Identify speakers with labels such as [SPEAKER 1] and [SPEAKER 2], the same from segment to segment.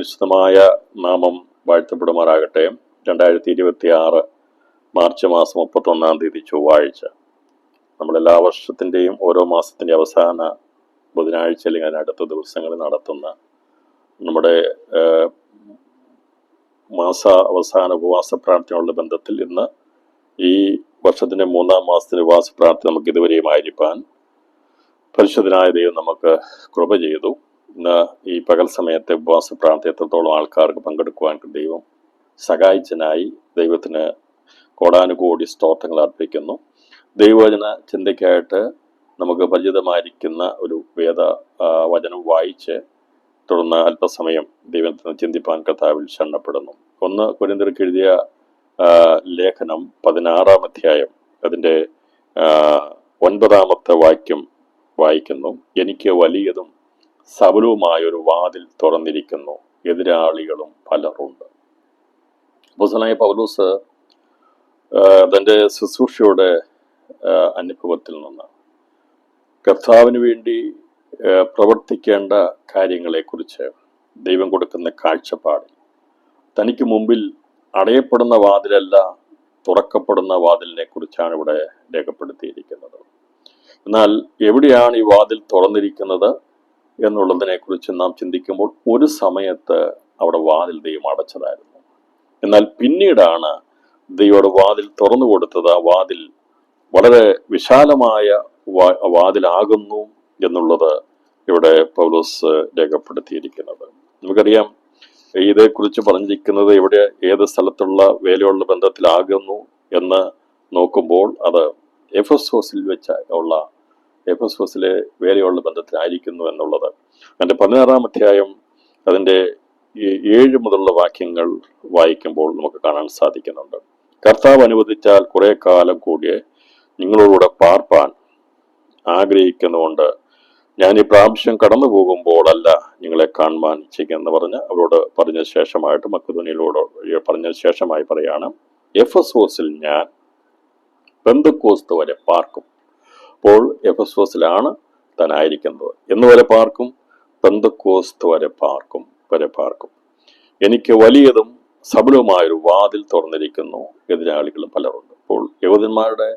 [SPEAKER 1] പരിശുദ്ധമായ നാമം വാഴ്ത്തപ്പെടുമാറാകട്ടെ. 2026 മാർച്ച് മാസം 31 ചൊവ്വാഴ്ച. നമ്മളെല്ലാ വർഷത്തിൻ്റെയും ഓരോ മാസത്തിൻ്റെ അവസാന ബുധനാഴ്ച അല്ലെങ്കിൽ അതിനടുത്ത ദിവസങ്ങളിൽ നടത്തുന്ന നമ്മുടെ മാസ അവസാന ഉപവാസ പ്രാർത്ഥനയുള്ള ബന്ധത്തിൽ ഇന്ന് ഈ വർഷത്തിൻ്റെ 3-ാം മാസത്തിൻ്റെ ഉപവാസ പ്രാർത്ഥന നമുക്ക് ഇതുവരെയും ആയിരിക്കാൻ പരിശുദ്ധനായ ദൈവം നമുക്ക് കൃപ ചെയ്തു. ഇന്ന് ഈ പകൽ സമയത്തെ ഉപവാസ പ്രാർത്ഥന എത്രത്തോളം ആൾക്കാർക്ക് പങ്കെടുക്കുവാൻ ദൈവം സഹായിച്ചനായി ദൈവത്തിന് കോടാനുകോടി സ്തോത്രങ്ങൾ അർപ്പിക്കുന്നു. ദൈവവചന ചിന്തയ്ക്കായിട്ട് നമുക്ക് പരിചിതമായിരിക്കുന്ന ഒരു വേദ വചനം വായിച്ച് തുടർന്ന് അല്പസമയം ദൈവത്തിന് ചിന്തിപ്പാൻ കർത്താവിൽ ശരണപ്പെടുന്നു. 1 കൊരിന്ത്യർക്ക് എഴുതിയ ലേഖനം 16-ാം അധ്യായം അതിൻ്റെ 9-ാമത്തെ വാക്യം വായിക്കുന്നു. എനിക്ക് വലിയതും സബലവുമായൊരു വാതിൽ തുറന്നിരിക്കുന്നു, എതിരാളികളും പലരുണ്ട്. അപ്പോസ്തലനായ പൗലോസ് തൻ്റെ ശുശ്രൂഷയുടെ അനുഭവത്തിൽ നിന്ന് കർത്താവിന് വേണ്ടി പ്രവർത്തിക്കേണ്ട കാര്യങ്ങളെക്കുറിച്ച് ദൈവം കൊടുക്കുന്ന കാഴ്ചപ്പാടിൽ തനിക്ക് മുമ്പിൽ അടയപ്പെടുന്ന വാതിലല്ല തുറക്കപ്പെടുന്ന വാതിലിനെ കുറിച്ചാണ് ഇവിടെ രേഖപ്പെടുത്തിയിരിക്കുന്നത്. എന്നാൽ എവിടെയാണ് ഈ വാതിൽ തുറന്നിരിക്കുന്നത് എന്നുള്ളതിനെ കുറിച്ച് നാം ചിന്തിക്കുമ്പോൾ ഒരു സമയത്ത് അവിടെ വാതിൽ ദൈവം അടച്ചതായിരുന്നു. എന്നാൽ പിന്നീടാണ് ദൈവം വാതിൽ തുറന്നു കൊടുത്തത്. ആ വാതിൽ വളരെ വിശാലമായ വാതിലാകുന്നു എന്നുള്ളത് ഇവിടെ പൗലോസ് രേഖപ്പെടുത്തിയിരിക്കുന്നത്. നമുക്കറിയാം, ഇതേക്കുറിച്ച് പറഞ്ഞിരിക്കുന്നത് എവിടെ ഏത് സ്ഥലത്തുള്ള വേലയുള്ള ബന്ധത്തിലാകുന്നു എന്ന് നോക്കുമ്പോൾ അത് എഫെസോസിലെ വേലയുള്ള ബന്ധത്തിലായിരിക്കുന്നു എന്നുള്ളത്. അതിൻ്റെ 16-ാം അധ്യായം അതിൻ്റെ 7 മുതലുള്ള വാക്യങ്ങൾ വായിക്കുമ്പോൾ നമുക്ക് കാണാൻ സാധിക്കുന്നുണ്ട്. കർത്താവ് അനുവദിച്ചാൽ കുറെ കാലം കൂടിയേ നിങ്ങളോടുകൂടെ പാർപ്പാൻ ആഗ്രഹിക്കുന്നുകൊണ്ട് ഞാൻ ഈ പ്രാവശ്യം കടന്നു പോകുമ്പോഴല്ല നിങ്ങളെ കാണുവാൻ ഇച്ഛിക്കുമെന്ന് പറഞ്ഞ് അവരോട് പറഞ്ഞ ശേഷമായിട്ട് മക്കെദോന്യയിലോട് പറഞ്ഞ ശേഷമായി പറയാണ്, എഫെസോസിൽ ഞാൻ പെന്തക്കോസ്ത് വരെ പാർക്കും. അപ്പോൾ എഫെസോസിലാണ് താൻ ആയിരിക്കുന്നത്. എന്ന് വരെ പാർക്കും? പെന്തക്കോസ്ത് വരെ പാർക്കും. എനിക്ക് വലിയതും സബലവുമായൊരു വാതിൽ തുറന്നിരിക്കുന്നു, എതിരാളികളും പലരുണ്ട്. അപ്പോൾ യഹൂദന്മാരുടെ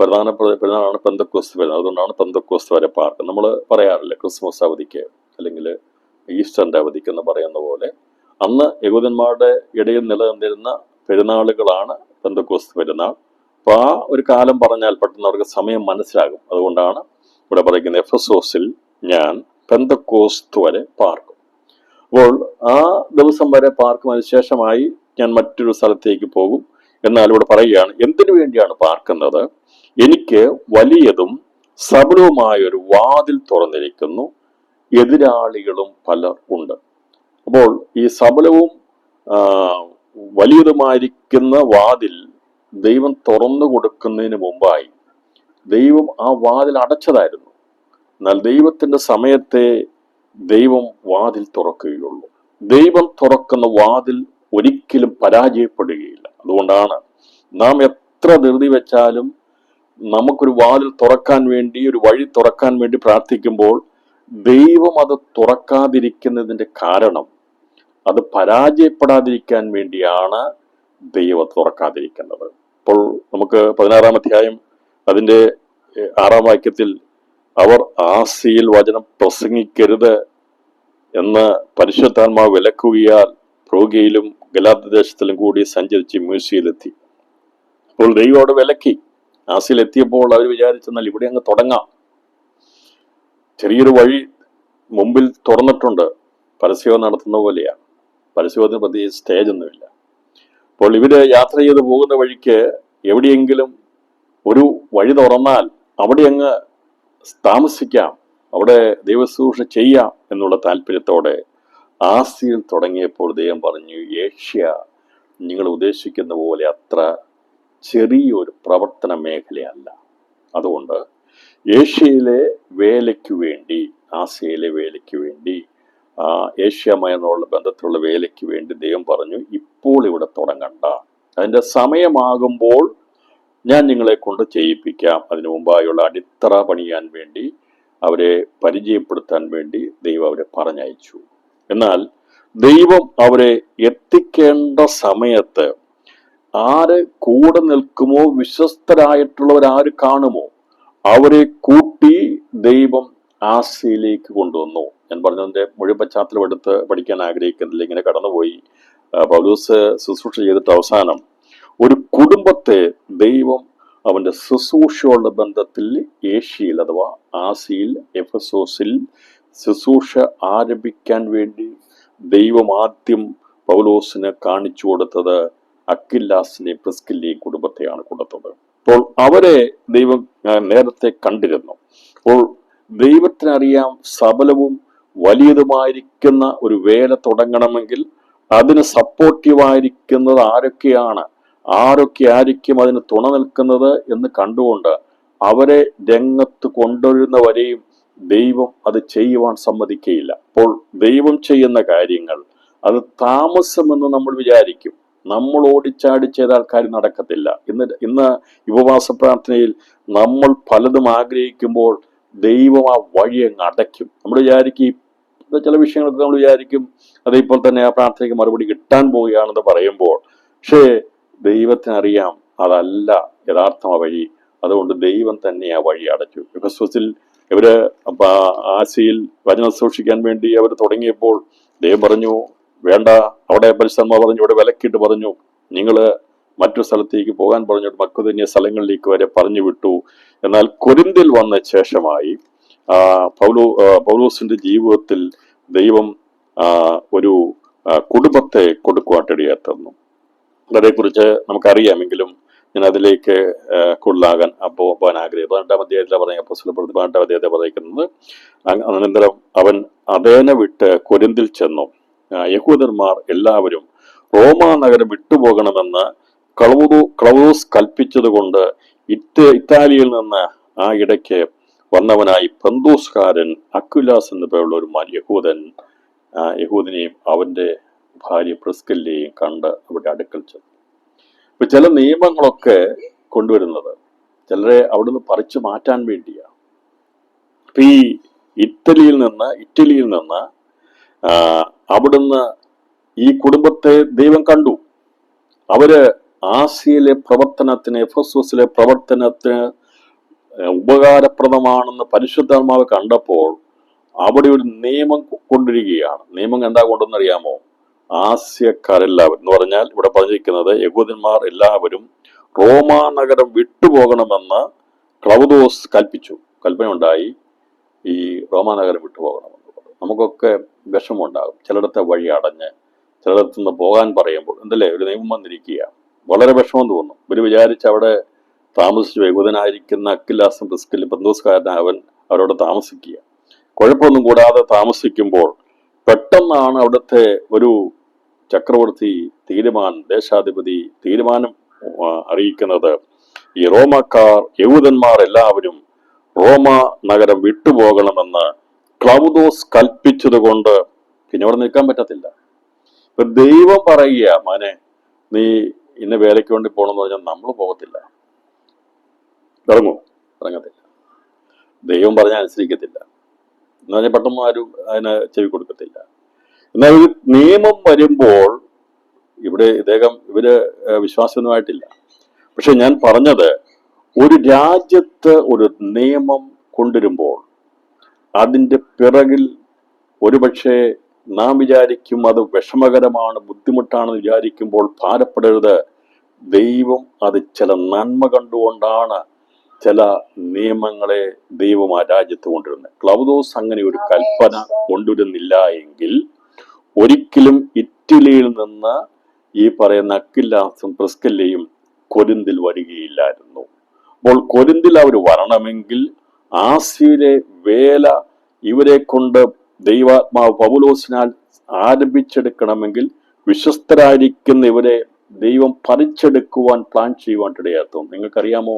[SPEAKER 1] പ്രധാനമാണ് പെന്തക്കോസ്ത് പെരുന്നാൾ. അതുകൊണ്ടാണ് പെന്തക്കോസ്ത് വരെ പാർക്കും. നമ്മൾ പറയാറില്ല ക്രിസ്മസ് അവധിക്ക് അല്ലെങ്കിൽ ഈസ്റ്ററിൻ്റെ അവധിക്ക് എന്ന് പറയുന്ന പോലെ അന്ന് യഹൂദന്മാരുടെ ഇടയിൽ നിലനിന്നിരുന്ന പെരുന്നാളുകളാണ് പെന്തക്കോസ്ത് പെരുന്നാൾ. അപ്പോൾ ആ ഒരു കാലം പറഞ്ഞാൽ പെട്ടെന്ന് അവർക്ക് സമയം മനസ്സിലാകും. അതുകൊണ്ടാണ് ഇവിടെ പറയുന്നത്, എഫെസോസിൽ ഞാൻ പെന്തക്കോസ്ത് വരെ പാർക്കും. അപ്പോൾ ആ ദിവസം വരെ പാർക്കും. അതിനുശേഷമായി ഞാൻ മറ്റൊരു സ്ഥലത്തേക്ക് പോകും. എന്നാൽ ഇവിടെ പറയുകയാണ്, എന്തിനു വേണ്ടിയാണ് പാർക്കുന്നത്? എനിക്ക് വലിയതും സബലവുമായൊരു വാതിൽ തുറന്നിരിക്കുന്നു, എതിരാളികളും പലർ ഉണ്ട്. അപ്പോൾ ഈ സബലവും വലിയതുമായിരിക്കുന്ന വാതിൽ ദൈവം തുറന്നു കൊടുക്കുന്നതിന് മുമ്പായി ദൈവം ആ വാതിൽ അടച്ചതായിരുന്നു. എന്നാൽ ദൈവത്തിൻ്റെ സമയത്തെ ദൈവം വാതിൽ തുറക്കുകയുള്ളൂ. ദൈവം തുറക്കുന്ന വാതിൽ ഒരിക്കലും പരാജയപ്പെടുകയില്ല. അതുകൊണ്ടാണ് നാം എത്ര ധൃതി വെച്ചാലും നമുക്കൊരു വാതിൽ തുറക്കാൻ വേണ്ടി, ഒരു വഴി തുറക്കാൻ വേണ്ടി പ്രാർത്ഥിക്കുമ്പോൾ ദൈവം അത് തുറക്കാതിരിക്കുന്നതിൻ്റെ കാരണം അത് പരാജയപ്പെടാതിരിക്കാൻ വേണ്ടിയാണ് ദൈവം തുറക്കാതിരിക്കുന്നത്. അപ്പോൾ നമുക്ക് 16-ാം അധ്യായം അതിൻ്റെ 6-ാം വാക്യത്തിൽ അവർ ആസിയിൽ വചനം പ്രസംഗിക്കരുത് എന്ന് പരിശുദ്ധാത്മാവ് വിലക്കുകയാൽ ഫ്രോഗയിലും ഗലാത്യദേശത്തിലും കൂടി സഞ്ചരിച്ച് മ്യൂസിയിലെത്തി. അപ്പോൾ ദൈവം അവിടെ വിലക്കി. ആസിയിലെത്തിയപ്പോൾ അവർ വിചാരിച്ചെന്നാൽ ഇവിടെ അങ്ങ് തുടങ്ങാം. ചെറിയൊരു വഴി മുമ്പിൽ തുറന്നിട്ടുണ്ട്. പരസ്യം നടത്തുന്ന പോലെയാണ്. പരസ്യത്തിന് പ്രത്യേകിച്ച് സ്റ്റേജൊന്നുമില്ല. അപ്പോൾ ഇവര് യാത്ര ചെയ്ത് പോകുന്ന വഴിക്ക് എവിടെയെങ്കിലും ഒരു വഴി തുറന്നാൽ അവിടെ അങ്ങ് താമസിക്കാം, അവിടെ ദൈവശുശ്രൂഷ ചെയ്യാം എന്നുള്ള താല്പര്യത്തോടെ ആസിയിൽ തുടങ്ങിയപ്പോൾ ദൈവം പറഞ്ഞു, ഏഷ്യ നിങ്ങൾ ഉദ്ദേശിക്കുന്ന പോലെ അത്ര ചെറിയൊരു പ്രവർത്തന മേഖലയല്ല. അതുകൊണ്ട് ഏഷ്യയിലെ വേലയ്ക്ക് വേണ്ടി, ആസിയയിലെ വേലയ്ക്ക് വേണ്ടി, ഏഷ്യമയെന്നുള്ള ബന്ധത്തിലുള്ള വേലയ്ക്ക് വേണ്ടി ദൈവം പറഞ്ഞു, ഇപ്പോൾ ഇവിടെ തുടങ്ങണ്ട, അതിൻ്റെ സമയമാകുമ്പോൾ ഞാൻ നിങ്ങളെ കൊണ്ട് ചെയ്യിപ്പിക്കാം. അതിനു മുമ്പായുള്ള അടിത്തറ പണിയാൻ വേണ്ടി, അവരെ പരിചയപ്പെടുത്താൻ വേണ്ടി ദൈവം അവരെ പറഞ്ഞയച്ചു. എന്നാൽ ദൈവം അവരെ എത്തിക്കേണ്ട സമയത്ത് ആര് കൂടെ നിൽക്കുമോ, വിശ്വസ്തരായിട്ടുള്ളവരാര് കാണുമോ, അവരെ കൂട്ടി ദൈവം ആസിയിലേക്ക് കൊണ്ടുവന്നു. ഞാൻ പറഞ്ഞതിന്റെ മുഴുവൻ പശ്ചാത്തലം എടുത്ത് പഠിക്കാൻ ആഗ്രഹിക്കുന്നില്ല, ഇങ്ങനെ കടന്നുപോയി. പൗലോസ് ശുശ്രൂഷ ചെയ്തിട്ട് അവസാനം ഒരു കുടുംബത്തെ ദൈവം അവന്റെ ശുശ്രൂഷയുള്ള ബന്ധത്തിൽ ഏഷ്യയിൽ അഥവാ ആസിയിൽ, എഫെസോസിൽ ശുശ്രൂഷ ആരംഭിക്കാൻ വേണ്ടി ദൈവം ആദ്യം പൗലോസിന് കാണിച്ചു കൊടുത്തത് അക്വിലാസിനെയും പ്രിസ്കില്ലയും കുടുംബത്തെയാണ് കൊടുത്തത്. അപ്പോൾ അവരെ ദൈവം നേരത്തെ കണ്ടിരുന്നു. അപ്പോൾ ദൈവത്തിനറിയാം സബലവും വലിയതുമായിരിക്കുന്ന ഒരു വേല തുടങ്ങണമെങ്കിൽ അതിന് സപ്പോർട്ടീവായിരിക്കുന്നത് ആരൊക്കെയാണ്, ആരൊക്കെ ആയിരിക്കും അതിന് തുണ നിൽക്കുന്നത് എന്ന് കണ്ടുകൊണ്ട് അവരെ രംഗത്ത് കൊണ്ടുവരുന്നവരെയും ദൈവം അത് ചെയ്യുവാൻ സമ്മതിക്കുകയില്ല. അപ്പോൾ ദൈവം ചെയ്യുന്ന കാര്യങ്ങൾ അത് താമസമെന്ന് നമ്മൾ വിചാരിക്കും. നമ്മൾ ഓടിച്ചാടി ചെയ്താൽ കാര്യം നടക്കത്തില്ല. ഇന്ന് ഉപവാസ പ്രാർത്ഥനയിൽ നമ്മൾ പലതും ആഗ്രഹിക്കുമ്പോൾ ദൈവം ആ വഴി അങ്ങ് അടയ്ക്കും. നമ്മൾ വിചാരിക്കും, ചില വിഷയങ്ങൾക്ക് നമ്മൾ വിചാരിക്കും അതേപോലെ തന്നെ ആ പ്രാർത്ഥനയ്ക്ക് മറുപടി കിട്ടാൻ പോവുകയാണെന്ന് പറയുമ്പോൾ, പക്ഷേ ദൈവത്തിനറിയാം അതല്ല യഥാർത്ഥ വഴി. അതുകൊണ്ട് ദൈവം തന്നെ ആ വഴി അടച്ചു. എഫെസോസിൽ ഇവര് ആസിയിൽ വചനം സൂക്ഷിക്കാൻ വേണ്ടി അവർ തുടങ്ങിയപ്പോൾ ദൈവം പറഞ്ഞു വേണ്ട. അവിടെ പരിശുദ്ധാത്മാവ് പറഞ്ഞു, ഇവിടെ വിലക്കിട്ട് പറഞ്ഞു, നിങ്ങള് മറ്റു സ്ഥലത്തേക്ക് പോകാൻ പറഞ്ഞിട്ട് മക്കതന്യ സ്ഥലങ്ങളിലേക്ക് വരെ പറഞ്ഞു വിട്ടു. എന്നാൽ കൊരിന്തിൽ വന്ന ശേഷമായി പൗലോസിന്റെ ജീവിതത്തിൽ ദൈവം ഒരു കുടുംബത്തെ കൊടുക്കുവാനിടയായി തന്നു. അതേക്കുറിച്ച് നമുക്കറിയാമെങ്കിലും ഞാൻ അതിലേക്ക് കൊള്ളാകാൻ പോകാൻ ആഗ്രഹിക്കും. 18-ാം അധ്യായത്തിലാണ് പറയുക, അപ്പോസ്തലർ 18-ാം അധ്യായത്തെ പറയുന്നത്. അനന്തരം അവൻ അഥേന വിട്ട് കൊരിന്തിൽ ചെന്നു. യഹൂദന്മാർ എല്ലാവരും റോമാ നഗരം വിട്ടുപോകണമെന്ന് ക്ലൗദോസ് കൽപ്പിച്ചത് കൊണ്ട് ഇറ്റാലിയിൽ നിന്ന് ആ ഇടയ്ക്ക് വന്നവനായി പന്തൂസ്കാരൻ അക്വിലാസ് എന്ന പേരുള്ള ഒരു യഹൂദനെയും അവന്റെ ഭാര്യ പ്രിസ്കില്ലയെയും കണ്ട് അവിടെ അടുക്കൽ ചെന്നു. ഇപ്പൊ ചില നിയമങ്ങളൊക്കെ കൊണ്ടുവരുന്നത് ചിലരെ അവിടുന്ന് പറിച്ചു മാറ്റാൻ വേണ്ടിയാണ്. ഇപ്പൊ ഈ ഇറ്റലിയിൽ നിന്ന് അവിടുന്ന് ഈ കുടുംബത്തെ ദൈവം കണ്ടു. അവര് ആസിയയിലെ പ്രവർത്തനത്തിന്, എഫെസോസിലെ പ്രവർത്തനത്തിന് ഉപകാരപ്രദമാണെന്ന് പരിശുദ്ധാത്മാവ് കണ്ടപ്പോൾ അവിടെ ഒരു നിയമം കൊണ്ടിരിക്കുകയാണ്. നിയമം എന്താ കൊണ്ടെന്നറിയാമോ? ആസ്യക്കാരെല്ലാവരും എന്ന് പറഞ്ഞാൽ ഇവിടെ പറഞ്ഞിരിക്കുന്നത് യഹൂദന്മാർ എല്ലാവരും റോമാ നഗരം വിട്ടുപോകണമെന്ന് ക്ലൗദോസ് കൽപ്പിച്ചു. കൽപ്പന ഉണ്ടായി ഈ റോമാ നഗരം വിട്ടുപോകണമെന്നുള്ളത്. നമുക്കൊക്കെ വിഷമമുണ്ടാകും. ചിലയിടത്തെ വഴി അടഞ്ഞ് ചിലയിടത്തു നിന്ന് പോകാൻ പറയുമ്പോൾ എന്തല്ലേ ഒരു നിയമം വന്നിരിക്കുക, വളരെ വിഷമം തോന്നും. ഇവര് വിചാരിച്ച് അവിടെ താമസിച്ചു യഹൂദനായിരിക്കുന്ന അക്വിലാസും പ്രിസ്കില്ലയും പന്തൂസ്കാരനായ അവൻ അവരോട് താമസിക്കുക. കുഴപ്പമൊന്നും കൂടാതെ താമസിക്കുമ്പോൾ പെട്ടെന്നാണ് അവിടുത്തെ ഒരു ചക്രവർത്തി ദേശാധിപതി തീരുമാനം അറിയിക്കുന്നത്, ഈ റോമക്കാർ യഹൂദന്മാർ എല്ലാവരും റോമ നഗരം വിട്ടുപോകണമെന്ന് ക്ലൗദോസ് കൽപ്പിച്ചത് കൊണ്ട് പിന്നെ അവിടെ നിൽക്കാൻ പറ്റത്തില്ല. ഇപ്പൊ ദൈവം പറയുക, മോനെ നീ ഇന്ന വേലയ്ക്ക് വേണ്ടി പോകണമെന്ന് പറഞ്ഞാൽ നമ്മൾ പോകത്തില്ല. ഇറങ്ങത്തില്ല. ദൈവം പറഞ്ഞാൽ അനുസരിക്കത്തില്ല എന്ന് പറഞ്ഞാൽ പെട്ടെന്ന് ആരും അതിന് ചെവി കൊടുക്കത്തില്ല. എന്നാൽ ഒരു നിയമം വരുമ്പോൾ ഇവര് വിശ്വാസമൊന്നുമായിട്ടില്ല. പക്ഷെ ഞാൻ പറഞ്ഞത്, ഒരു രാജ്യത്ത് ഒരു നിയമം കൊണ്ടുവരുമ്പോൾ അതിൻ്റെ പിറകിൽ ഒരുപക്ഷെ നാം വിചാരിക്കും അത് വിഷമകരമാണ്, ബുദ്ധിമുട്ടാണെന്ന് വിചാരിക്കുമ്പോൾ ഭാരപ്പെടരുത്. ദൈവം അത് ചില നന്മ കണ്ടുകൊണ്ടാണ് ചില നിയമങ്ങളെ ദൈവം ആ രാജ്യത്ത് കൊണ്ടുവരുന്നത്. ക്ലൗദോസ് അങ്ങനെ ഒരു കൽപ്പന കൊണ്ടുവരുന്നില്ല എങ്കിൽ ഒരിക്കലും ഇറ്റലിയിൽ നിന്ന് ഈ പറയുന്ന അക്വിലാസും പ്രിസ്കില്ലയും കൊരിന്തിൽ വരികയില്ലായിരുന്നു. അപ്പോൾ കൊരിന്തിൽ അവർ വരണമെങ്കിൽ ആസിയിലെ വേല ഇവരെ കൊണ്ട് ദൈവാത്മാവ് പൗലോസിനാൽ ആരംഭിച്ചെടുക്കണമെങ്കിൽ വിശ്വസ്തരായിരിക്കുന്ന ഇവരെ ദൈവം പറിച്ചെടുക്കുവാൻ പ്ലാൻ ചെയ്യുവാൻ ഇടയാക്കും. നിങ്ങൾക്കറിയാമോ,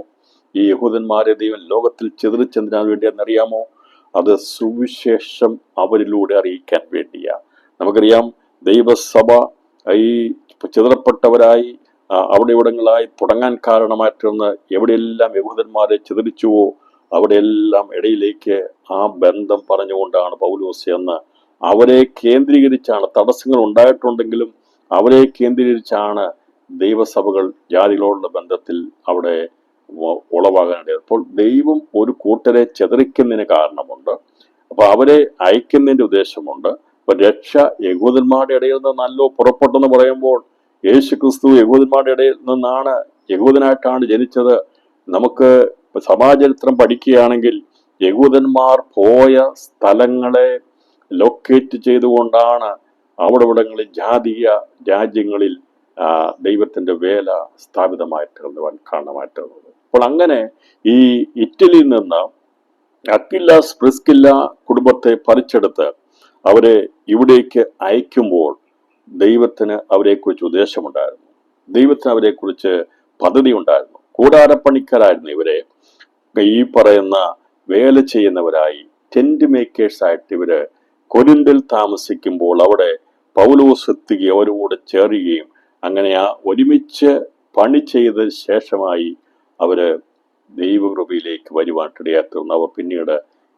[SPEAKER 1] ഈ യഹൂദന്മാരെ ദൈവം ലോകത്തിൽ ചിതറിച്ചെന്തിനാൻ വേണ്ടിയെന്നറിയാമോ? അത് സുവിശേഷം അവരിലൂടെ അറിയിക്കാൻ വേണ്ടിയാ. നമുക്കറിയാം, ദൈവസഭ ഈ ചിതറപ്പെട്ടവരായി അവിടെ ഇവിടങ്ങളായി തുടങ്ങാൻ കാരണമായിട്ടൊന്ന് എവിടെയെല്ലാം യഹൂദന്മാരെ ചിതറിച്ചുവോ അവിടെയെല്ലാം ഇടയിലേക്ക് ആ ബന്ധം പറഞ്ഞുകൊണ്ടാണ് പൗലോസ് എന്ന് അവരെ കേന്ദ്രീകരിച്ചാണ്, തടസ്സങ്ങൾ ഉണ്ടായിട്ടുണ്ടെങ്കിലും അവരെ കേന്ദ്രീകരിച്ചാണ് ദൈവസഭകൾ ജാതികളോടുള്ള ബന്ധത്തിൽ അവിടെ ഉളവാകാനിടയത്. അപ്പോൾ ദൈവം ഒരു കൂട്ടരെ ചിതറിക്കുന്നതിന് കാരണമുണ്ട്. അപ്പൊ അവരെ അയക്കുന്നതിന്റെ ഉദ്ദേശമുണ്ട്. അപ്പൊ രക്ഷ യഹൂദന്മാരുടെ ഇടയിൽ നിന്നല്ലോ പുറപ്പെട്ടെന്ന് പറയുമ്പോൾ യേശു ക്രിസ്തു യഹൂദന്മാരുടെ ഇടയിൽ നിന്നാണ്, യഹൂദനായിട്ടാണ് ജനിച്ചത്. നമുക്ക് സഭാചരിത്രം പഠിക്കുകയാണെങ്കിൽ യഹൂദന്മാർ പോയ സ്ഥലങ്ങളെ ലൊക്കേറ്റ് ചെയ്തുകൊണ്ടാണ് അവിടെ ഇവിടങ്ങളിൽ ജാതീയ രാജ്യങ്ങളിൽ ദൈവത്തിന്റെ വേല സ്ഥാപിതമായിട്ട് കാണുമായിട്ടുള്ളത്. അപ്പോൾ അങ്ങനെ ഈ ഇറ്റലിയിൽ നിന്ന് അക്വിലാസ് പ്രിസ്കില്ല കുടുംബത്തെ പറിച്ചെടുത്ത് അവരെ ഇവിടേക്ക് അയക്കുമ്പോൾ ദൈവത്തിന് അവരെക്കുറിച്ച് ഉദ്ദേശമുണ്ടായിരുന്നു. ദൈവത്തിന് അവരെക്കുറിച്ച് പദ്ധതി ഉണ്ടായിരുന്നു. കൂടാരപ്പണിക്കാരായിരുന്നു ഇവരെ. ഈ പറയുന്ന വേല ചെയ്യുന്നവരായി, ടെന്റ് മേക്കേഴ്സ് ആയിട്ട് ഇവര് കൊരിന്തിൽ താമസിക്കുമ്പോൾ അവിടെ പൗലോസ് എത്തുകയും അവരോട് ചേരുകയും അങ്ങനെ ഒരുമിച്ച് പണി ചെയ്ത ശേഷമായി അവര് ദൈവകൃപയിലേക്ക് വരുവാനിടയായിത്തീർന്നു. അവർ പിന്നീട്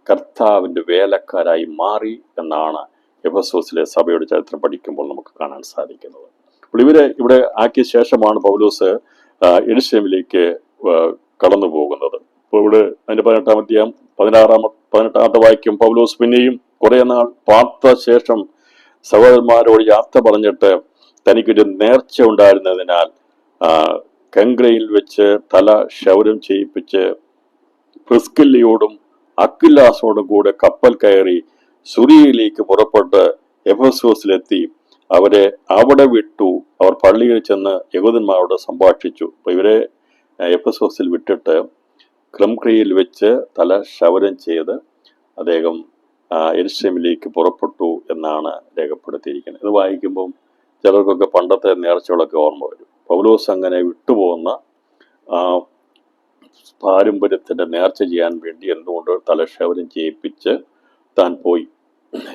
[SPEAKER 1] കർത്താവിന്റെ വേലക്കാരായി മാറി എന്നാണ് എഫെസോസിലെ സഭയുടെ ചരിത്രം പഠിക്കുമ്പോൾ നമുക്ക് കാണാൻ സാധിക്കുന്നത്. അപ്പോൾ ഇവരെ ഇവിടെ ആക്കിയ ശേഷമാണ് പൗലോസ് യെരൂശലേമിലേക്ക് കടന്നു പോകുന്നത്. അപ്പോൾ ഇവിടെ അതിന്റെ 18-ാമത്തെ വാക്യം, പൗലോസ് പിന്നെയും കുറെ നാൾ പാർത്ത ശേഷം സഹോദരന്മാരോട് യാത്ര പറഞ്ഞിട്ട് തനിക്കൊരു നേർച്ച ഉണ്ടായിരുന്നതിനാൽ കെങ്ക്രയിൽ വെച്ച് തല ക്ഷൗരം ചെയ്യിപ്പിച്ച് പ്രിസ്കില്ലയോടും അക്വിലാസോടും കൂടെ കപ്പൽ കയറി സുറിയയിലേക്ക് പുറപ്പെട്ട് എഫെസോസിലെത്തി അവരെ അവിടെ വിട്ടു. അവർ പള്ളിയിൽ ചെന്ന് യഹൂദന്മാരോട് സംഭാഷിച്ചു. അപ്പൊ ഇവരെ എഫെസോസിൽ വിട്ടിട്ട് കെങ്ക്രയിൽ വെച്ച് തല ക്ഷൗരം ചെയ്ത് അദ്ദേഹം യെരൂശലേമിലേക്ക് പുറപ്പെട്ടു എന്നാണ് രേഖപ്പെടുത്തിയിരിക്കുന്നത്. ഇത് വായിക്കുമ്പം ചിലർക്കൊക്കെ പണ്ടത്തെ നേർച്ചകളൊക്കെ ഓർമ്മ വരും. പൗലോസ് അങ്ങനെ വിട്ടുപോകുന്ന പാരമ്പര്യത്തിന്റെ നേർച്ച ചെയ്യാൻ വേണ്ടി എന്തുകൊണ്ട് തലക്ഷൗരം ചെയ്യിപ്പിച്ച് താൻ പോയി,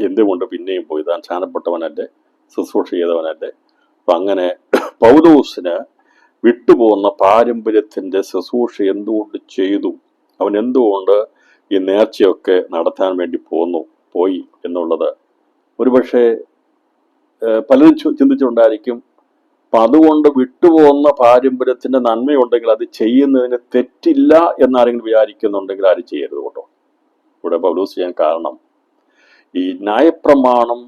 [SPEAKER 1] എന്തുകൊണ്ട് പിന്നെയും പോയി, താൻ സ്ഥാനപ്പെട്ടവനല്ലേ, ശുശ്രൂഷ ചെയ്തവനല്ലേ. അപ്പൊ അങ്ങനെ പൗലോസിന് വിട്ടുപോകുന്ന പാരമ്പര്യത്തിന്റെ ശുശ്രൂഷ എന്തുകൊണ്ട് ചെയ്തു, അവൻ എന്തുകൊണ്ട് ഈ നേർച്ചയൊക്കെ നടത്താൻ വേണ്ടി പോയി എന്നുള്ളത് ഒരുപക്ഷെ പലരും ചിന്തിച്ചിട്ടുണ്ടായിരിക്കും. അപ്പൊ അതുകൊണ്ട് വിട്ടുപോകുന്ന പാരമ്പര്യത്തിന്റെ നന്മയുണ്ടെങ്കിൽ അത് ചെയ്യുന്നതിന് തെറ്റില്ല എന്നാരെങ്കിലും വിചാരിക്കുന്നുണ്ടെങ്കിൽ ആരും ചെയ്യരുത് കേട്ടോ. ഇവിടെ പൗലോസ് ചെയ്യാൻ കാരണം ഈ ന്യായപ്രമാണം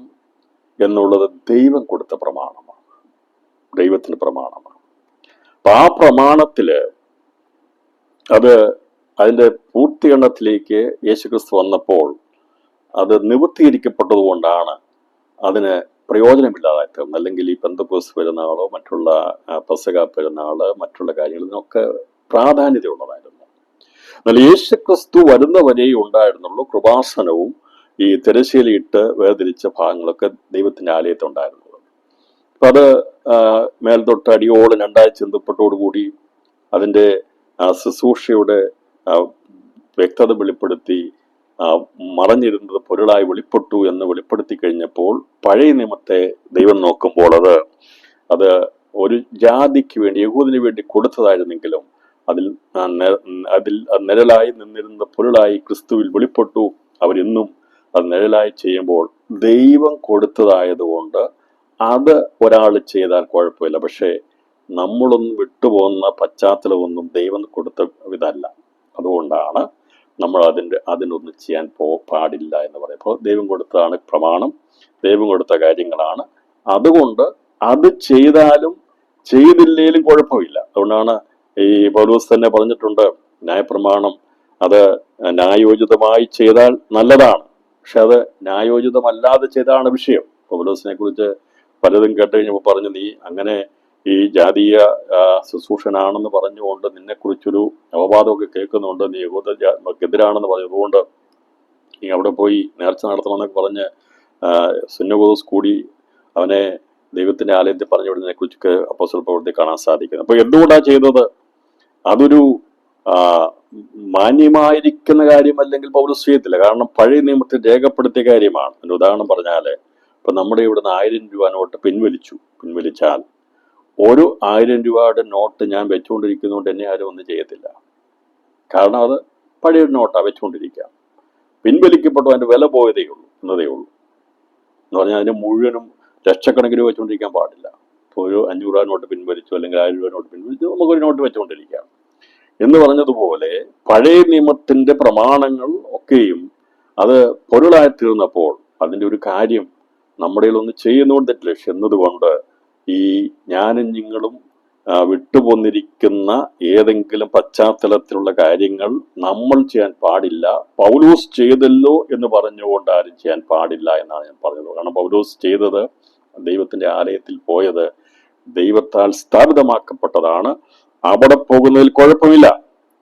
[SPEAKER 1] എന്നുള്ളത് ദൈവം കൊടുത്ത പ്രമാണമാണ്, ദൈവത്തിന്റെ പ്രമാണമാണ്. അപ്പൊ ആ പ്രമാണത്തില് അതിന്റെ പൂർത്തീകരണത്തിലേക്ക് യേശുക്രിസ്തു വന്നപ്പോൾ അത് നിവൃത്തീകരിക്കപ്പെട്ടതുകൊണ്ടാണ് അതിന് പ്രയോജനമില്ലാതായി തീർന്നത്. അല്ലെങ്കിൽ ഈ പെന്തക്കോസ്ത് പെരുന്നാളോ മറ്റുള്ള പെസഹ പെരുന്നാള് മറ്റുള്ള കാര്യങ്ങളിനൊക്കെ പ്രാധാന്യതയുള്ളതായിരുന്നു. എന്നാൽ യേശുക്രിസ്തു വരുന്നവരെ ഉണ്ടായിരുന്നുള്ളൂ കൃപാസനവും ഈ തിരശ്ശീലയിട്ട് വേർതിരിച്ച ഭാഗങ്ങളൊക്കെ ദൈവത്തിന്റെ ആലയത്തിൽ ഉണ്ടായിരുന്നത്. അപ്പൊ അത് മേൽതൊട്ട് അടിയോളം രണ്ടായി ചിന്തപ്പെട്ടോടുകൂടി അതിന്റെ ശുശ്രൂഷയുടെ വ്യക്തത വെളിപ്പെടുത്തി മറഞ്ഞിരുന്നത് പൊരുളായി വെളിപ്പെട്ടു എന്ന് വെളിപ്പെടുത്തി കഴിഞ്ഞപ്പോൾ പഴയ നിയമത്തെ ദൈവം നോക്കുമ്പോൾ അത് ഒരു ജാതിക്ക് വേണ്ടി, യഹൂദിന് വേണ്ടി കൊടുത്തതായിരുന്നെങ്കിലും അതിൽ നിഴലായി നിന്നിരുന്ന പൊരുളായി ക്രിസ്തുവിൽ വെളിപ്പെട്ടു. അവരിന്നും അത് നിഴലായി ചെയ്യുമ്പോൾ ദൈവം കൊടുത്തതായതുകൊണ്ട് അത് ഒരാൾ ചെയ്താൽ കുഴപ്പമില്ല. പക്ഷേ നമ്മളൊന്നും വിട്ടുപോകുന്ന പശ്ചാത്തലമൊന്നും ദൈവം കൊടുത്ത ഇതല്ല. അതുകൊണ്ടാണ് നമ്മൾ അതിനൊന്നും ചെയ്യാൻ പാടില്ല എന്ന് പറയും. അപ്പോൾ ദൈവം കൊടുത്തതാണ് പ്രമാണം, ദൈവം കൊടുത്ത കാര്യങ്ങളാണ്. അതുകൊണ്ട് അത് ചെയ്താലും ചെയ്തില്ലേലും കുഴപ്പമില്ല. അതുകൊണ്ടാണ് ഈ പൗലോസ് തന്നെ പറഞ്ഞിട്ടുണ്ട്, ന്യായപ്രമാണം അത് ന്യായോചിതമായി ചെയ്താൽ നല്ലതാണ്, പക്ഷെ അത് ന്യായോചിതമല്ലാതെ ചെയ്താണ് വിഷയം. പൗലോസിനെ കുറിച്ച് പലതും കേട്ട് കഴിഞ്ഞപ്പോൾ പറഞ്ഞു, നീ അങ്ങനെ ഈ ജാതീയ ശുശ്രൂഷനാണെന്ന് പറഞ്ഞുകൊണ്ട് നിന്നെക്കുറിച്ചൊരു അപവാദമൊക്കെ കേൾക്കുന്നുണ്ട്, നീ യഹൂദർക്കെതിരാണെന്ന് പറഞ്ഞതുകൊണ്ട് നീ അവിടെ പോയി നേർച്ച നടത്തണമെന്നൊക്കെ പറഞ്ഞ് സുന്നഗോസ് കൂടി അവനെ ദൈവത്തിന്റെ ആലയത്തിൽ പറഞ്ഞു വിടുന്നതിനെ കുറിച്ചൊക്കെ അപ്പോസ്തല പ്രവൃത്തി കാണാൻ സാധിക്കുന്നത്. അപ്പൊ എന്തുകൊണ്ടാണ് ചെയ്തത്? അതൊരു മാന്യമായിരിക്കുന്ന കാര്യമല്ലെങ്കിൽ പൗലോസ് ചെയ്യത്തില്ല. കാരണം പഴയ നിയമത്തിൽ രേഖപ്പെടുത്തിയ കാര്യമാണ്. എൻ്റെ ഉദാഹരണം പറഞ്ഞാല്, ഇപ്പൊ നമ്മുടെ ഇവിടുന്ന് 1000 രൂപ നോട്ട് പിൻവലിച്ചാൽ ഒരു 1000 രൂപയുടെ നോട്ട് ഞാൻ വെച്ചുകൊണ്ടിരിക്കുന്നതുകൊണ്ട് എന്നെ ആരും ഒന്നും ചെയ്യത്തില്ല. കാരണം അത് പഴയ നോട്ടാണ്, വെച്ചുകൊണ്ടിരിക്കുക. പിൻവലിക്കപ്പെട്ടു, അതിന്റെ വില പോയതേ ഉള്ളൂ എന്നതേ ഉള്ളൂ. എന്ന് പറഞ്ഞാൽ അതിന് മുഴുവനും ലക്ഷക്കണക്കിന് വെച്ചുകൊണ്ടിരിക്കാൻ പാടില്ല. ഇപ്പോൾ ഒരു 500 രൂപ നോട്ട് പിൻവലിച്ചു അല്ലെങ്കിൽ 1000 രൂപ നോട്ട് പിൻവലിച്ചു നമുക്കൊരു നോട്ട് വെച്ചുകൊണ്ടിരിക്കാം എന്ന് പറഞ്ഞതുപോലെ പഴയ നിയമത്തിന്റെ പ്രമാണങ്ങൾ ഒക്കെയും അത് പൊരുളായി തീർന്നപ്പോൾ അതിൻ്റെ ഒരു കാര്യം നമ്മുടെ ഒന്ന് ചെയ്യുന്നതുകൊണ്ട് തെറ്റില്ല. എന്നതുകൊണ്ട് ഈ ഞാനും നിങ്ങളും വിട്ടുപോന്നിരിക്കുന്ന ഏതെങ്കിലും പശ്ചാത്തലത്തിലുള്ള കാര്യങ്ങൾ നമ്മൾ ചെയ്യാൻ പാടില്ല. പൗലോസ് ചെയ്തല്ലോ എന്ന് പറഞ്ഞുകൊണ്ട് ആരും ചെയ്യാൻ പാടില്ല എന്നാണ് ഞാൻ പറഞ്ഞത്. കാരണം പൗലോസ് ചെയ്തത്, ദൈവത്തിന്റെ ആലയത്തിൽ പോയത് ദൈവത്താൽ സ്ഥാപിതമാക്കപ്പെട്ടതാണ്. അവിടെ പോകുന്നതിൽ കുഴപ്പമില്ല.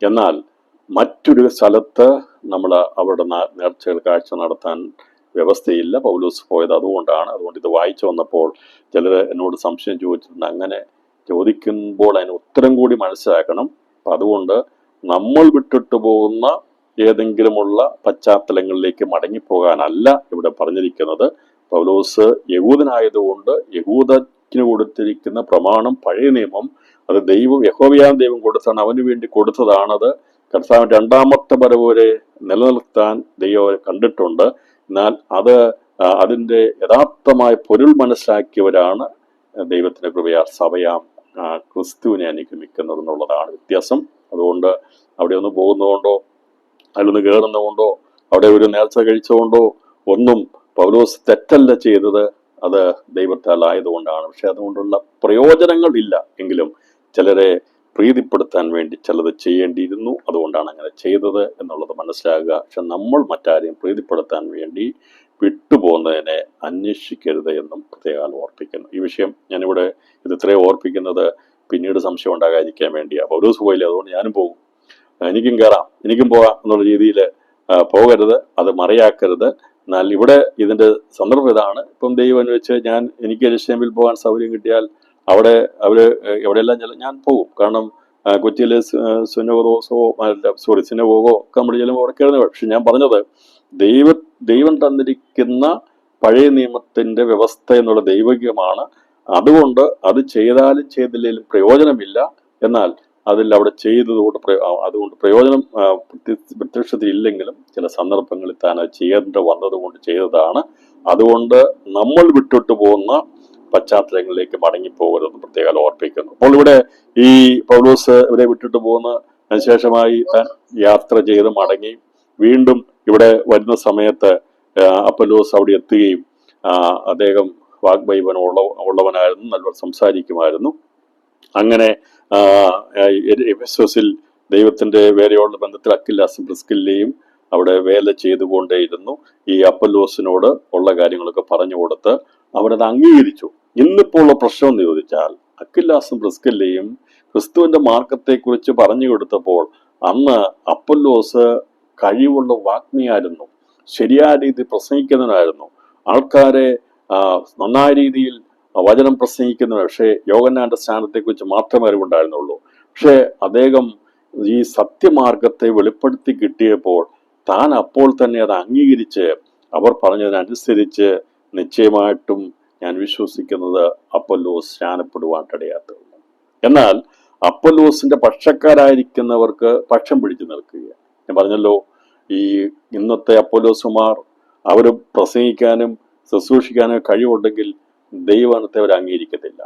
[SPEAKER 1] എന്നാൽ മറ്റൊരു സ്ഥലത്ത് നമ്മൾ അവിടെ നേർച്ചകൾ കാഴ്ച നടത്താൻ വ്യവസ്ഥയില്ല. പൗലോസ് പോയത് അതുകൊണ്ടാണ്. അതുകൊണ്ട് ഇത് വായിച്ചു വന്നപ്പോൾ ചിലർ എന്നോട് സംശയം ചോദിച്ചിട്ടുണ്ട്. അങ്ങനെ ചോദിക്കുമ്പോൾ അതിന് ഉത്തരം കൂടി മനസ്സിലാക്കണം. അപ്പം അതുകൊണ്ട് നമ്മൾ വിട്ടിട്ട് പോകുന്ന ഏതെങ്കിലുമുള്ള പശ്ചാത്തലങ്ങളിലേക്ക് മടങ്ങിപ്പോകാനല്ല ഇവിടെ പറഞ്ഞിരിക്കുന്നത്. പൗലോസ് യഹൂദനായതുകൊണ്ട് യഹൂദത്തിന് കൊടുത്തിരിക്കുന്ന പ്രമാണം, പഴയ നിയമം, അത് യഹോവയായ ദൈവം കൊടുത്താണ്, അവന് വേണ്ടി കൊടുത്തതാണത്. കർത്താവിന്റെ രണ്ടാമത്തെ വരവ് വരെ നിലനിർത്താൻ ദൈവം കണ്ടിട്ടുണ്ട്. എന്നാൽ അതിന്റെ യഥാർത്ഥമായ പൊരുൾ മനസ്സിലാക്കിയവരാണ് ദൈവത്തിന്റെ കൃപയാൽ സഭയാം ക്രിസ്തുവിനെ അനുഗമിക്കുന്നത് എന്നുള്ളതാണ് വ്യത്യാസം. അതുകൊണ്ട് അവിടെ ഒന്ന് പോകുന്നതുകൊണ്ടോ അതിലൊന്ന് കയറുന്നതുകൊണ്ടോ അവിടെ ഒരു നേർച്ച കഴിച്ചുകൊണ്ടോ ഒന്നും പൗലോസ് തെറ്റല്ല ചെയ്തത്. അത് ദൈവത്താൽ ആയതുകൊണ്ടാണ്. പക്ഷെ അതുകൊണ്ടുള്ള പ്രയോജനങ്ങൾ ഇല്ല. എങ്കിലും ചിലരെ പ്രീതിപ്പെടുത്താൻ വേണ്ടി ചിലത് ചെയ്യേണ്ടിയിരുന്നു. അതുകൊണ്ടാണ് അങ്ങനെ ചെയ്തത് എന്നുള്ളത് മനസ്സിലാക്കുക. പക്ഷെ നമ്മൾ മറ്റാരെയും പ്രീതിപ്പെടുത്താൻ വേണ്ടി വിട്ടുപോകുന്നതിനെ അന്വേഷിക്കരുത് എന്നും പ്രത്യേകം ഓർപ്പിക്കുന്നു. ഈ വിഷയം ഞാനിവിടെ ഇത് ഇത്രയും ഓർപ്പിക്കുന്നത് പിന്നീട് സംശയം ഉണ്ടാകാതിരിക്കാൻ വേണ്ടിയാണ്. പൗലോസ് പോയില്ലേ, അതുകൊണ്ട് ഞാനും പോകും, എനിക്കും കയറാം, എനിക്കും പോകാം എന്നുള്ള രീതിയിൽ പോകരുത്. അത് മറയാക്കരുത്. എന്നാൽ ഇവിടെ ഇതിന്റെ സന്ദർഭം ഇതാണ്. ഇപ്പം ദൈവം വെച്ച് എനിക്ക് യെരൂശലേമിൽ പോകാൻ സൗകര്യം കിട്ടിയാൽ അവിടെ എവിടെയെല്ലാം ഞാൻ പോകും. കാരണം കൊച്ചിയിലെ സിനഗോഗോ ഒക്കെ നമ്മൾ ചെല്ലുമ്പോൾ അവിടെ കയറുന്ന. പക്ഷെ ഞാൻ പറഞ്ഞത് ദൈവം തന്നിരിക്കുന്ന പഴയ നിയമത്തിന്റെ വ്യവസ്ഥ എന്നുള്ള ദൈവികമാണ്. അതുകൊണ്ട് അത് ചെയ്താലും ചെയ്തില്ലെങ്കിലും പ്രയോജനമില്ല. എന്നാൽ അതിൽ അവിടെ അതുകൊണ്ട് പ്രയോജനം പ്രത്യക്ഷത്തിൽ ഇല്ലെങ്കിലും ചില സന്ദർഭങ്ങളിൽ താൻ അത് ചെയ്യേണ്ട വന്നതുകൊണ്ട് ചെയ്തതാണ്. അതുകൊണ്ട് നമ്മൾ വിട്ടിട്ട് പോകുന്ന പശ്ചാത്തലങ്ങളിലേക്ക് മടങ്ങിപ്പോകരുതെന്ന് പ്രത്യേകം ഓർപ്പിക്കുന്നു. അപ്പോൾ ഇവിടെ ഈ പൗലോസ് ഇവരെ വിട്ടിട്ട് പോകുന്ന ശേഷമായി യാത്ര ചെയ്ത് മടങ്ങി വീണ്ടും ഇവിടെ വരുന്ന സമയത്ത് അപ്പൊല്ലോസ് അവിടെ എത്തുകയും അദ്ദേഹം വാഗ്വൈബനുള്ളവനായിരുന്നു, നല്ലവർ സംസാരിക്കുമായിരുന്നു. അങ്ങനെ എഫെസോസിൽ ദൈവത്തിന്റെ വേലയോടുള്ള ബന്ധത്തിൽ അക്വിലാസും പ്രിസ്കില്ലയും അവിടെ വേല ചെയ്തുകൊണ്ടേയിരുന്നു. ഈ അപ്പൊല്ലോസിനോട് ഉള്ള കാര്യങ്ങളൊക്കെ പറഞ്ഞു കൊടുത്ത് അവരത് അംഗീകരിച്ചു. ഇന്നിപ്പോൾ ഉള്ള പ്രശ്നം എന്ന് ചോദിച്ചാൽ, അക്വിലാസും പ്രിസ്കില്ലയും ക്രിസ്തുവിന്റെ മാർഗത്തെക്കുറിച്ച് പറഞ്ഞു കൊടുത്തപ്പോൾ അന്ന് അപ്പൊല്ലോസ് കഴിവുള്ള വാഗ്മിയായിരുന്നു, ശരിയായ രീതിയിൽ പ്രസംഗിക്കുന്നവനായിരുന്നു, ആൾക്കാരെ നന്നായ രീതിയിൽ വചനം പ്രസംഗിക്കുന്നവർ. പക്ഷേ യോഹന്നാന്റെ സ്ഥാനത്തെക്കുറിച്ച് മാത്രമേ അറിവുണ്ടായിരുന്നുള്ളൂ. പക്ഷെ അദ്ദേഹം ഈ സത്യമാർഗത്തെ വെളിപ്പെടുത്തി കിട്ടിയപ്പോൾ താൻ അപ്പോൾ തന്നെ അത് അംഗീകരിച്ച് അവർ പറഞ്ഞതിനനുസരിച്ച് നിശ്ചയമായിട്ടും ഞാൻ വിശ്വസിക്കുന്നത് അപ്പൊല്ലോസ് സ്നാനപ്പെടുവാനിടയാത്തത്. എന്നാൽ അപ്പൊല്ലോസിന്റെ പക്ഷക്കാരായിരിക്കുന്നവർക്ക് പക്ഷം പിടിച്ചു നിൽക്കുക. ഞാൻ പറഞ്ഞല്ലോ, ഈ ഇന്നത്തെ അപ്പൊല്ലോസുമാർ അവർ പ്രസംഗിക്കാനും ശുശ്രൂഷിക്കാനും കഴിവുണ്ടെങ്കിൽ ദൈവത്തെ അവർ അംഗീകരിക്കത്തില്ല,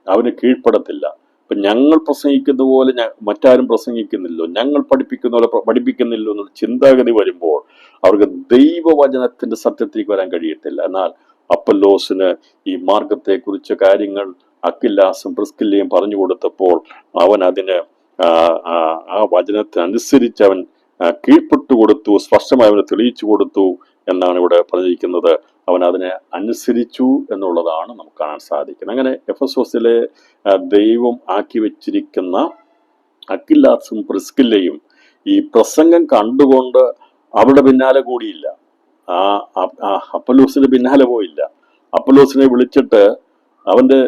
[SPEAKER 1] അവന് കീഴ്പ്പെടത്തില്ല. ഇപ്പൊ ഞങ്ങൾ പ്രസംഗിക്കുന്ന പോലെ മറ്റാരും പ്രസംഗിക്കുന്നില്ലോ, ഞങ്ങൾ പഠിപ്പിക്കുന്ന പോലെ പഠിപ്പിക്കുന്നില്ലോ എന്നുള്ള ചിന്താഗതി വരുമ്പോൾ അവർക്ക് ദൈവവചനത്തിന്റെ സത്യത്തിലേക്ക് വരാൻ കഴിയത്തില്ല. എന്നാൽ അപ്പൊല്ലോസിന് ഈ മാർഗത്തെക്കുറിച്ച് കാര്യങ്ങൾ അക്വിലാസും പ്രിസ്കില്ലയും പറഞ്ഞു കൊടുത്തപ്പോൾ അവൻ അതിന് ആ വചനത്തിനനുസരിച്ച് അവൻ കീഴ്പ്പെട്ടു കൊടുത്തു, സ്പഷ്ടമായി അവന് തെളിയിച്ചു കൊടുത്തു എന്നാണ് ഇവിടെ പറഞ്ഞിരിക്കുന്നത്. അവൻ അതിനെ അനുസരിച്ചു എന്നുള്ളതാണ് നമുക്ക് കാണാൻ സാധിക്കുന്നത്. അങ്ങനെ എഫെസോസിലെ ദൈവം ആക്കി വെച്ചിരിക്കുന്ന അക്വിലാസും പ്രിസ്കില്ലയും ഈ പ്രസംഗം കണ്ടുകൊണ്ട് അവരുടെ പിന്നാലെ കൂടിയില്ല, അപ്പൊല്ലോസിന്റെ പിന്നാലെ പോയില്ല. അപ്പൊല്ലോസിനെ വിളിച്ചിട്ട് അവന്റെ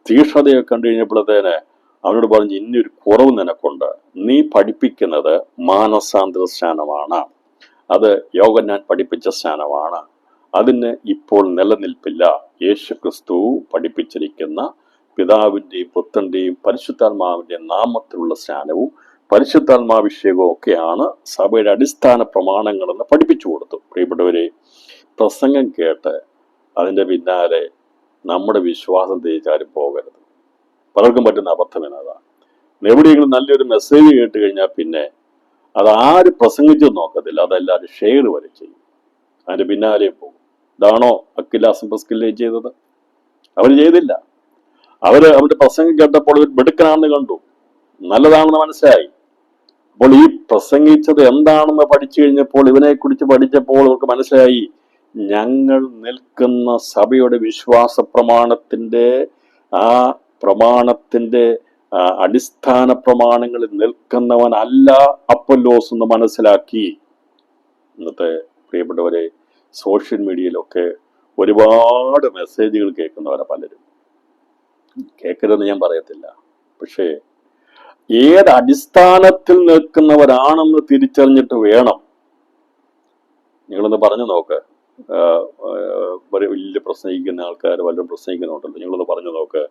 [SPEAKER 1] തീക്ഷ്ണതയെ കണ്ടു കഴിഞ്ഞപ്പോഴത്തേന് അവനോട് പറഞ്ഞ്, ഇന്നൊരു കുറവ് നിനക്കുണ്ട്, നീ പഠിപ്പിക്കുന്നത് മാനസാന്തര സ്നാനമാണ്, അത് യോഹന്നാൻ പഠിപ്പിച്ച സ്നാനമാണ്, അതിന് ഇപ്പോൾ നിലനിൽപ്പില്ല. യേശു ക്രിസ്തു പഠിപ്പിച്ചിരിക്കുന്ന പിതാവിൻ്റെയും പുത്രന്റെയും പരിശുദ്ധാത്മാവിന്റെ നാമത്തിലുള്ള സ്നാനവും പരിശുദ്ധാത്മാഭിഷേകവും ഒക്കെയാണ് സഭയുടെ അടിസ്ഥാന പ്രമാണങ്ങളെന്ന് പഠിപ്പിച്ചു കൊടുത്തു. പ്രിയപ്പെട്ടവരെ, പ്രസംഗം കേട്ട് അതിൻ്റെ പിന്നാലെ നമ്മുടെ വിശ്വാസം തേച്ചാലും പോകരുത്. പലർക്കും പറ്റുന്ന അബദ്ധം എന്നതാണ്. എവിടെയെങ്കിലും നല്ലൊരു മെസ്സേജ് കേട്ട് കഴിഞ്ഞാൽ പിന്നെ അത് ആര് പ്രസംഗിച്ചു നോക്കത്തില്ല, അതെല്ലാവരും ഷെയർ വരെ ചെയ്യും, അതിൻ്റെ പിന്നാലെ പോകും. ഇതാണോ അക്കിലാസും പ്രിസ്കില്ലയും ചെയ്തത്? അവർ ചെയ്തില്ല. അവരുടെ പ്രസംഗം കേട്ടപ്പോൾ ഒരു മിടുക്കനാണെന്ന് കണ്ടു, നല്ലതാണെന്ന് മനസ്സിലായി. അപ്പോൾ ഈ പ്രസംഗിച്ചത് എന്താണെന്ന് പഠിച്ചു കഴിഞ്ഞപ്പോൾ, ഇവനെ കുറിച്ച് പഠിച്ചപ്പോൾ അവർക്ക് മനസ്സിലായി, ഞങ്ങൾ നിൽക്കുന്ന സഭയുടെ വിശ്വാസ പ്രമാണത്തിന്റെ ആ പ്രമാണത്തിന്റെ അടിസ്ഥാന പ്രമാണങ്ങളിൽ നിൽക്കുന്നവനല്ല അപ്പൊല്ലോസ് എന്ന് മനസ്സിലാക്കി. ഇന്നത്തെ പ്രിയപ്പെട്ടവരെ, സോഷ്യൽ മീഡിയയിലൊക്കെ ഒരുപാട് മെസ്സേജുകൾ കേൾക്കുന്നവരാ പലരും. കേൾക്കരുതെന്ന് ഞാൻ പറയത്തില്ല, പക്ഷേ ഏത് അടിസ്ഥാനത്തിൽ നിൽക്കുന്നവരാണെന്ന് തിരിച്ചറിഞ്ഞിട്ട് വേണം. നിങ്ങളൊന്ന് പറഞ്ഞു നോക്ക്, വലിയ പ്രസംഗിക്കുന്ന ആൾക്കാർ വല്ലതും പ്രസംഗിക്കുന്നുണ്ടല്ലോ, നിങ്ങളൊന്ന് പറഞ്ഞു നോക്ക്,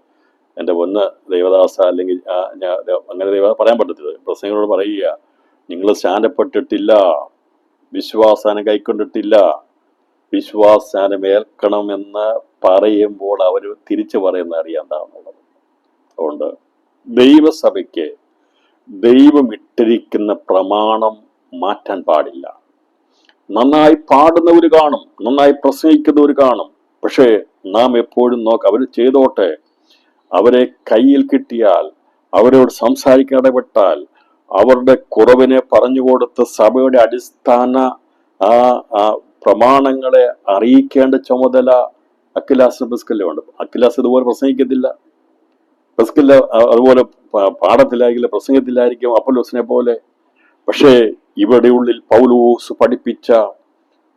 [SPEAKER 1] എൻ്റെ പൊന്ന് ദേവദാസ, അല്ലെങ്കിൽ അങ്ങനെ പറയാൻ പറ്റത്തില്ല, പ്രസംഗങ്ങളോട് പറയുക, നിങ്ങൾ സ്നാനപ്പെട്ടിട്ടില്ല, വിശ്വാസാനം കൈക്കൊണ്ടിട്ടില്ല, വിശ്വാസാനം ഏൽക്കണമെന്ന് പറയുമ്പോൾ അവർ തിരിച്ചു പറയുന്ന അറിയാണ്ടാവുന്നുള്ളത്. അതുകൊണ്ട് ദൈവസഭയ്ക്ക് ദൈവം ഇട്ടിരിക്കുന്ന പ്രമാണം മാറ്റാൻ പാടില്ല. നന്നായി പാടുന്നവർ കാണും, നന്നായി പ്രസംഗിക്കുന്നവർ കാണും, പക്ഷേ നാം എപ്പോഴും അവർ ചെയ്തോട്ടെ. അവരെ കയ്യിൽ കിട്ടിയാൽ, അവരോട് സംസാരിക്കാൻ ഇടപെട്ടാൽ, അവരുടെ കുറവിനെ പറഞ്ഞുകൊടുത്ത് സഭയുടെ അടിസ്ഥാന പ്രമാണങ്ങളെ അറിയിക്കേണ്ട ചുമതല അക്കിലാസ് പ്രിസ്കില്ല. അക്കിലാസ് ഇതുപോലെ പ്രസംഗിക്കത്തില്ല, പ്രിസ്കില്ല അതുപോലെ പാഠത്തിലായിരിക്കില്ല, പ്രസംഗത്തിലായിരിക്കും അപ്പൊല്ലോസിനെ പോലെ. പക്ഷേ ഇവിടെ ഉള്ളിൽ പൗലോസ് പഠിപ്പിച്ച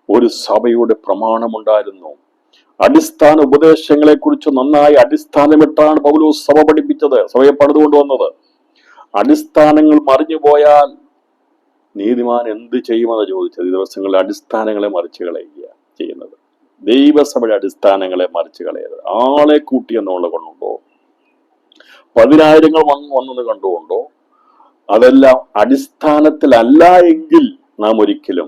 [SPEAKER 1] ഒരു സഭയുടെ പ്രമാണമുണ്ടായിരുന്നു. അടിസ്ഥാന ഉപദേശങ്ങളെ കുറിച്ച് നന്നായി അടിസ്ഥാനമിട്ടാണ് പൗലോസ് സഭ പഠിപ്പിച്ചത്, സഭയെ പണിതുകൊണ്ടുവന്നത്. അടിസ്ഥാനങ്ങൾ മറിഞ്ഞു പോയാൽ നീതിമാൻ എന്ത് ചെയ്യുമെന്ന് ചോദിച്ചത്. ഈ ദിവസങ്ങളിൽ അടിസ്ഥാനങ്ങളെ മറിച്ച് കളയുക ചെയ്യുന്നത്. ദൈവസഭയുടെ അടിസ്ഥാനങ്ങളെ മറിച്ച് കളയരുത്. ആളെ കൂട്ടിയെന്നുള്ള കൊണ്ടുണ്ടോ, 10,000 വന്നത് കണ്ടുകൊണ്ടോ, അതെല്ലാം അടിസ്ഥാനത്തിലല്ല എങ്കിൽ നാം ഒരിക്കലും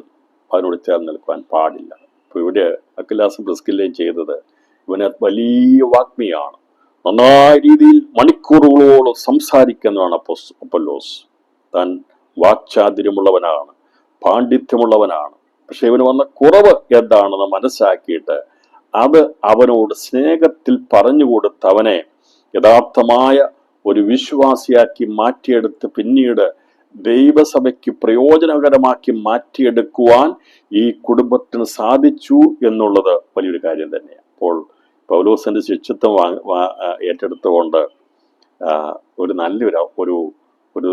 [SPEAKER 1] അതിനോട് ചേർന്ന് നിൽക്കാൻ പാടില്ല. ഇപ്പൊ ഇവിടെ അക്കിലാസും പ്രിസ്കില്ലയും ചെയ്തത്, ഇവന് വലിയ വാഗ്മിയാണ്, നന്നായ രീതിയിൽ മണിക്കൂറുകളോളം സംസാരിക്കുന്നതാണ് അപ്പൊല്ലോസ്. താൻ വാക്ചാതുര്യമുള്ളവനാണ്, പാണ്ഡിത്യമുള്ളവനാണ്. പക്ഷെ ഇവന് വന്ന കുറവ് എന്താണെന്ന് മനസ്സിലാക്കിയിട്ട് അത് അവനോട് സ്നേഹത്തിൽ പറഞ്ഞുകൊടുത്ത് അവനെ യഥാർത്ഥമായ ഒരു വിശ്വാസിയാക്കി മാറ്റിയെടുത്ത് പിന്നീട് ദൈവസഭയ്ക്ക് പ്രയോജനകരമാക്കി മാറ്റിയെടുക്കുവാൻ ഈ കുടുംബത്തിന് സാധിച്ചു എന്നുള്ളത് വലിയൊരു കാര്യം തന്നെയാണ്. അപ്പോൾ പൗലോസിന്റെ ശിഷ്യത്വം ഏറ്റെടുത്തുകൊണ്ട് ഒരു നല്ലൊരു ഒരു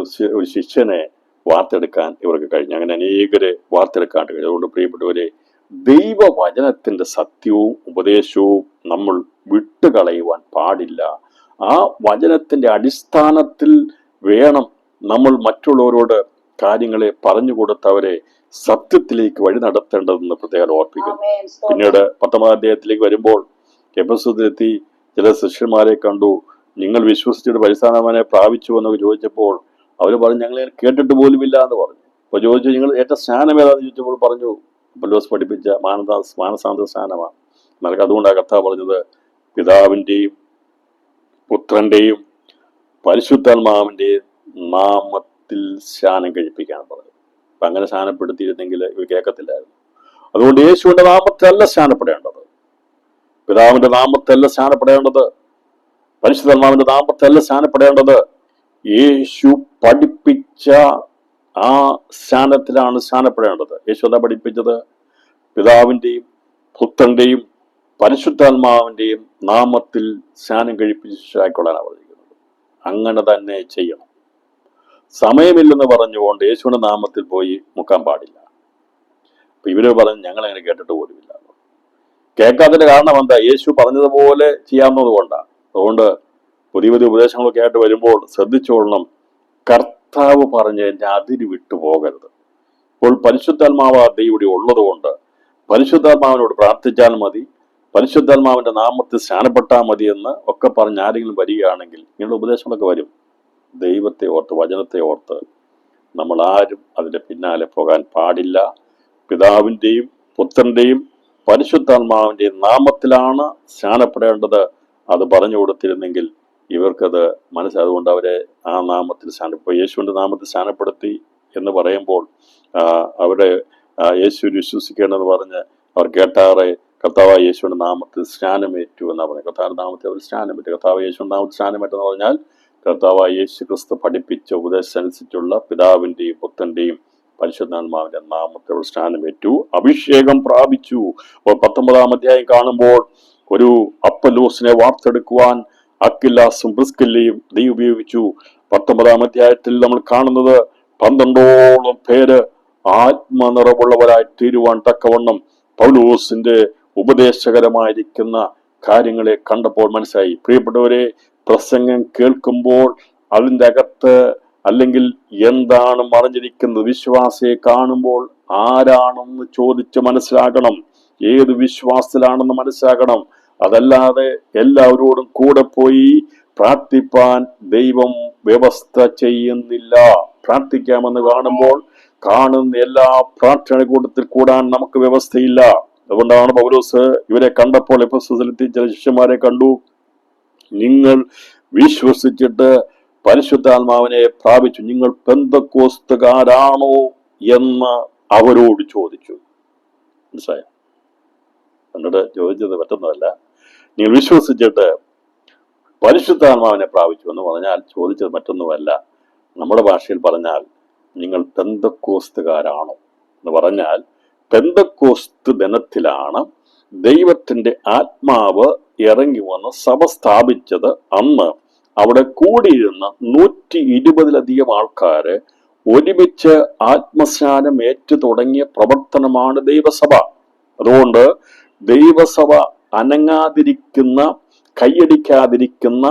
[SPEAKER 1] ശിഷ്യനെ വാർത്തെടുക്കാൻ ഇവർക്ക് കഴിഞ്ഞു. അങ്ങനെ അനേകരെ വാർത്തെടുക്കാൻ കഴിഞ്ഞു. അതുകൊണ്ട് പ്രിയപ്പെട്ടവരെ, ദൈവവചനത്തിന്റെ സത്യവും ഉപദേശവും നമ്മൾ വിട്ടുകളയുവാൻ പാടില്ല. ആ വചനത്തിന്റെ അടിസ്ഥാനത്തിൽ വേണം നമ്മൾ മറ്റുള്ളവരോട് കാര്യങ്ങളെ പറഞ്ഞു കൊടുത്തവരെ സത്യത്തിലേക്ക് വഴി നടത്തേണ്ടതെന്ന് പ്രത്യേകം ഓർപ്പിക്കുന്നു. പിന്നീട് 10-ാം അധ്യായത്തിലേക്ക് വരുമ്പോൾ എഫെസോസിലെത്തി ചില ശിഷ്യന്മാരെ കണ്ടു. നിങ്ങൾ വിശ്വസിച്ചിട്ട് പരിസ്ഥാനമാനെ പ്രാപിച്ചു എന്നൊക്കെ ചോദിച്ചപ്പോൾ അവർ പറഞ്ഞു, ഞങ്ങൾ കേട്ടിട്ട് പോലുമില്ല എന്ന് പറഞ്ഞു. അപ്പൊ ചോദിച്ചു, നിങ്ങൾ ഏറ്റവും സ്നാനം ഏതാന്ന് ചോദിച്ചപ്പോൾ പറഞ്ഞു, പൗലോസ് പഠിപ്പിച്ച മാനസാന്തര സ്നാനമാണ്. എന്നാൽ അതുകൊണ്ടാണ് കർത്താവ് പറഞ്ഞത്, പിതാവിൻ്റെയും പുത്രന്റെയും പരിശുദ്ധാത്മാവിന്റെയും നാമത്തിൽ സ്നാനം കഴിപ്പിക്കാൻ പറഞ്ഞു. അപ്പൊ അങ്ങനെ സ്നാനപ്പെടുത്തിയിരുന്നെങ്കിൽ ഇവ കേൾക്കത്തില്ലായിരുന്നു. അതുകൊണ്ട് യേശുവിന്റെ നാമത്തല്ല സ്നാനപ്പെടേണ്ടത്, പിതാവിന്റെ നാമത്തല്ല സ്നാനപ്പെടേണ്ടത്, പരിശുദ്ധാത്മാവിന്റെ നാമത്തല്ല സ്നാനപ്പെടേണ്ടത്. യേശു പഠിപ്പിച്ച ആ സ്നാനത്തിലാണ് സ്നാനപ്പെടേണ്ടത്. യേശു എന്താ പഠിപ്പിച്ചത്? പിതാവിന്റെയും പുത്രന്റെയും പരിശുദ്ധാത്മാവിന്റെയും നാമത്തിൽ സ്നാനം കഴിപ്പിച്ചായിക്കൊള്ളാനാണ് പറഞ്ഞിരിക്കുന്നത്. അങ്ങനെ തന്നെ ചെയ്യണം. സമയമില്ലെന്ന് പറഞ്ഞുകൊണ്ട് യേശുവിന്റെ നാമത്തിൽ പോയി മുക്കാൻ പാടില്ല. അപ്പൊ ഇവര് പറഞ്ഞു, ഞങ്ങൾ അങ്ങനെ കേട്ടിട്ട് പോലുമില്ല. കേൾക്കാത്തതിന്റെ കാരണം എന്താ? യേശു പറഞ്ഞതുപോലെ ചെയ്യാവുന്നത് കൊണ്ടാണ്. അതുകൊണ്ട് പുതിയ പുതിയ ഉപദേശങ്ങളൊക്കെ ആയിട്ട് വരുമ്പോൾ ശ്രദ്ധിച്ചോളണം, കർത്താവ് പറഞ്ഞതിന്റെ അതിര് വിട്ടു പോകരുത്. ഇപ്പോൾ പരിശുദ്ധാത്മാവ് ദൈവം ഉള്ളത് കൊണ്ട് പരിശുദ്ധാത്മാവിനോട് പ്രാർത്ഥിച്ചാൽ മതി, പരിശുദ്ധാത്മാവിന്റെ നാമത്തിൽ സ്നാനപ്പെട്ടാൽ മതി എന്ന് ഒക്കെ പറഞ്ഞ് ആരെങ്കിലും വരികയാണെങ്കിൽ ഇങ്ങനെയുള്ള ഉപദേശങ്ങളൊക്കെ വരും. ദൈവത്തെ ഓർത്ത്, വചനത്തെ ഓർത്ത് നമ്മൾ ആരും അതിന്റെ പിന്നാലെ പോകാൻ പാടില്ല. പിതാവിന്റെയും പുത്രന്റെയും പരിശുദ്ധാത്മാവിന്റെ നാമത്തിലാണ് സ്നാനപ്പെടേണ്ടത്. അത് പറഞ്ഞു കൊടുത്തിരുന്നെങ്കിൽ ഇവർക്കത് അതുകൊണ്ട് അവരെ ആ നാമത്തിൽ യേശുവിന്റെ നാമത്തിൽ സ്നാനപ്പെടുത്തി എന്ന് പറയുമ്പോൾ അവിടെ യേശു വിശ്വസിക്കേണ്ടതെന്ന് പറഞ്ഞ് അവർ കേട്ടാറെ കർത്താവായ യേശുവിന്റെ നാമത്തിൽ സ്നാനമേറ്റു എന്നാണ് പറഞ്ഞത്. കർത്താവിന്റെ നാമത്തിൽ അവർ സ്നാനമേറ്റു. കർത്താവ് യേശുവിന്റെ നാമത്തിൽ സ്നാനമേറ്റെന്ന് പറഞ്ഞാൽ കർത്താവായ യേശു ക്രിസ്തു പഠിപ്പിച്ച ഉപദേശമനുസരിച്ചുള്ള പിതാവിന്റെയും പുത്രന്റെയും പരിശുദ്ധാത്മാവിന്റെ നാമത്തിൽ അവർ സ്നാനമേറ്റു, അഭിഷേകം പ്രാപിച്ചു. 19-ാം അധ്യായം കാണുമ്പോൾ ഒരു അപ്പല്ലോസിനെ വാർത്തെടുക്കുവാൻ അക്കില്ലാസും പ്രിസ്കില്ലയും ദൈവം ഉപയോഗിച്ചു. 19-ാം അധ്യായത്തിൽ നമ്മൾ കാണുന്നത് 12ഓളം പേര് ആത്മനിറവുള്ളവരായി തീരുവാൻ തക്കവണ്ണം പൗലോസിന്റെ ഉപദേശകരമായിരിക്കുന്ന കാര്യങ്ങളെ കണ്ടപ്പോൾ മനസ്സിലായി. പ്രിയപ്പെട്ടവരെ, പ്രസംഗം കേൾക്കുമ്പോൾ അതിൻ്റെ അകത്ത് അല്ലെങ്കിൽ എന്താണ് മറഞ്ഞിരിക്കുന്നത്, വിശ്വാസിയെ കാണുമ്പോൾ ആരാണെന്ന് ചോദിച്ച് മനസ്സിലാകണം, ഏത് വിശ്വാസത്തിലാണെന്ന് മനസ്സിലാക്കണം. അതല്ലാതെ എല്ലാവരോടും കൂടെ പോയി പ്രാർത്ഥിപ്പാൻ ദൈവം വ്യവസ്ഥ ചെയ്യുന്നില്ല. പ്രാർത്ഥിക്കാമെന്ന് കാണുമ്പോൾ കാണുന്ന എല്ലാ പ്രാർത്ഥന കൂട്ടത്തിൽ കൂടാൻ നമുക്ക് വ്യവസ്ഥയില്ല. അതുകൊണ്ടാണ് പൗലോസ് ഇവരെ കണ്ടപ്പോൾ എഫെസോസിലെത്തി ചില ശിഷ്യന്മാരെ കണ്ടു, നിങ്ങൾ വിശ്വസിച്ചിട്ട് പരിശുദ്ധാത്മാവിനെ പ്രാപിച്ചു, നിങ്ങൾ പെന്തക്കോസ്തുകാരാണോ എന്ന് അവരോട് ചോദിച്ചു. മനസ്സിലായോ? കണ്ടിട്ട് ചോദിച്ചത് പറ്റുന്നതല്ല. നിങ്ങൾ വിശ്വസിച്ചിട്ട് പരിശുദ്ധാത്മാവിനെ പ്രാപിച്ചു എന്ന് പറഞ്ഞാൽ ചോദിച്ചത് മറ്റൊന്നുമല്ല. നമ്മുടെ ഭാഷയിൽ പറഞ്ഞാൽ നിങ്ങൾ പെന്തക്കോസ്തുകാരാണോ എന്ന് പറഞ്ഞാൽ, പെന്തക്കോസ്ത് ദിനത്തിലാണ് ദൈവത്തിന്റെ ആത്മാവ് ഇറങ്ങി വന്ന് സഭ സ്ഥാപിച്ചത്. അന്ന് അവിടെ കൂടിയിരുന്ന 120-ലധികം ആൾക്കാര് ഒരുമിച്ച് ആത്മസ്നാനം ഏറ്റു തുടങ്ങിയ പ്രവർത്തനമാണ് ദൈവസഭ. അതുകൊണ്ട് ദൈവസഭ അനങ്ങാതിരിക്കുന്ന, കൈയടിക്കാതിരിക്കുന്ന,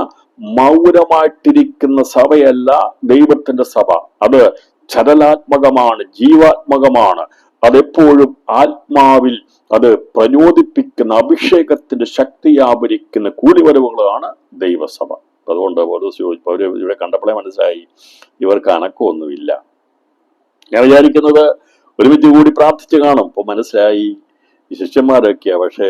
[SPEAKER 1] മൗനമായിട്ടിരിക്കുന്ന സഭയല്ല ദൈവത്തിന്റെ സഭ. അത് ചലനാത്മകമാണ്, ജീവാത്മകമാണ്. അതെപ്പോഴും ആത്മാവിൽ അത് പ്രചോദിപ്പിക്കുന്ന, അഭിഷേകത്തിന്റെ ശക്തി ആവരിക്കുന്ന കൂടിവരവുകളാണ് ദൈവസഭ. അതുകൊണ്ട് ഇവിടെ കണ്ടപ്പോഴേ മനസ്സിലായി ഇവർക്ക് അനക്കമൊന്നുമില്ല. ഞാൻ വിചാരിക്കുന്നത് ഒരുമിച്ച് കൂടി പ്രാർത്ഥിച്ചു കാണും. ഇപ്പൊ മനസ്സിലായി ഈ ശിഷ്യന്മാരൊക്കെയാ, പക്ഷെ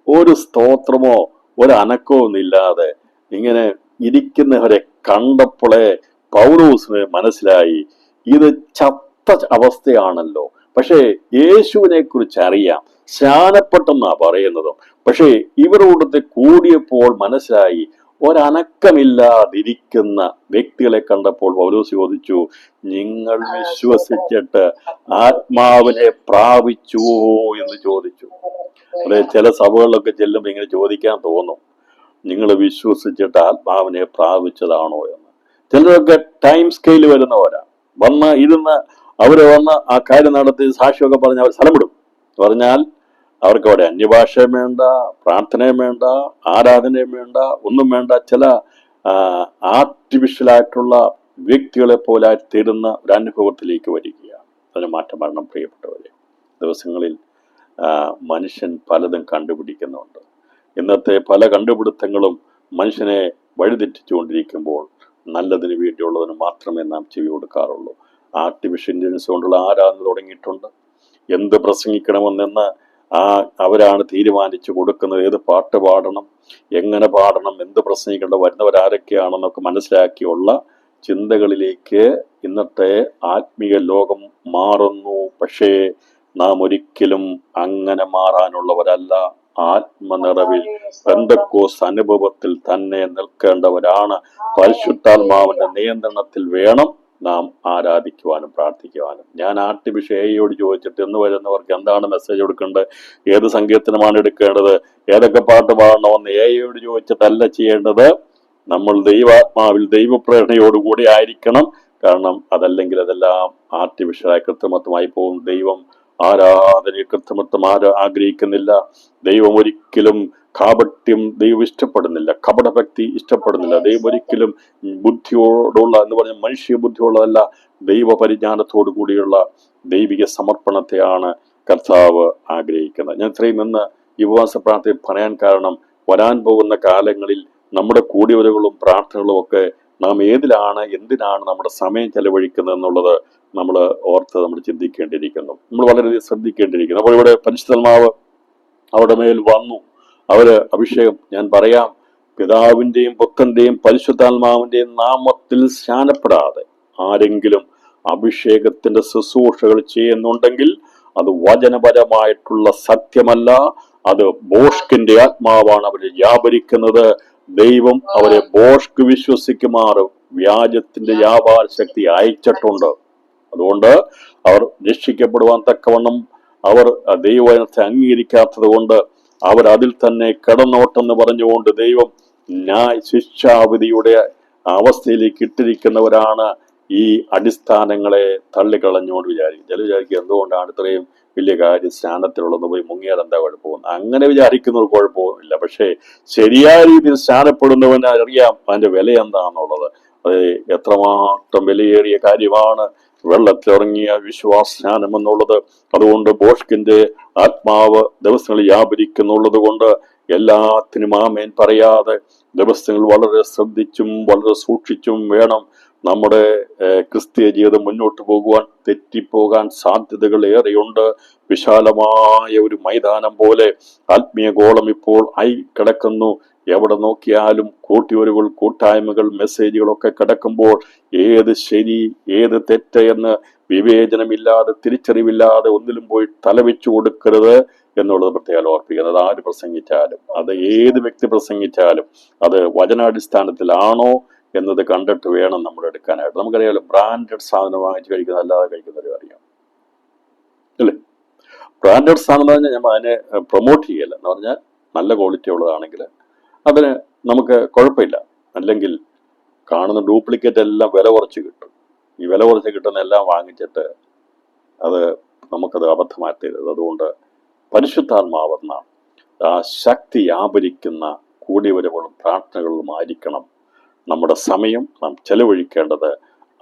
[SPEAKER 1] ഒരു സ്തോത്രമോ ഒരു അനക്കമൊന്നും ഇല്ലാതെ ഇങ്ങനെ ഇരിക്കുന്നവരെ കണ്ടപ്പോഴേ പൗലോസിന് മനസ്സിലായി ഇത് ചത്ത അവസ്ഥയാണല്ലോ. പക്ഷേ യേശുവിനെ കുറിച്ച് അറിയാം, സ്നാനപ്പെട്ടെന്നാ പറയുന്നതും. പക്ഷേ ഇവരോടത്തെ കൂടിയപ്പോൾ മനസ്സിലായി ഒരനക്കമില്ലാതിരിക്കുന്ന വ്യക്തികളെ കണ്ടപ്പോൾ പൗലോസ് ചോദിച്ചു, നിങ്ങൾ വിശ്വസിച്ചിട്ട് ആത്മാവിനെ പ്രാപിച്ചുവോ എന്ന് ചോദിച്ചു. അതെ, ചില സഭകളിലൊക്കെ ചെല്ലുമ്പോൾ ഇങ്ങനെ ചോദിക്കാൻ തോന്നും, നിങ്ങൾ വിശ്വസിച്ചിട്ട് ആത്മാവിനെ പ്രാപിച്ചതാണോ എന്ന്. ചിലരൊക്കെ ടൈം സ്കെയിൽ വരുന്നവരാ, അവര് വന്ന് ആ കാര്യം നടത്തി സാക്ഷിയൊക്കെ പറഞ്ഞ് അവർ സ്ഥലം വിടും. പറഞ്ഞാൽ അവർക്ക് അവിടെ അന്യഭാഷയും വേണ്ട, പ്രാർത്ഥനയും വേണ്ട, ആരാധനയും വേണ്ട, ഒന്നും വേണ്ട. ചില ആർട്ടിഫിഷ്യലായിട്ടുള്ള വ്യക്തികളെ പോലെ തീരുന്ന ഒരു അനുഭവത്തിലേക്ക് വരികയാണ്. അതിന് മാറ്റം വരണം പ്രിയപ്പെട്ടവരെ. ദിവസങ്ങളിൽ മനുഷ്യൻ പലതും കണ്ടുപിടിക്കുന്നുണ്ട്. ഇന്നത്തെ പല കണ്ടുപിടുത്തങ്ങളും മനുഷ്യനെ വഴിതെറ്റിച്ചുകൊണ്ടിരിക്കുമ്പോൾ നല്ലതിന് വേണ്ടിയുള്ളതിന് മാത്രമേ നാം ചെവി കൊടുക്കാറുള്ളൂ. ആർട്ടിഫിഷ്യൽ ഇന്റലിജൻസ് കൊണ്ടുള്ള ആരാധന തുടങ്ങിയിട്ടുണ്ട്. എന്ത് പ്രസംഗിക്കണമെന്ന് അവരാണ് തീരുമാനിച്ചു കൊടുക്കുന്നത്. ഏത് പാട്ട് പാടണം, എങ്ങനെ പാടണം, എന്ത് പ്രസംഗിക്കേണ്ട, വരുന്നവരാരൊക്കെയാണെന്നൊക്കെ മനസ്സിലാക്കിയുള്ള ചിന്തകളിലേക്ക് ഇന്നത്തെ ആത്മീയ ലോകം മാറുന്നു. പക്ഷേ നാം ഒരിക്കലും അങ്ങനെ മാറാനുള്ളവരല്ല. ആത്മനിറവിൽ പെന്തക്കോസ് അനുഭവത്തിൽ തന്നെ നിൽക്കേണ്ടവരാണ്. പരിശുദ്ധാത്മാവിന്റെ നിയന്ത്രണത്തിൽ വേണം നാം ആരാധിക്കുവാനും പ്രാർത്ഥിക്കുവാനും. ഞാൻ ആർട്ടിഫിഷ്യൽ എഐയോട് ചോദിച്ചിട്ട് എന്ന് വരുന്നവർക്ക് എന്താണ് മെസ്സേജ് കൊടുക്കേണ്ടത്, ഏത് സങ്കീർത്തനമാണ് എടുക്കേണ്ടത്, ഏതൊക്കെ പാട്ട് പാടണമെന്ന് എഐയോട് ചോദിച്ചിട്ടല്ല ചെയ്യേണ്ടത്. നമ്മൾ ദൈവാത്മാവിൽ ദൈവപ്രേരണയോടുകൂടി ആയിരിക്കണം. കാരണം അതല്ലെങ്കിൽ അതെല്ലാം ആർട്ടിഫിഷ്യലായി കൃത്രിമത്വമായി പോകും. ദൈവം ആരാധനയെ കൃത്രിമത്വം ആഗ്രഹിക്കുന്നില്ല. ദൈവം ഒരിക്കലും കാപട്യം ദൈവം ഇഷ്ടപ്പെടുന്നില്ല, കപടഭക്തി ഇഷ്ടപ്പെടുന്നില്ല. ദൈവം ഒരിക്കലും ബുദ്ധിയോടുള്ള എന്ന് പറഞ്ഞ മനുഷ്യ ബുദ്ധിയുള്ളതല്ല, ദൈവപരിജ്ഞാനത്തോടു കൂടിയുള്ള ദൈവിക സമർപ്പണത്തെയാണ് കർത്താവ് ആഗ്രഹിക്കുന്നത്. ഞാൻ ഇത്രയും ഇന്ന് ഈ ഉപവാസ പ്രാർത്ഥന പറയാൻ കാരണം, വരാൻ പോകുന്ന കാലങ്ങളിൽ നമ്മുടെ കൂടിവരവുകളും പ്രാർത്ഥനകളും ഒക്കെ നാം ഏതിലാണ്, എന്തിനാണ് നമ്മുടെ സമയം ചെലവഴിക്കുന്നത് എന്നുള്ളത് നമ്മൾ ഓർത്ത് നമ്മൾ ചിന്തിക്കേണ്ടിയിരിക്കുന്നു. നമ്മൾ വളരെയധികം ശ്രദ്ധിക്കേണ്ടിയിരിക്കുന്നു. അപ്പോൾ ഇവിടെ പരിശുദ്ധാത്മാവ് അവരുടെ മേൽ വന്നു. അവര് അഭിഷേകം, ഞാൻ പറയാം, പിതാവിന്റെയും പുത്രന്റെയും പരിശുദ്ധാത്മാവിന്റെയും നാമത്തിൽ സ്നാനപ്പെടാതെ ആരെങ്കിലും അഭിഷേകത്തിന്റെ ശുശ്രൂഷകൾ ചെയ്യുന്നുണ്ടെങ്കിൽ അത് വചനപരമായിട്ടുള്ള സത്യമല്ല, അത് ബോഷ്കിന്റെ ആത്മാവാണ് അവരെ വ്യാപരിക്കുന്നത്. ദൈവം അവരെ ബോഷ്ക്ക് വിശ്വസിക്കുമാറും വ്യാജത്തിന്റെ വ്യാപാര ശക്തി അയച്ചിട്ടുണ്ട്. അതുകൊണ്ട് അവർ രക്ഷിക്കപ്പെടുവാൻ തക്കവണ്ണം അവർ ദൈവവചനത്തെ അംഗീകരിക്കാത്തത് കൊണ്ട് അവർ അതിൽ തന്നെ കിടന്നോട്ടെന്ന് പറഞ്ഞുകൊണ്ട് ദൈവം ശിക്ഷാവിധിയുടെ അവസ്ഥയിലേക്ക് ഇട്ടിരിക്കുന്നവരാണ്. ഈ അടിസ്ഥാനങ്ങളെ തള്ളിക്കളഞ്ഞുകൊണ്ട് വിചാരിക്കും. ചില വിചാരിക്കുക എന്തുകൊണ്ടാണ് ഇത്രയും വലിയ കാര്യം സ്നാനത്തിലുള്ളത് പോയി മുങ്ങിയാൽ എന്താ കുഴപ്പമൊന്നും, അങ്ങനെ വിചാരിക്കുന്നവർ കുഴപ്പമില്ല. പക്ഷേ ശരിയായ രീതിയിൽ സ്നാനപ്പെടുന്നവന് അറിയാം അതിന്റെ വില എന്താണെന്നുള്ളത്. അത് എത്രമാത്രം വിലയേറിയ കാര്യമാണ് വെള്ളത്തിലിറങ്ങിയ വിശ്വാസസ്നാനം എന്നുള്ളത്. അതുകൊണ്ട് ബോഷ്കിന്റെ ആത്മാവ് ദിവസങ്ങളിൽ വ്യാപരിക്കുന്നുള്ളത് കൊണ്ട് എല്ലാത്തിനും ആമേൻ പറയാതെ ദിവസങ്ങൾ വളരെ ശ്രദ്ധിച്ചും വളരെ സൂക്ഷിച്ചും വേണം നമ്മുടെ ക്രിസ്തീയ ജീവിതം മുന്നോട്ട് പോകുവാൻ. തെറ്റിപ്പോകാൻ സാധ്യതകൾ ഏറെയുണ്ട്. വിശാലമായ ഒരു മൈതാനം പോലെ ആത്മീയ ഗോളം ഇപ്പോൾ ആയി കിടക്കുന്നു. എവിടെ നോക്കിയാലും കൂട്ടിവരവുകൾ, കൂട്ടായ്മകൾ, മെസ്സേജുകളൊക്കെ കിടക്കുമ്പോൾ ഏത് ശരി ഏത് തെറ്റ് എന്ന് വിവേചനമില്ലാതെ തിരിച്ചറിവില്ലാതെ ഒന്നിലും പോയി തലവെച്ചു കൊടുക്കരുത് എന്നുള്ളത് പ്രത്യേകം ഓർപ്പിക്കുന്നത്. ആര് പ്രസംഗിച്ചാലും, അത് ഏത് വ്യക്തി പ്രസംഗിച്ചാലും അത് വചനാടിസ്ഥാനത്തിലാണോ എന്നത് കണ്ടിട്ട് വേണം നമ്മൾ എടുക്കാനായിട്ട്. നമുക്കറിയാലോ, ബ്രാൻഡഡ് സാധനം വാങ്ങിച്ച് കഴിക്കുന്നത് അല്ലാതെ കഴിക്കുന്നവരും അറിയാം അല്ലേ. ബ്രാൻഡഡ് സാധനം എന്ന് പറഞ്ഞാൽ ഞാൻ അതിനെ പ്രൊമോട്ട് ചെയ്യല്ല എന്ന് പറഞ്ഞാൽ നല്ല ക്വാളിറ്റി ഉള്ളതാണെങ്കിൽ അതിന് നമുക്ക് കുഴപ്പമില്ല. അല്ലെങ്കിൽ കാണുന്ന ഡ്യൂപ്ലിക്കേറ്റ് എല്ലാം വില കുറച്ച് കിട്ടും. ഈ വില കുറച്ച് കിട്ടുന്ന എല്ലാം വാങ്ങിച്ചിട്ട് അത് നമുക്കത് അബദ്ധമാറ്റരുത്. അതുകൊണ്ട് പരിശുദ്ധാത്മാവെന്ന ആ ശക്തി വ്യാപരിക്കുന്ന കൂടിവരവുകളും പ്രാർത്ഥനകളും ആയിരിക്കണം നമ്മുടെ സമയം നാം ചെലവഴിക്കേണ്ടത്.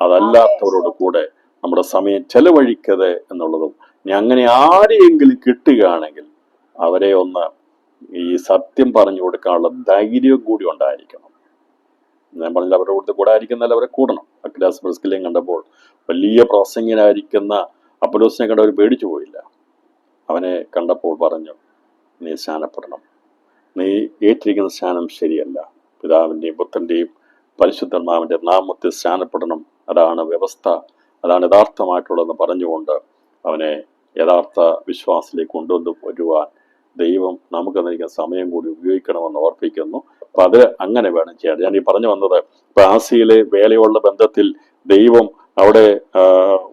[SPEAKER 1] അതല്ലാത്തവരോട് കൂടെ നമ്മുടെ സമയം ചെലവഴിക്കരുത് എന്നുള്ളതും. ഇനി അങ്ങനെ ആരെയെങ്കിലും കിട്ടുകയാണെങ്കിൽ അവരെ ഒന്ന് ഈ സത്യം പറഞ്ഞു കൊടുക്കാനുള്ള ധൈര്യവും കൂടി ഉണ്ടായിരിക്കണം. ഞാൻ പറഞ്ഞില്ല, അവരുടെ കൂടെ ആയിരിക്കുന്നല്ല, അവരെ കൂടണം. അക്വിലാസ് പ്രിസ്കില്ലയും കണ്ടപ്പോൾ വലിയ പ്രസംഗനായിരിക്കുന്ന അപ്പൊല്ലോസിനെ കണ്ട് അവർ പേടിച്ചു പോയില്ല. അവനെ കണ്ടപ്പോൾ പറഞ്ഞു, നീ സ്നാനപ്പെടണം, നീ ഏറ്റിരിക്കുന്ന സ്നാനം ശരിയല്ല, പിതാവിൻ്റെയും പുത്രൻ്റെയും പരിശുദ്ധാത്മാവിൻ്റെ നാമത്തിൽ സ്നാനപ്പെടണം, അതാണ് വ്യവസ്ഥ, അതാണ് യഥാർത്ഥമായിട്ടുള്ളതെന്ന് പറഞ്ഞുകൊണ്ട് അവനെ യഥാർത്ഥ വിശ്വാസത്തിലേക്ക് കൊണ്ടുവന്ന് വരുവാൻ ദൈവം നമുക്ക് നൽകുന്ന സമയം കൂടി ഉപയോഗിക്കണമെന്ന് ഓർപ്പിക്കുന്നു. അപ്പൊ അത് അങ്ങനെ വേണം ചെയ്യാൻ. ഞാൻ ഈ പറഞ്ഞു വന്നത്, ഇപ്പൊ ആസിയയിലെ വേലയുള്ള ബന്ധത്തിൽ ദൈവം അവിടെ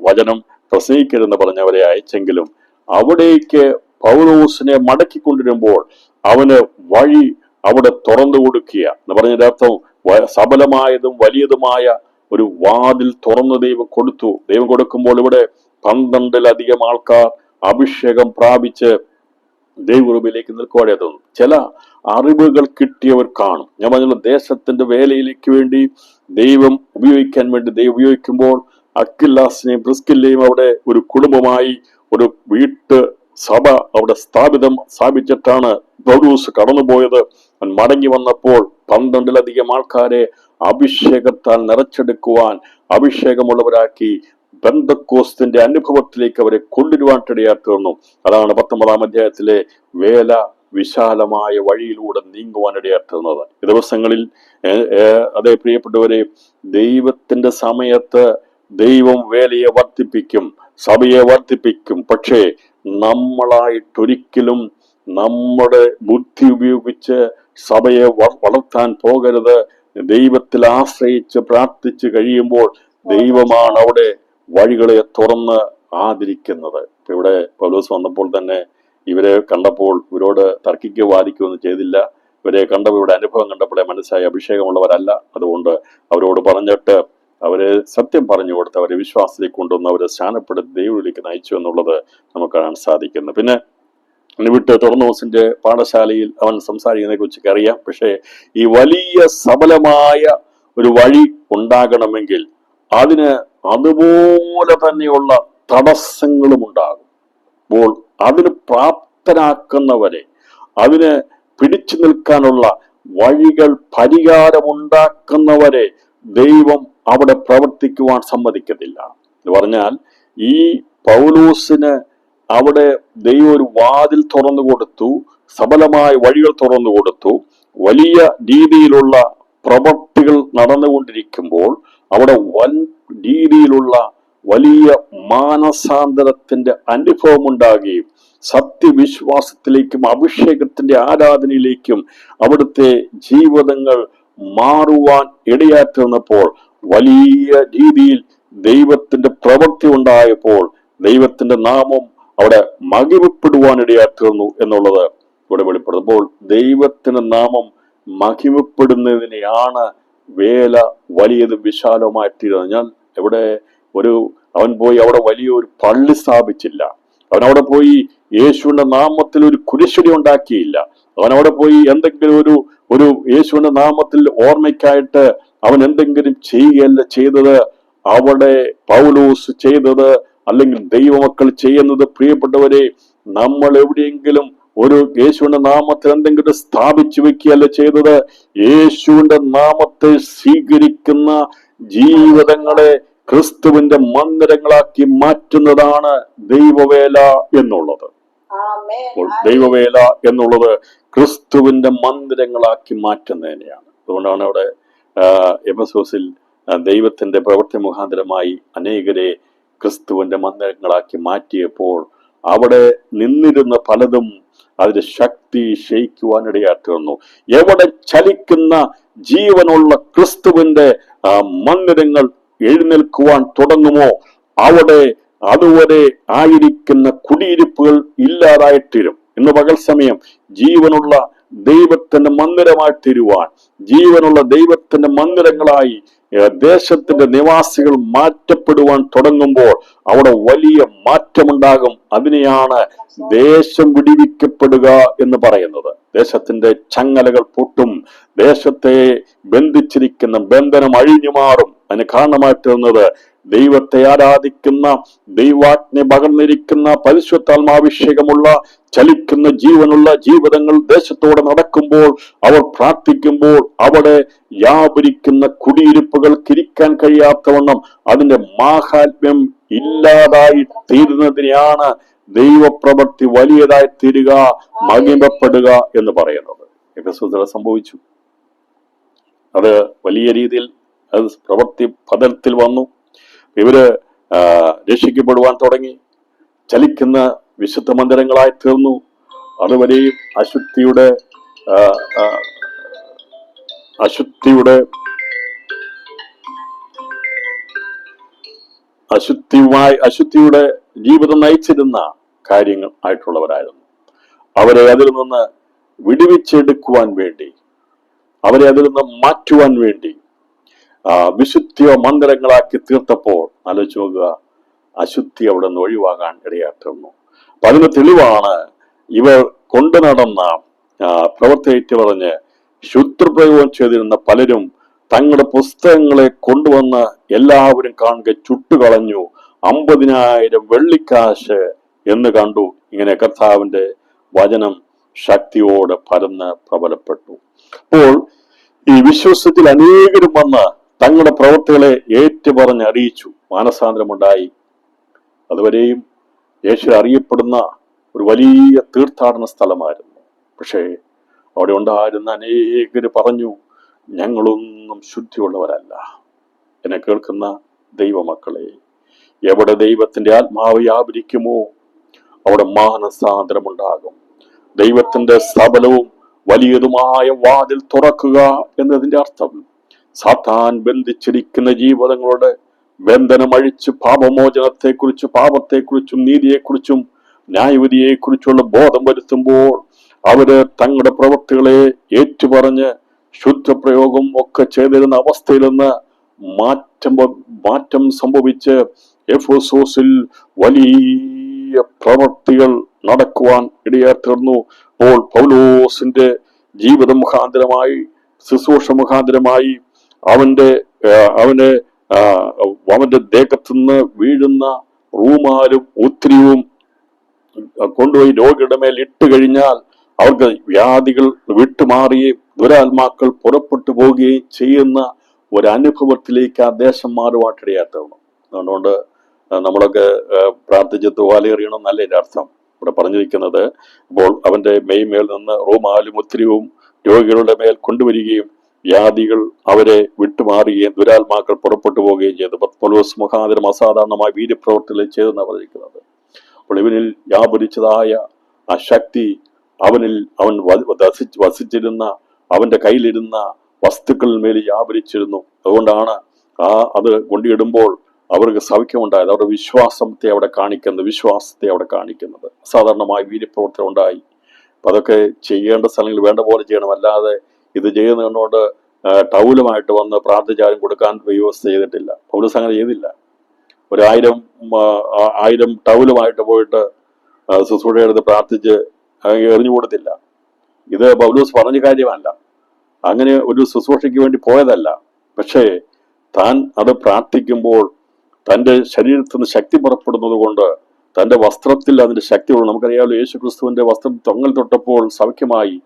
[SPEAKER 1] വചനം പ്രസംഗിക്കരുതെന്ന് പറഞ്ഞവരെ അയച്ചെങ്കിലും അവിടേക്ക് പൗലോസിനെ മടക്കിക്കൊണ്ടിരുമ്പോൾ അവന് വഴി അവിടെ തുറന്നു കൊടുക്കുക എന്ന് പറഞ്ഞതിന്റെ അർത്ഥം സബലമായതും വലിയതുമായ ഒരു വാതിൽ തുറന്നു ദൈവം കൊടുത്തു. ദൈവം കൊടുക്കുമ്പോൾ ഇവിടെ 12-ലധികം ആൾക്കാർ അഭിഷേകം പ്രാപിച്ച് ദൈവകൃപയിലേക്ക് നിൽക്കുവാനേ തോന്നും. ചില അറിവുകൾ കിട്ടിയവർ കാണും. ഞാൻ പറഞ്ഞ ദേശത്തിന്റെ വേലയിലേക്ക് വേണ്ടി ദൈവം ഉപയോഗിക്കാൻ വേണ്ടി ദൈവം ഉപയോഗിക്കുമ്പോൾ അക്വിലാസിനെയും പ്രിസ്കില്ലയും അവിടെ ഒരു കുടുംബമായി ഒരു വീട്ട് സഭ അവിടെ സ്ഥാപിച്ചിട്ടാണ് പൗലോസ് കടന്നുപോയത്. മടങ്ങി വന്നപ്പോൾ 12-ലധികം ആൾക്കാരെ അഭിഷേകത്താൽ നിറച്ചെടുക്കുവാൻ അഭിഷേകമുള്ളവരാക്കി പെന്തക്കോസ്തിന്റെ അനുഭവത്തിലേക്ക് അവരെ കൊണ്ടുവരുവാനിടയായി തീർന്നു. അതാണ് 19-ാം അധ്യായത്തിലെ വേല വിശാലമായ വഴിയിലൂടെ നീങ്ങുവാനിടയായി തീർന്നത്. ഈ ദിവസങ്ങളിൽ അതേ പ്രിയപ്പെട്ടവരെ, ദൈവത്തിന്റെ സമയത്ത് ദൈവം വേലയെ വർദ്ധിപ്പിക്കും, സഭയെ വർദ്ധിപ്പിക്കും. പക്ഷേ നമ്മളായിട്ടൊരിക്കലും നമ്മുടെ ബുദ്ധി ഉപയോഗിച്ച് സഭയെ വളർത്താൻ പോകരുത്. ദൈവത്തിൽ ആശ്രയിച്ച് പ്രാർത്ഥിച്ച് കഴിയുമ്പോൾ ദൈവമാണ് അവിടെ വഴികളെ തുറന്ന് ആദരിക്കുന്നത്. ഇപ്പൊ ഇവിടെ പൗലോസ് വന്നപ്പോൾ തന്നെ ഇവരെ കണ്ടപ്പോൾ ഇവരോട് തർക്കിക്കുകയോ വാദിക്കുകയൊന്നും ചെയ്തില്ല. ഇവരെ കണ്ടപ്പോൾ ഇവിടെ അനുഭവം കണ്ടപ്പോഴേ മനസ്സായി അഭിഷേകമുള്ളവരല്ല. അതുകൊണ്ട് അവരോട് പറഞ്ഞിട്ട് അവരെ സത്യം പറഞ്ഞു കൊടുത്ത് അവരെ വിശ്വാസത്തിലേക്ക് കൊണ്ടുവന്ന് അവരെ സ്നാനപ്പെടുത്തി ദൈവത്തിലേക്ക് നയിച്ചു എന്നുള്ളത് നമുക്ക് കാണാൻ സാധിക്കുന്നു. പിന്നെ വിട്ട് തുറന്നോസിന്റെ പാഠശാലയിൽ അവൻ സംസാരിക്കുന്നതിനെ കുറിച്ചൊക്കെ അറിയാം. പക്ഷേ ഈ വലിയ സബലമായ ഒരു വഴി ഉണ്ടാകണമെങ്കിൽ അതിന് അതുപോലെ തന്നെയുള്ള തടസ്സങ്ങളും ഉണ്ടാകും. അപ്പോൾ അതിന് പ്രാപ്തരാക്കുന്നവരെ, അതിന് പിടിച്ചു നിൽക്കാനുള്ള വഴികൾ പരിഹാരമുണ്ടാക്കുന്നവരെ ദൈവം അവിടെ പ്രവർത്തിക്കുവാൻ സമ്മതിക്കത്തില്ല. എന്ന് പറഞ്ഞാൽ ഈ പൗലോസിന് അവിടെ ദൈവം ഒരു വാതിൽ തുറന്നു കൊടുത്തു. സബലമായ വഴികൾ തുറന്നു കൊടുത്തു. വലിയ രീതിയിലുള്ള പ്രവർത്തികൾ നടന്നുകൊണ്ടിരിക്കുമ്പോൾ അവിടെ വൻ രീതിയിലുള്ള വലിയ മാനസാന്തരത്തിന്റെ അനുഭവം ഉണ്ടാകുകയും സത്യവിശ്വാസത്തിലേക്കും അഭിഷേകത്തിന്റെ ആരാധനയിലേക്കും അവിടുത്തെ ജീവിതങ്ങൾ മാറുവാൻ ഇടയാറ്റുന്നപ്പോൾ വലിയ രീതിയിൽ ദൈവത്തിന്റെ പ്രവൃത്തി ഉണ്ടായപ്പോൾ ദൈവത്തിന്റെ നാമം അവിടെ മഹിമപ്പെടുവാൻ ഇടയാറ്റുന്നു എന്നുള്ളത് ഇവിടെ വെളിപ്പെടുത്തുമ്പോൾ ദൈവത്തിന്റെ നാമം മഹിമപ്പെടുന്നതിനെയാണ് വേല വലിയതും വിശാലവുമായിത്തീരുന്നത്. ഞാൻ ഇവിടെ അവൻ പോയി അവിടെ വലിയൊരു പള്ളി സ്ഥാപിച്ചില്ല. അവൻ അവിടെ പോയി യേശുവിന്റെ നാമത്തിൽ ഒരു കുരിശടി ഉണ്ടാക്കിയില്ല. അവൻ അവിടെ പോയി എന്തെങ്കിലും ഒരു യേശുവിന്റെ നാമത്തിൽ ഓർമ്മയ്ക്കായിട്ട് അവൻ എന്തെങ്കിലും ചെയ്യുകയല്ല ചെയ്തത്. അവിടെ പൗലോസ് ചെയ്തത്, അല്ലെങ്കിൽ ദൈവമക്കൾ ചെയ്യുന്നത്, പ്രിയപ്പെട്ടവരെ, നമ്മൾ എവിടെയെങ്കിലും ഒരു യേശുവിന്റെ നാമത്തിൽ എന്തെങ്കിലും സ്ഥാപിച്ചു വെക്കുകയല്ല ചെയ്തത്. യേശുവിന്റെ നാമത്തെ സ്വീകരിക്കുന്ന ജീവിതങ്ങളെ ക്രിസ്തുവിന്റെ മന്ദിരങ്ങളാക്കി മാറ്റുന്നതാണ് ദൈവവേല എന്നുള്ളത്. ദൈവവേല എന്നുള്ളത് ക്രിസ്തുവിന്റെ മന്ദിരങ്ങളാക്കി മാറ്റുന്നതിനെയാണ്. അതുകൊണ്ടാണ് അവിടെ എഫെസോസിൽ ദൈവത്തിന്റെ പ്രവൃത്തി മുഖാന്തരമായി അനേകരെ ക്രിസ്തുവിന്റെ മന്ദിരങ്ങളാക്കി മാറ്റിയപ്പോൾ അവിടെ നിന്നിരുന്ന പലതും അതിന്റെ ശക്തി ക്ഷയിക്കുവാനിടയാറ്റുന്നു. എവിടെ ചലിക്കുന്ന ജീവനുള്ള ക്രിസ്തുവിന്റെ മന്ദിരങ്ങൾ എഴുന്നേൽക്കുവാൻ തുടങ്ങുമോ അവിടെ അതുവരെ ആയിരിക്കുന്ന കുടിയിരിപ്പുകൾ ഇല്ലാതായിത്തീരും. ഇന്ന് പകൽ സമയം ജീവനുള്ള ദൈവത്തിന്റെ മന്ദിരമായി തീരുവാൻ, ജീവനുള്ള ദൈവത്തിന്റെ മന്ദിരങ്ങളായി ദേശത്തിന്റെ നിവാസികൾ മാറ്റപ്പെടുവാൻ തുടങ്ങുമ്പോൾ അവിടെ വലിയ മാറ്റമുണ്ടാകും. അതിനെയാണ് ദേശം വിടിവിക്കപ്പെടുക എന്ന് പറയുന്നത്. ദേശത്തിന്റെ ചങ്ങലകൾ പൊട്ടും, ദേശത്തെ ബന്ധിച്ചിരിക്കുന്ന ബന്ധനം അഴിഞ്ഞു മാറും. അതിന് കാരണമായിട്ടുള്ളത് ദൈവത്തെ ആരാധിക്കുന്ന, ദൈവാജ്ഞ പകർന്നിരിക്കുന്ന, പരിശുദ്ധാത്മാഭിഷേകമുള്ള ചലിക്കുന്ന ജീവനുള്ള ജീവിതങ്ങൾ ദേശത്തോടെ നടക്കുമ്പോൾ, അവർ പ്രാർത്ഥിക്കുമ്പോൾ അവിടെ വ്യാപരിക്കുന്ന കുടിയിരിപ്പുകൾക്കിരിക്കാൻ കഴിയാത്തവണ്ണം അതിന്റെ മാഹാത്മ്യം ഇല്ലാതായി തീരുന്നതിനെയാണ് ദൈവപ്രവൃത്തി വലിയതായി തീരുക, മഹിമപ്പെടുക എന്ന് പറയുന്നത്. എഫെസോസിൽ സംഭവിച്ചു. അത് വലിയ രീതിയിൽ അത് പ്രവൃത്തി പദത്തിൽ വന്നു. ഇവര് രക്ഷിക്കപ്പെടുവാൻ തുടങ്ങി, ചലിക്കുന്ന വിശുദ്ധ മന്ദിരങ്ങളായി തീർന്നു. അതുവരെയും അശുദ്ധിയുടെ ജീവിതം നയിച്ചിരുന്ന കാര്യങ്ങൾ ആയിട്ടുള്ളവരായിരുന്നു. അവരെ അതിൽ നിന്ന് വിടുവിച്ചെടുക്കുവാൻ വേണ്ടി, അവരെ അതിൽ നിന്ന് മാറ്റുവാൻ വേണ്ടി വിശുദ്ധ മന്ദിരങ്ങളാക്കി തീർത്തപ്പോൾ ആലോചിച്ച് നോക്കുക, അശുദ്ധി അവിടെ നിന്ന് ഒഴിവാകാൻ ഇടയാറ്റുന്നു. അപ്പൊ അതിന് തെളിവാണ് ഇവർ കൊണ്ടു നടന്ന പ്രവർത്തിയേറ്റ് പറഞ്ഞ് ശുദ്രപ്രയോഗം ചെയ്തിരുന്ന പലരും തങ്ങളുടെ പുസ്തകങ്ങളെ കൊണ്ടുവന്ന് എല്ലാവരും കാണുക ചുട്ടുകളഞ്ഞു. 50,000 വെള്ളിക്കാശ് എന്ന് കണ്ടു. ഇങ്ങനെ കർത്താവിന്റെ വചനം ശക്തിയോടെ പരന്ന് പ്രബലപ്പെട്ടു. അപ്പോൾ ഈ വിശ്വാസത്തിൽ അനേകരും വന്ന് തങ്ങളുടെ പ്രവൃത്തികളെ ഏറ്റുപറഞ്ഞ് അറിയിച്ചു. മാനസാന്തരമുണ്ടായി. അതുവരെയും യേശു അറിയപ്പെടുന്ന ഒരു വലിയ തീർത്ഥാടന സ്ഥലമായിരുന്നു. പക്ഷേ അവിടെ ഉണ്ടായിരുന്ന അനേകര് പറഞ്ഞു, ഞങ്ങളൊന്നും ശുദ്ധിയുള്ളവരല്ല. എന്നെ കേൾക്കുന്ന ദൈവമക്കളെ, എവിടെ ദൈവത്തിന്റെ ആത്മാവ് വ്യാപരിക്കുമോ അവിടെ മാനസാന്തരമുണ്ടാകും. ദൈവത്തിന്റെ സബലവും വലിയതുമായ വാതിൽ തുറക്കുക എന്നതിന്റെ അർത്ഥം സാത്താൻ ബന്ധിച്ചിരിക്കുന്ന ജീവിതങ്ങളുടെ ബന്ധനം അഴിച്ച് പാപമോചനത്തെക്കുറിച്ചും പാപത്തെക്കുറിച്ചും നീതിയെക്കുറിച്ചും ന്യായവിധിയെക്കുറിച്ചുള്ള ബോധം വരുത്തുമ്പോൾ അവര് തങ്ങളുടെ പ്രവൃത്തികളെ ഏറ്റുപറഞ്ഞ് ശുദ്ധപ്രയോഗം ഒക്കെ ചെയ്തിരുന്ന അവസ്ഥയിൽ നിന്ന് മാറ്റം സംഭവിച്ച് എഫെസോസിൽ വലിയ പ്രവൃത്തികൾ നടക്കുവാൻ ഇടയായിത്തീർന്നു. അപ്പോൾ പൗലോസിന്റെ ജീവിത മുഖാന്തരമായി, ശുശ്രൂഷ മുഖാന്തരമായി അവന്റെ ദേഹത്തുനിന്ന് വീഴുന്ന റൂമാലും ഉത്തിരിയും കൊണ്ടുപോയി രോഗിയുടെ മേൽ ഇട്ട് കഴിഞ്ഞാൽ അവർക്ക് വ്യാധികൾ വിട്ടുമാറുകയും ദുരാത്മാക്കൾ പുറപ്പെട്ടു പോവുകയും ചെയ്യുന്ന ഒരനുഭവത്തിലേക്ക് ആ ദേശം മാറുവാട്ടിടയാത്തണം. അതുകൊണ്ട് നമ്മളൊക്കെ പ്രാർത്ഥിച്ച് തുവാലേറിയണം എന്നല്ല എൻ്റെ അർത്ഥം. ഇവിടെ പറഞ്ഞിരിക്കുന്നത്. അപ്പോൾ അവന്റെ മേൽ നിന്ന് റോമാലും ഒത്തിരിയും രോഗികളുടെ മേൽ കൊണ്ടുവരികയും വ്യാധികൾ അവരെ വിട്ടുമാറുകയും ദുരാത്മാക്കൾ പുറപ്പെട്ടു പോവുകയും ചെയ്തു. പൗലോസ് മുഖാന്തരം അസാധാരണമായ വീര്യപ്രവർത്തികൾ ചെയ്തെന്നാണ് പറഞ്ഞിരിക്കുന്നത്. അപ്പോൾ ഇവനിൽ വ്യാപരിച്ചതായ ആ ശക്തി അവൻ വസിച്ചിരുന്ന അവന്റെ കയ്യിലിരുന്ന വസ്തുക്കളിന്മേൽ വ്യാപരിച്ചിരുന്നു. അതുകൊണ്ടാണ് അത് കൊണ്ടിടുമ്പോൾ അവർക്ക് സൗഖ്യമുണ്ടായത്. അവരുടെ വിശ്വാസത്തെ അവിടെ കാണിക്കുന്നത് അസാധാരണമായ വീര്യപ്രവർത്തനം ഉണ്ടായി. അപ്പൊ അതൊക്കെ ചെയ്യേണ്ട സ്ഥലങ്ങളിൽ വേണ്ട പോലെ ചെയ്യണം. അല്ലാതെ ഇത് ചെയ്യുന്നതുകൊണ്ട് ടൗലുമായിട്ട് വന്ന് പ്രാർത്ഥിച്ചാലും കൊടുക്കാൻ വ്യവസ്ഥ ചെയ്തിട്ടില്ല. പൗലോസ് അങ്ങനെ ചെയ്തില്ല. 1000 ടൗലുമായിട്ട് പോയിട്ട് ശുശ്രൂഷയെടുത്ത് പ്രാർത്ഥിച്ച് എറിഞ്ഞു കൊടുത്തില്ല. ഇത് പൗലോസ് പറഞ്ഞ കാര്യമല്ല. അങ്ങനെ ഒരു ശുശ്രൂഷയ്ക്ക് വേണ്ടി പോയതല്ല. പക്ഷേ താൻ അത് പ്രാർത്ഥിക്കുമ്പോൾ തൻ്റെ ശരീരത്തിൽ നിന്ന് ശക്തി പുറപ്പെടുന്നത് കൊണ്ട് തൻ്റെ വസ്ത്രത്തിൽ അതിൻ്റെ ശക്തിയുള്ളൂ. നമുക്കറിയാമല്ലോ, യേശു ക്രിസ്തുവിന്റെ വസ്ത്രം തൊങ്ങൽ തൊട്ടപ്പോൾ സൗഖ്യമായി.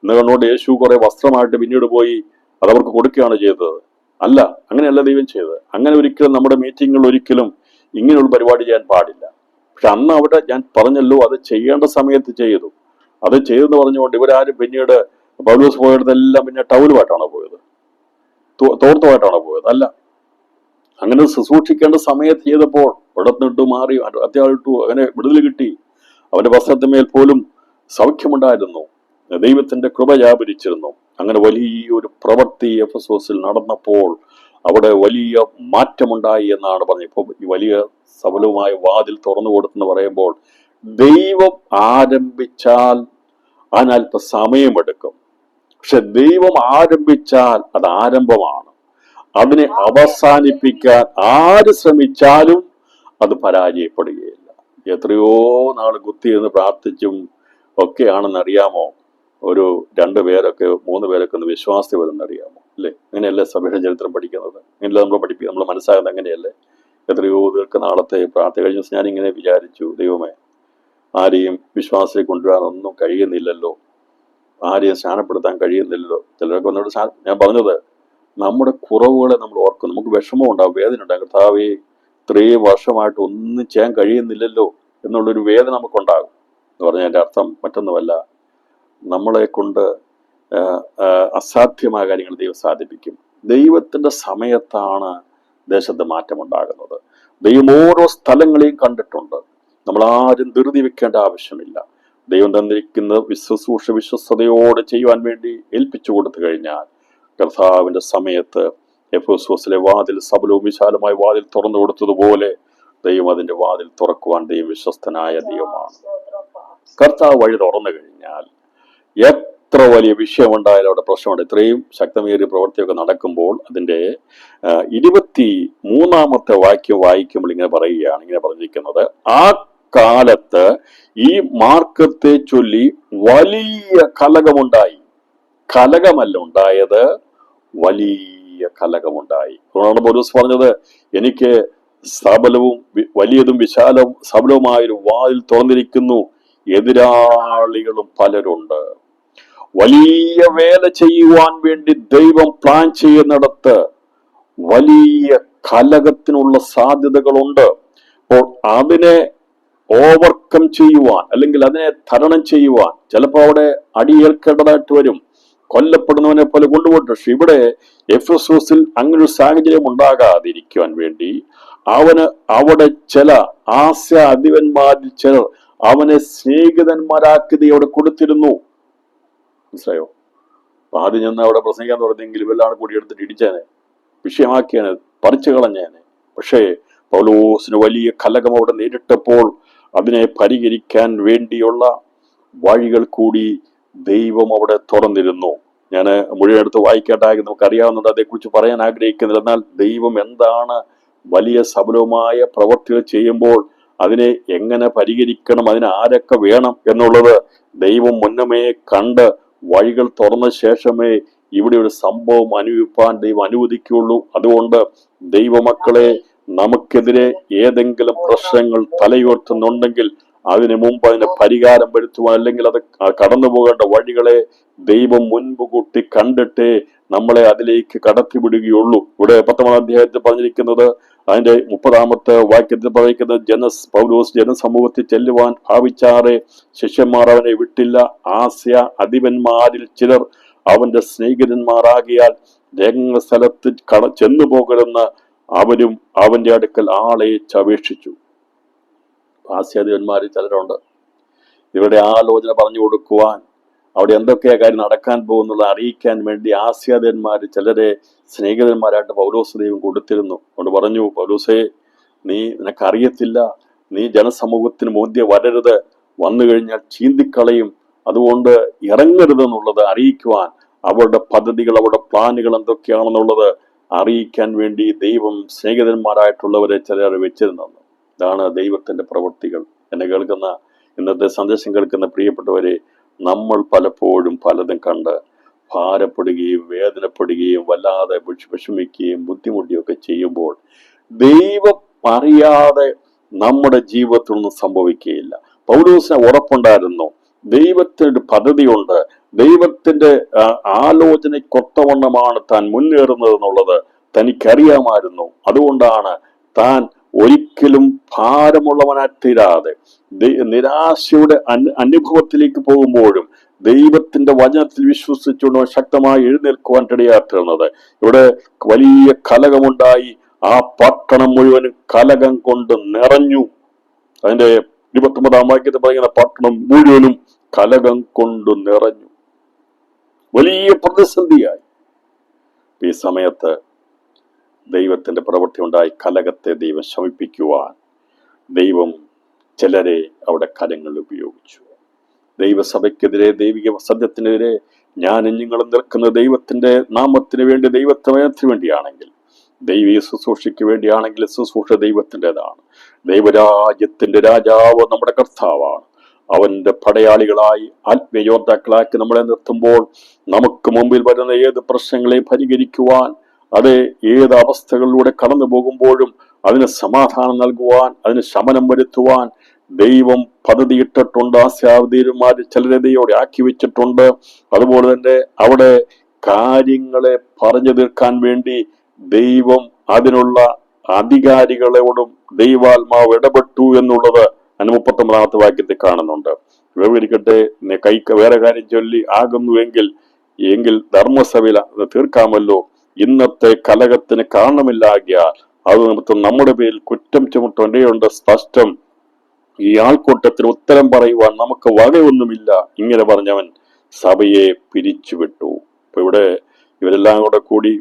[SPEAKER 1] എന്നുകൊണ്ട് യേശു കുറെ വസ്ത്രമായിട്ട് പിന്നീട് പോയി അതവർക്ക് കൊടുക്കുകയാണ് ചെയ്തത്. അല്ല, അങ്ങനെയല്ല ദൈവം ചെയ്തത്. അങ്ങനെ ഒരിക്കലും നമ്മുടെ മീറ്റിങ്ങുകൾ ഒരിക്കലും ഇങ്ങനെയുള്ള പരിപാടി ചെയ്യാൻ പാടില്ല. പക്ഷെ അന്ന് അവിടെ ഞാൻ പറഞ്ഞല്ലോ, അത് ചെയ്യേണ്ട സമയത്ത് ചെയ്തു. അത് ചെയ്തെന്ന് പറഞ്ഞുകൊണ്ട് ഇവരാരും പിന്നീട് പൗലോസ് പോയതെല്ലാം പിന്നെ ടൗലുമായിട്ടാണോ പോയത്, തോർത്തുമായിട്ടാണോ പോയത്? അല്ല, അങ്ങനെ ശുശ്രൂഷിക്കേണ്ട സമയത്ത് ചെയ്തപ്പോൾ ഇടന്നിട്ടു മാറി അത്യാവശ്യം അങ്ങനെ വിടുതൽ കിട്ടി. അവന്റെ വസ്ത്രത്തിന്മേൽ പോലും സൗഖ്യമുണ്ടായിരുന്നു. ദൈവത്തിന്റെ കൃപ വ്യാപരിച്ചിരുന്നു. അങ്ങനെ വലിയൊരു പ്രവൃത്തി എഫെസോസിൽ നടന്നപ്പോൾ അവിടെ വലിയ മാറ്റമുണ്ടായി എന്നാണ് പറഞ്ഞത്. ഇപ്പൊ ഈ വലിയ സഫലവുമായ വാതിൽ തുറന്നു കൊടുത്തെന്ന് പറയുമ്പോൾ ദൈവം ആരംഭിച്ചാൽ അതിനല്പ സമയമെടുക്കും. പക്ഷെ ദൈവം ആരംഭിച്ചാൽ അത് ആരംഭമാണ്. അതിനെ അവസാനിപ്പിക്കാൻ ആര് ശ്രമിച്ചാലും അത് പരാജയപ്പെടുകയില്ല. എത്രയോ നാൾ കുത്തിയെന്ന് പ്രാർത്ഥിച്ചും ഒക്കെയാണെന്ന് അറിയാമോ, ഒരു 2 പേരൊക്കെ 3 പേരൊക്കെ ഒന്ന് വിശ്വാസത്തിൽ വരുന്നറിയാമോ? അല്ലേ? അങ്ങനെയല്ലേ സഭയുടെ ചരിത്രം പഠിക്കുന്നത്? അങ്ങനെയല്ല നമ്മൾ മനസ്സിലാകുന്നത് അങ്ങനെയല്ലേ? എത്രയോ ദീർഘനാളത്തെ പ്രാർത്ഥന കഴിഞ്ഞ ദിവസം ഞാനിങ്ങനെ വിചാരിച്ചു, ദൈവമേ, ആരെയും വിശ്വാസത്തിൽ കൊണ്ടുവരാനൊന്നും കഴിയുന്നില്ലല്ലോ, ആരെയും സ്നാനപ്പെടുത്താൻ കഴിയുന്നില്ലല്ലോ. ചിലരൊക്കെ ഒന്നോട് ഞാൻ പറഞ്ഞത്, നമ്മുടെ കുറവുകളെ നമ്മൾ ഓർക്കും. നമുക്ക് വിഷമം ഉണ്ടാകും, വേദന ഉണ്ടാകും. കർത്താവേ, 3 വർഷമായിട്ട് ഒന്നും ചെയ്യാൻ കഴിയുന്നില്ലല്ലോ എന്നുള്ളൊരു വേദന നമുക്കുണ്ടാകും. എന്ന് പറഞ്ഞാൽ എൻ്റെ അർത്ഥം മറ്റൊന്നുമല്ല, നമ്മളെ കൊണ്ട് അസാധ്യമായ കാര്യങ്ങൾ ദൈവം സാധിപ്പിക്കും. ദൈവത്തിന്റെ സമയത്താണ് ദേശത്ത് മാറ്റമുണ്ടാകുന്നത്. ദൈവം ഓരോ സ്ഥലങ്ങളെയും കണ്ടിട്ടുണ്ട്. നമ്മൾ ആരും ധൃതി വെക്കേണ്ട ആവശ്യമില്ല. ദൈവം തന്നിരിക്കുന്ന ശുശ്രൂഷ വിശ്വസ്തയോടെ ചെയ്യുവാൻ വേണ്ടി ഏൽപ്പിച്ചു കൊടുത്തു കഴിഞ്ഞാൽ കർത്താവിന്റെ സമയത്ത് എഫെസോസിലെ വാതിൽ സബലവും വിശാലമായ വാതിൽ തുറന്നു കൊടുത്തതുപോലെ ദൈവം അതിന്റെ വാതിൽ തുറക്കുവാൻ ദൈവം വിശ്വസ്തനായ ദൈവമാണ്. കർത്താവ് വഴി തുറന്നു കഴിഞ്ഞാൽ എത്ര വലിയ വിഷയമുണ്ടായാലും അവിടെ പ്രശ്നമുണ്ട്. ഇത്രയും ശക്തമേറിയ പ്രവൃത്തിയൊക്കെ നടക്കുമ്പോൾ അതിന്റെ 23-ാമത്തെ വാക്യം വായിക്കുമ്പോൾ ഇങ്ങനെ പറയുകയാണ്, ഇങ്ങനെ പറഞ്ഞിരിക്കുന്നത്, ആ കാലത്ത് ഈ മാർക്കത്തെ ചൊല്ലി വലിയ കലകമുണ്ടായി. കലകമല്ല ഉണ്ടായത്, വലിയ കലകമുണ്ടായി. അതുകൊണ്ടാണ് പൗലോസ് പറഞ്ഞത്, എനിക്ക് സബലവും വലിയതും വിശാലവും സബലവുമായൊരു വാതിൽ തുറന്നിരിക്കുന്നു, എതിരാളികളും പലരുണ്ട്. വലിയ വേല ചെയ്യുവാൻ വേണ്ടി ദൈവം പ്ലാൻ ചെയ്യുന്നിടത്ത് വലിയ കലകത്തിനുള്ള സാധ്യതകളുണ്ട്. അപ്പോൾ അതിനെ ഓവർകം ചെയ്യുവാൻ, അല്ലെങ്കിൽ അതിനെ തരണം ചെയ്യുവാൻ ചിലപ്പോൾ അവിടെ അടിയേൽക്കേണ്ടതായിട്ട് വരും. കൊല്ലപ്പെടുന്നവനെ പോലെ കൊണ്ടുപോയിട്ട്. പക്ഷെ ഇവിടെ എഫെസോസിൽ അങ്ങനൊരു സാഹചര്യം ഉണ്ടാകാതിരിക്കുവാൻ വേണ്ടി അവന് അവിടെ ചില ആസ്യ അധിപന്മാരിൽ ചിലർ അവനെ സ്നേഹിതന്മാരാക്കി അവിടെ കൊടുത്തിരുന്നു. മനസ്സിലായോ? അപ്പൊ ആദ്യം ചെന്ന് അവിടെ പ്രസംഗിക്കാൻ തുടങ്ങിയെങ്കിൽ ഇവെല്ലാം കൂടി എടുത്തിട്ട് ഇടിച്ചേനെ, വിഷയമാക്കിയേനെ, പറിച്ചു കളഞ്ഞേനെ. പക്ഷേ പൗലോസിന് വലിയ കലകം അവിടെ നേരിട്ടപ്പോൾ അതിനെ പരിഹരിക്കാൻ വേണ്ടിയുള്ള വഴികൾ കൂടി ദൈവം അവിടെ തുറന്നിരുന്നു. ഞാൻ മുഴുവൻ എടുത്ത് വായിക്കേണ്ടായി, നമുക്കറിയാവുന്നുണ്ട്, അതേക്കുറിച്ച് പറയാൻ ആഗ്രഹിക്കുന്നില്ല. എന്നാൽ ദൈവം എന്താണ് വലിയ സബലവുമായ പ്രവൃത്തികൾ ചെയ്യുമ്പോൾ അതിനെ എങ്ങനെ പരിഹരിക്കണം, അതിന് ആരൊക്കെ വേണം എന്നുള്ളത് ദൈവം മുന്നമേ കണ്ട് വഴികൾ തുറന്ന ശേഷമേ ഇവിടെ ഒരു സംഭവം അനുഭവിപ്പാൻ ദൈവം അനുവദിക്കുകയുള്ളൂ. അതുകൊണ്ട് ദൈവമക്കളെ, നമുക്കെതിരെ ഏതെങ്കിലും പ്രശ്നങ്ങൾ തലയുയർത്തുന്നുണ്ടെങ്കിൽ അതിനു മുമ്പ് അതിന് പരിഹാരം വരുത്തുവാൻ, അല്ലെങ്കിൽ അത് കടന്നു പോകേണ്ട വഴികളെ ദൈവം മുൻപ് കൂട്ടി കണ്ടിട്ടേ നമ്മളെ അതിലേക്ക് കടത്തിവിടുകയുള്ളൂ. ഇവിടെ 10-ാം അധ്യായത്തിൽ പറഞ്ഞിരിക്കുന്നത്, അതിന്റെ 30-ാമത്തെ വാക്യത്തിൽ പറയുന്നത്, പൗലോസ് ജനസമൂഹത്തിൽ ചെല്ലുവാൻ ഭാവിച്ചാറെ ശിഷ്യന്മാർ അവനെ വിട്ടില്ല. ആസ്യ അധിപന്മാരിൽ ചിലർ അവന്റെ സ്നേഹിതന്മാരാകിയാൽ രംഗസ്ഥലത്ത് ചെന്നു പോകരുതെന്ന് അവരും അവന്റെ അടുക്കൽ ആളെ അപേക്ഷിച്ചു. ആസ്യാധിപന്മാരിൽ ചിലരുണ്ട്. ഇവരുടെ ആലോചന പറഞ്ഞു കൊടുക്കുവാൻ, അവിടെ എന്തൊക്കെയാ കാര്യം നടക്കാൻ പോകുന്നത് അറിയിക്കാൻ വേണ്ടി ആസ്യാധിപന്മാർ ചിലരെ സ്നേഹിതന്മാരായിട്ട് പൗലോസ് ദൈവം കൊടുത്തിരുന്നു. അതുകൊണ്ട് പറഞ്ഞു, പൗലോസേ, നിനക്കറിയത്തില്ല, നീ ജനസമൂഹത്തിന് മുന്തിയ വരരുത്, വന്നു കഴിഞ്ഞാൽ ചീന്തിക്കളയും, അതുകൊണ്ട് ഇറങ്ങരുതെന്നുള്ളത് അറിയിക്കുവാൻ, അവരുടെ പദ്ധതികൾ, അവരുടെ പ്ലാനുകൾ എന്തൊക്കെയാണെന്നുള്ളത് അറിയിക്കാൻ വേണ്ടി ദൈവം സ്നേഹിതന്മാരായിട്ടുള്ളവരെ ചിലരെ വെച്ചിരുന്നു. ഇതാണ് ദൈവത്തിന്റെ പ്രവൃത്തികൾ. എന്നെ കേൾക്കുന്ന, ഇന്നത്തെ സന്ദേശം കേൾക്കുന്ന പ്രിയപ്പെട്ടവരെ, നമ്മൾ പലപ്പോഴും പലതും കണ്ട് ഭാരപ്പെടുകയും വേദനപ്പെടുകയും വല്ലാതെ വിഷമിക്കുകയും ബുദ്ധിമുട്ടുകയൊക്കെ ചെയ്യുമ്പോൾ ദൈവം അറിയാതെ നമ്മുടെ ജീവിതത്തിലൊന്നും സംഭവിക്കുകയില്ല. പൗലോസിന് ഉറപ്പുണ്ടായിരുന്നു, ദൈവത്തിന്റെ പദ്ധതിയുണ്ട്, ദൈവത്തിന്റെ ആലോചനയ്ക്കൊത്തവണ്ണമാണ് താൻ മുന്നേറുന്നത് എന്നുള്ളത് തനിക്കറിയാമായിരുന്നു. അതുകൊണ്ടാണ് താൻ ഒരിക്കലും ഭാരമുള്ളവനായി തീരാതെ നിരാശയുടെ അനുഭവത്തിലേക്ക് പോകുമ്പോഴും ദൈവത്തിന്റെ വചനത്തിൽ വിശ്വസിച്ചുകൊണ്ട് ശക്തമായി എഴുന്നേൽക്കുവാൻ ഇടയാക്കുന്നത്. ഇവിടെ വലിയ കലകമുണ്ടായി, ആ പട്ടണം മുഴുവനും കലകം കൊണ്ട് നിറഞ്ഞു. അതിന്റെ 29-ാം വാക്യത്തിൽ പറയുന്ന പട്ടണം മുഴുവനും കലകം കൊണ്ട് നിറഞ്ഞു. വലിയ പ്രതിസന്ധിയായി. ഈ സമയത്ത് ദൈവത്തിന്റെ പ്രവൃത്തി ഉണ്ടായി. കലകത്തെ ദൈവം ശമിപ്പിക്കുവാൻ ദൈവം ചിലരെ അവിടെ കരങ്ങൾ ഉപയോഗിച്ചു. ദൈവസഭയ്ക്കെതിരെ, ദൈവിക സത്യത്തിനെതിരെ ഞാനും നിങ്ങളും നിൽക്കുന്ന ദൈവത്തിന്റെ നാമത്തിന് വേണ്ടി, ദൈവത്തിന് വേണ്ടിയാണെങ്കിൽ, ദൈവീയ ശുശ്രൂഷയ്ക്ക് വേണ്ടിയാണെങ്കിൽ ശുശ്രൂഷ ദൈവത്തിൻ്റെതാണ്. ദൈവരാജ്യത്തിന്റെ രാജാവ് നമ്മുടെ കർത്താവാണ്. അവന്റെ പടയാളികളായി ആത്മീയോദ്ധാക്കളാക്കി നമ്മളെ നിർത്തുമ്പോൾ നമുക്ക് മുമ്പിൽ വരുന്ന ഏത് പ്രശ്നങ്ങളെയും പരിഹരിക്കുവാൻ, അത് ഏത് അവസ്ഥകളിലൂടെ കടന്നു പോകുമ്പോഴും അതിന് സമാധാനം നൽകുവാൻ, അതിന് ശമനം വരുത്തുവാൻ ദൈവം പദ്ധതിയിട്ടിട്ടുണ്ട്. ആസ്യാധിപന്മാർ ചിലരെ ദൈവം ആക്കി വെച്ചിട്ടുണ്ട്. അതുപോലെ തന്നെ അവിടെ കാര്യങ്ങളെ പറഞ്ഞു തീർക്കാൻ വേണ്ടി ദൈവം അതിനുള്ള അധികാരികളോടും ദൈവാത്മാവ് ഇടപെട്ടു എന്നുള്ളത് 39-ാമത്തെ വാക്യത്തിൽ കാണുന്നുണ്ട്. വിവരിക്കട്ടെ, വേറെ കാര്യം ചൊല്ലി ആകുന്നുവെങ്കിൽ ധർമ്മസഭയിൽ തീർക്കാമല്ലോ. ഇന്നത്തെ കലകത്തിന് കാരണമില്ലാകിയാൽ അത് നിമിത്തം നമ്മുടെ പേരിൽ കുറ്റം ചുമട്ടേണ്ടതുണ്ട്. സ്പഷ്ടം, ഈ ആൾക്കൂട്ടത്തിന് ഉത്തരം പറയുവാൻ നമുക്ക് വകയൊന്നുമില്ല. ഇങ്ങനെ പറഞ്ഞവൻ സഭയെ പിരിച്ചുവിട്ടു. അപ്പൊ ഇവിടെ ഇവരെല്ലാം കൂടി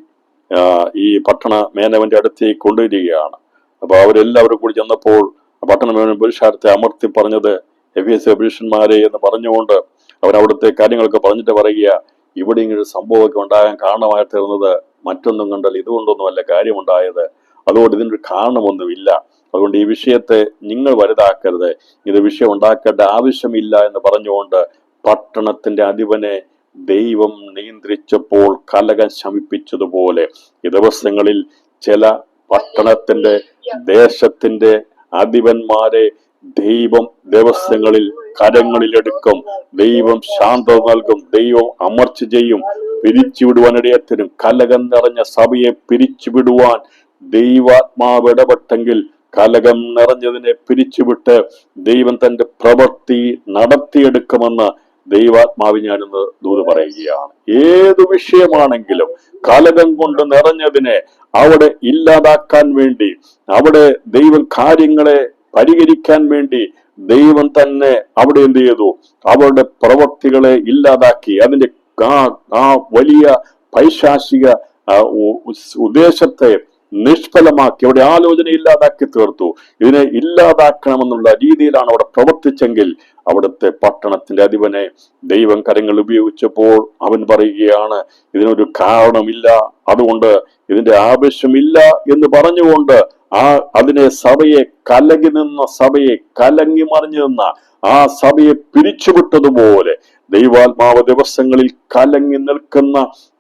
[SPEAKER 1] ഈ പട്ടണ മേനവന്റെ അടുത്തേക്ക് കൊണ്ടുവരികയാണ്. അപ്പൊ അവരെല്ലാവരും കൂടി ചെന്നപ്പോൾ പട്ടണ മേനവൻ പുരുഷാരത്തെ അമർത്തി പറഞ്ഞത്, എഫേസ്യ പുരുഷന്മാരെ എന്ന് പറഞ്ഞുകൊണ്ട് അവരവിടുത്തെ കാര്യങ്ങളൊക്കെ പറഞ്ഞിട്ട് പറയുക, ഇവിടെ ഇങ്ങനൊരു സംഭവമൊക്കെ ഉണ്ടാകാൻ കാരണമായി തീർന്നത് മറ്റൊന്നും കണ്ടാൽ ഇതുകൊണ്ടൊന്നുമല്ല കാര്യമുണ്ടായത്. അതുകൊണ്ട് ഇതിനൊരു കാരണമൊന്നുമില്ല. അതുകൊണ്ട് ഈ വിഷയത്തെ നിങ്ങൾ വലുതാക്കരുത്, ഇത് വിഷയം ഉണ്ടാക്കേണ്ട ആവശ്യമില്ല എന്ന് പറഞ്ഞുകൊണ്ട് പട്ടണത്തിന്റെ അധിപനെ ദൈവം നിയന്ത്രിച്ചപ്പോൾ കലകം ശമിപ്പിച്ചതുപോലെ ഈ ദിവസങ്ങളിൽ ചില പട്ടണത്തിന്റെ, ദേശത്തിന്റെ അധിപന്മാരെ ദൈവം ദിവസങ്ങളിൽ കരങ്ങളിലെടുക്കും. ദൈവം ശാന്തത നൽകും. ദൈവം അമർച്ച ചെയ്യും. പിരിച്ചുവിടുവാനിടയത്തിനും കലകം നിറഞ്ഞ സഭയെ പിരിച്ചുവിടുവാൻ ദൈവാത്മാവ് ഇടപെട്ടെങ്കിൽ കലകം നിറഞ്ഞതിനെ പിരിച്ചുവിട്ട് ദൈവം തന്റെ പ്രവൃത്തി നടത്തിയെടുക്കുമെന്ന് ദൈവാത്മാവ് ഞാനിന്ന് ദൂത് പറയുകയാണ്. ഏതു വിഷയമാണെങ്കിലും കലകം കൊണ്ട് നിറഞ്ഞതിനെ അവിടെ ഇല്ലാതാക്കാൻ വേണ്ടി, അവിടെ ദൈവം കാര്യങ്ങളെ പരിഹരിക്കാൻ വേണ്ടി ദൈവം തന്നെ അവിടെ എന്ത് ചെയ്തു? അവരുടെ പ്രവൃത്തികളെ ഇല്ലാതാക്കി. അതിന്റെ ആ വലിയ പൈശാചിക ഉദ്ദേശത്തെ നിഷ്ഫലമാക്കി, അവിടെ ആലോചന ഇല്ലാതാക്കി തീർത്തു. ഇതിനെ ഇല്ലാതാക്കണമെന്നുള്ള രീതിയിലാണ് അവിടെ പ്രവർത്തിച്ചെങ്കിൽ അവിടുത്തെ പട്ടണത്തിന്റെ അധിപനെ ദൈവം കരങ്ങൾ ഉപയോഗിച്ചപ്പോൾ അവൻ പറയുകയാണ്, ഇതിനൊരു കാരണമില്ല, അതുകൊണ്ട് ഇതിന്റെ ആവശ്യമില്ല എന്ന് പറഞ്ഞുകൊണ്ട് അതിനെ സഭയെ കലങ്ങി മറിഞ്ഞു നിന്ന ആ സഭയെ പിരിച്ചുവിട്ടതുപോലെ ദൈവാത്മാവ് ദിവസങ്ങളിൽ കലങ്ങി നിൽക്കുന്ന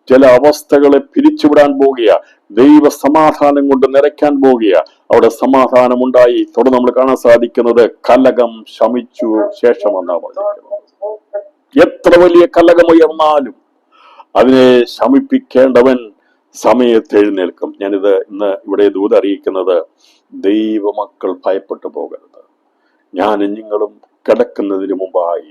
[SPEAKER 1] ചില അവസ്ഥകളെ പിരിച്ചുവിടാൻ പോകുക, ദൈവ സമാധാനം കൊണ്ട് നിറയ്ക്കാൻ പോകുക. അവിടെ സമാധാനം ഉണ്ടായി. തുടർന്ന് നമ്മൾ കാണാൻ സാധിക്കുന്നത് കലകം ശമിച്ചു ശേഷമെന്നാണ് പറഞ്ഞിരിക്കുന്നത്. എത്ര വലിയ കലകം ഉയർന്നാലും അതിനെ ശമിപ്പിക്കേണ്ടവൻ സമയത്ത് എഴുന്നേൽക്കും. ഞാനിത് ഇന്ന് ഇവിടെ ദൂത് അറിയിക്കുന്നത്, ദൈവമക്കൾ ഭയപ്പെട്ടു പോകരുത്. ഞാനും നിങ്ങളും കിടക്കുന്നതിന് മുമ്പായി,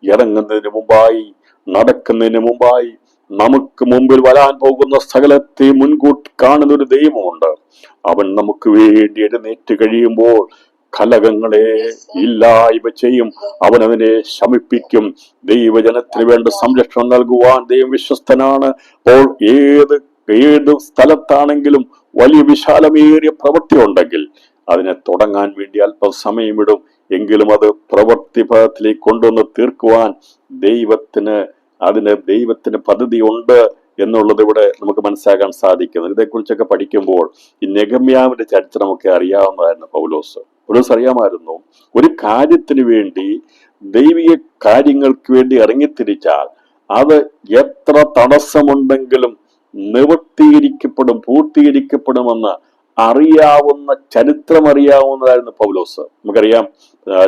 [SPEAKER 1] ഇറങ്ങുന്നതിന് മുമ്പായി, നടക്കുന്നതിന് മുമ്പായി നമുക്ക് മുമ്പിൽ വരാൻ പോകുന്ന സകലത്തെ മുൻകൂട്ടി കാണുന്ന ഒരു ദൈവമുണ്ട്. അവൻ നമുക്ക് വേണ്ടി എഴുന്നേറ്റ് കഴിയുമ്പോൾ കലകങ്ങളെ ഇല്ലായ്മ ചെയ്യും. അവൻ അതിനെ ശമിപ്പിക്കും. ദൈവജനത്തിന് വേണ്ട സംരക്ഷണം നൽകുവാൻ ദൈവം വിശ്വസ്തനാണ്. അപ്പോൾ ഏത് സ്ഥലത്താണെങ്കിലും വലിയ വിശാലമേറിയ പ്രവൃത്തി ഉണ്ടെങ്കിൽ അതിനെ തുടങ്ങാൻ വേണ്ടി അല്പം സമയമിടും. എങ്കിലും അത് പ്രവൃത്തിപഥത്തിലേക്ക് കൊണ്ടുവന്ന് തീർക്കുവാൻ ദൈവത്തിന് പദ്ധതി ഉണ്ട് എന്നുള്ളത് ഇവിടെ നമുക്ക് മനസ്സിലാക്കാൻ സാധിക്കുന്നു. ഇതേക്കുറിച്ചൊക്കെ പഠിക്കുമ്പോൾ ഈ നെഹമ്യാവിന്റെ ചരിത്രമൊക്കെ അറിയാവുന്നതായിരുന്നു. പൗലോസ് അറിയാമായിരുന്നു, ഒരു കാര്യത്തിന് വേണ്ടി, ദൈവിക കാര്യങ്ങൾക്ക് വേണ്ടി ഇറങ്ങിത്തിരിച്ചാൽ അത് എത്ര തടസ്സമുണ്ടെങ്കിലും പൂർത്തീകരിക്കപ്പെടുമെന്ന് അറിയാവുന്ന, ചരിത്രം അറിയാവുന്നതായിരുന്നു പൗലോസ്. നമുക്കറിയാം,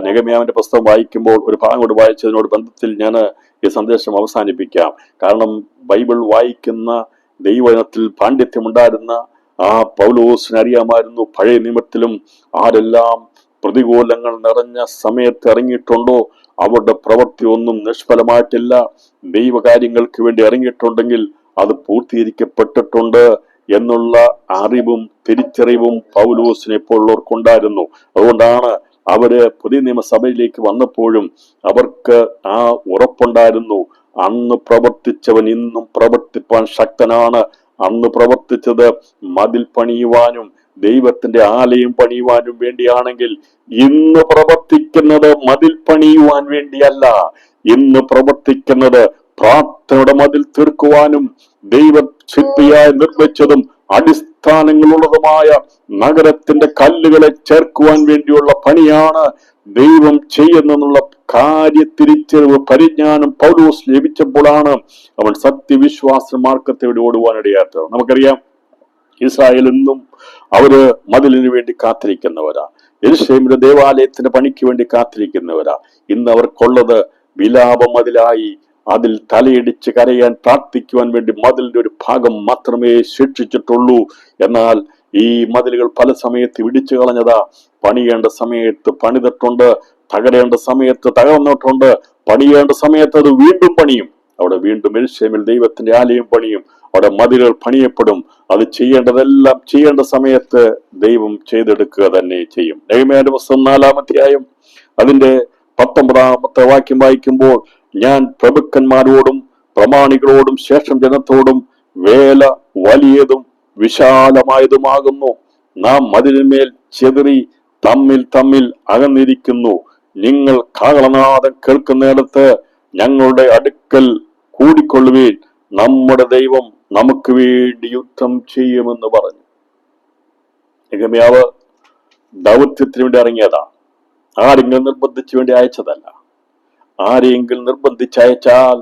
[SPEAKER 1] നെഹമ്യാവിന്റെ പുസ്തകം വായിക്കുമ്പോൾ ഒരു ഭാഗം കൊണ്ട് വായിച്ചതിനോട് ബന്ധത്തിൽ ഞാൻ ഈ സന്ദേശം അവസാനിപ്പിക്കാം. കാരണം ബൈബിൾ വായിക്കുന്ന ദൈവജനത്തിൽ പാണ്ഡിത്യമുണ്ടായിരുന്ന ആ പൗലോസിന് അറിയാമായിരുന്നു, പഴയ നിയമത്തിലും ആരെല്ലാം പ്രതികൂലങ്ങൾ നിറഞ്ഞ സമയത്ത് ഇറങ്ങിയിട്ടുണ്ടോ അവരുടെ പ്രവൃത്തി ഒന്നും നിഷ്ഫലമായിട്ടില്ല. ദൈവകാര്യങ്ങൾക്ക് വേണ്ടി ഇറങ്ങിയിട്ടുണ്ടെങ്കിൽ അത് പൂർത്തീകരിക്കപ്പെട്ടിട്ടുണ്ട് എന്നുള്ള അറിവും തിരിച്ചറിവും പൗലോസിനെ ഇപ്പോൾ ഉള്ളവർക്കുണ്ടായിരുന്നു. അതുകൊണ്ടാണ് അവര് പുതിയ നിയമസഭയിലേക്ക് വന്നപ്പോഴും അവർക്ക് ആ ഉറപ്പുണ്ടായിരുന്നു, അന്ന് പ്രവർത്തിച്ചവൻ ഇന്നും പ്രവർത്തിപ്പാൻ ശക്തനാണ്. അന്ന് പ്രവർത്തിച്ചത് മതിൽ പണിയുവാനും ദൈവത്തിന്റെ ആലയം പണിയുവാനും വേണ്ടിയാണെങ്കിൽ ഇന്ന് പ്രവർത്തിക്കുന്നത് മതിൽ പണിയുവാൻ വേണ്ടിയല്ല. ഇന്ന് പ്രവർത്തിക്കുന്നത് പ്രാർത്ഥനയുടെ മതിൽ തീർക്കുവാനും ദൈവ ശില്പിയായി നിർമ്മിച്ചതും അടിസ്ഥാനങ്ങളുള്ളതുമായ നഗരത്തിന്റെ കല്ലുകളെ ചേർക്കുവാൻ വേണ്ടിയുള്ള പണിയാണ് ദൈവം ചെയ്യുന്നുള്ള കാര്യത്തിരിച്ചറിവ്, പരിജ്ഞാനം പൗലോസ് ലഭിച്ചപ്പോഴാണ് അവൻ സത്യവിശ്വാസ മാർഗത്തോടെ ഓടുവാനിടയാത്തത്. നമുക്കറിയാം, ഇസ്രായേൽ എന്നും അവര് മതിലിന് വേണ്ടി കാത്തിരിക്കുന്നവരാ. യെരൂശലേമിലെ ദേവാലയത്തിന്റെ പണിക്ക് വേണ്ടി കാത്തിരിക്കുന്നവരാ. ഇന്ന് അവർക്കുള്ളത് വിലാപ മതിലായി. അതിൽ തലയിടിച്ച് കരയാൻ, പ്രാർത്ഥിക്കുവാൻ വേണ്ടി മതിലിന്റെ ഒരു ഭാഗം മാത്രമേ ശേഷിച്ചിട്ടുള്ളൂ. എന്നാൽ ഈ മതിലുകൾ പല സമയത്ത് ഇടിച്ചു കളഞ്ഞതാ. പണിയേണ്ട സമയത്ത് പണിതിട്ടുണ്ട്, തകരേണ്ട സമയത്ത് തകർന്നിട്ടുണ്ട്. പണിയേണ്ട സമയത്ത് അത് വീണ്ടും പണിയും. അവിടെ വീണ്ടും യെരൂശലേമിൽ ദൈവത്തിന്റെ ആലയം പണിയും. അവിടെ മതിലുകൾ പണിയപ്പെടും. അത് ചെയ്യേണ്ടതെല്ലാം ചെയ്യേണ്ട സമയത്ത് ദൈവം ചെയ്തെടുക്കുക തന്നെ ചെയ്യും. നെഹമ്യാവിന്റെ പുസ്തകം 4-ാം അധ്യായം അതിന്റെ 19-ാമത്തെ വാക്യം വായിക്കുമ്പോൾ, ഞാൻ പ്രഭുക്കന്മാരോടും പ്രമാണികളോടും ശേഷം ജനത്തോടും വേല വലിയതും വിശാലമായതുമാകുന്നു. നാം മതിലിന്മേൽ ചെതറി തമ്മിൽ അകന്നിരിക്കുന്നു. നിങ്ങൾ കാഹളനാദം കേൾക്കുന്നിടത്ത് ഞങ്ങളുടെ അടുക്കൽ കൂടിക്കൊള്ളുവീൻ. നമ്മുടെ ദൈവം നമുക്ക് വേണ്ടി യുദ്ധം ചെയ്യുമെന്ന് പറഞ്ഞു. നെഹമ്യാവ് ദൗത്യത്തിന് വേണ്ടി ഇറങ്ങിയതാ. ആരെങ്കിലും നിർബന്ധിച്ചു വേണ്ടി അയച്ചതല്ല. ആരെയെങ്കിലും നിർബന്ധിച്ചയച്ചാൽ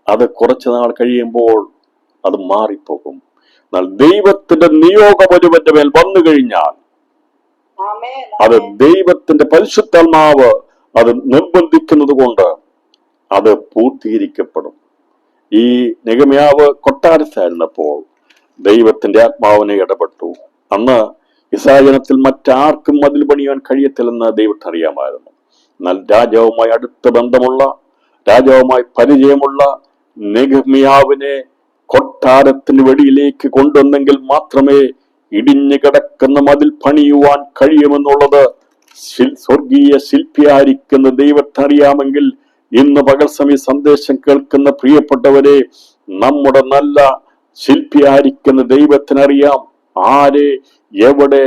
[SPEAKER 1] അത് കുറച്ചു നാൾ കഴിയുമ്പോൾ അത് മാറിപ്പോകും. എന്നാൽ ദൈവത്തിന്റെ നിയോഗം ഒരുവന്റെ മേൽ വന്നു കഴിഞ്ഞാൽ അത് ദൈവത്തിന്റെ പരിശുദ്ധാത്മാവ് അത് നിർബന്ധിക്കുന്നത് കൊണ്ട് അത് പൂർത്തീകരിക്കപ്പെടും. ഈ നെഹമ്യാവ് കൊട്ടാരത്തായിരുന്നപ്പോൾ ദൈവത്തിന്റെ ആത്മാവിനെ ഇടപെട്ടു. അന്ന് ഇസ്രായേൽ മറ്റാർക്കും മതിൽ പണിയാൻ കഴിയത്തില്ലെന്ന് ദൈവത്തിന് അറിയാമായിരുന്നു. എന്നാൽ രാജാവുമായി അടുത്ത ബന്ധമുള്ള, രാജാവുമായി പരിചയമുള്ള നെഹമ്യാവിനെ കൊട്ടാരത്തിന് വെളിയിലേക്ക് കൊണ്ടുവന്നെങ്കിൽ മാത്രമേ ഇടിഞ്ഞു കിടക്കുന്ന മതിൽ പണിയുവാൻ കഴിയുമെന്നുള്ളത് സ്വർഗീയ ശില്പിയായിരിക്കുന്ന ദൈവത്തിനറിയാമെങ്കിൽ, ഇന്ന് പകൽ സമയ സന്ദേശം കേൾക്കുന്ന പ്രിയപ്പെട്ടവരെ, നമ്മുടെ നല്ല ശില്പിയായിരിക്കുന്ന ദൈവത്തിനറിയാം ആരെ എവിടെ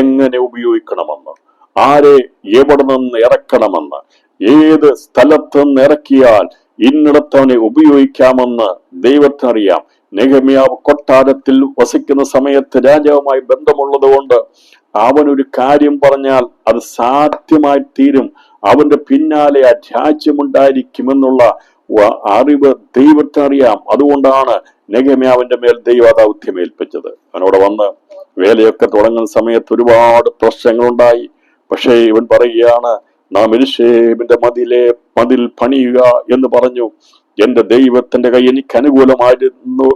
[SPEAKER 1] എങ്ങനെ ഉപയോഗിക്കണമെന്ന്, ആരെ എവിടെ നിന്ന് ഇറക്കണമെന്ന്, ഏത് സ്ഥലത്ത് നിന്ന് ഇറക്കിയാൽ ഇന്നിടത്തവനെ ഉപയോഗിക്കാമെന്ന് ദൈവത്തിനറിയാം. നെഹമ്യാവ് കൊട്ടാരത്തിൽ വസിക്കുന്ന സമയത്ത് രാജാവുമായി ബന്ധമുള്ളത് കൊണ്ട് അവനൊരു കാര്യം പറഞ്ഞാൽ അത് സാധ്യമായി തീരും. അവന്റെ പിന്നാലെ ആ രാജ്യമുണ്ടായിരിക്കുമെന്നുള്ള അറിവ് ദൈവത്തിനറിയാം. അതുകൊണ്ടാണ് നെഹമ്യാവിന്റെ മേൽ ദൈവ ദൗത്യം ഏൽപ്പിച്ചത്. അവനോട് വന്ന് വേലയൊക്കെ തുടങ്ങുന്ന സമയത്ത് ഒരുപാട് പ്രശ്നങ്ങളുണ്ടായി. പക്ഷേ ഇവൻ പറയുകയാണ്, നാം യെരൂശലേമിന്റെ മതിൽ പണിയുക എന്ന് പറഞ്ഞു. എന്റെ ദൈവത്തിന്റെ കൈ എനിക്ക് അനുകൂലമായിരുന്നു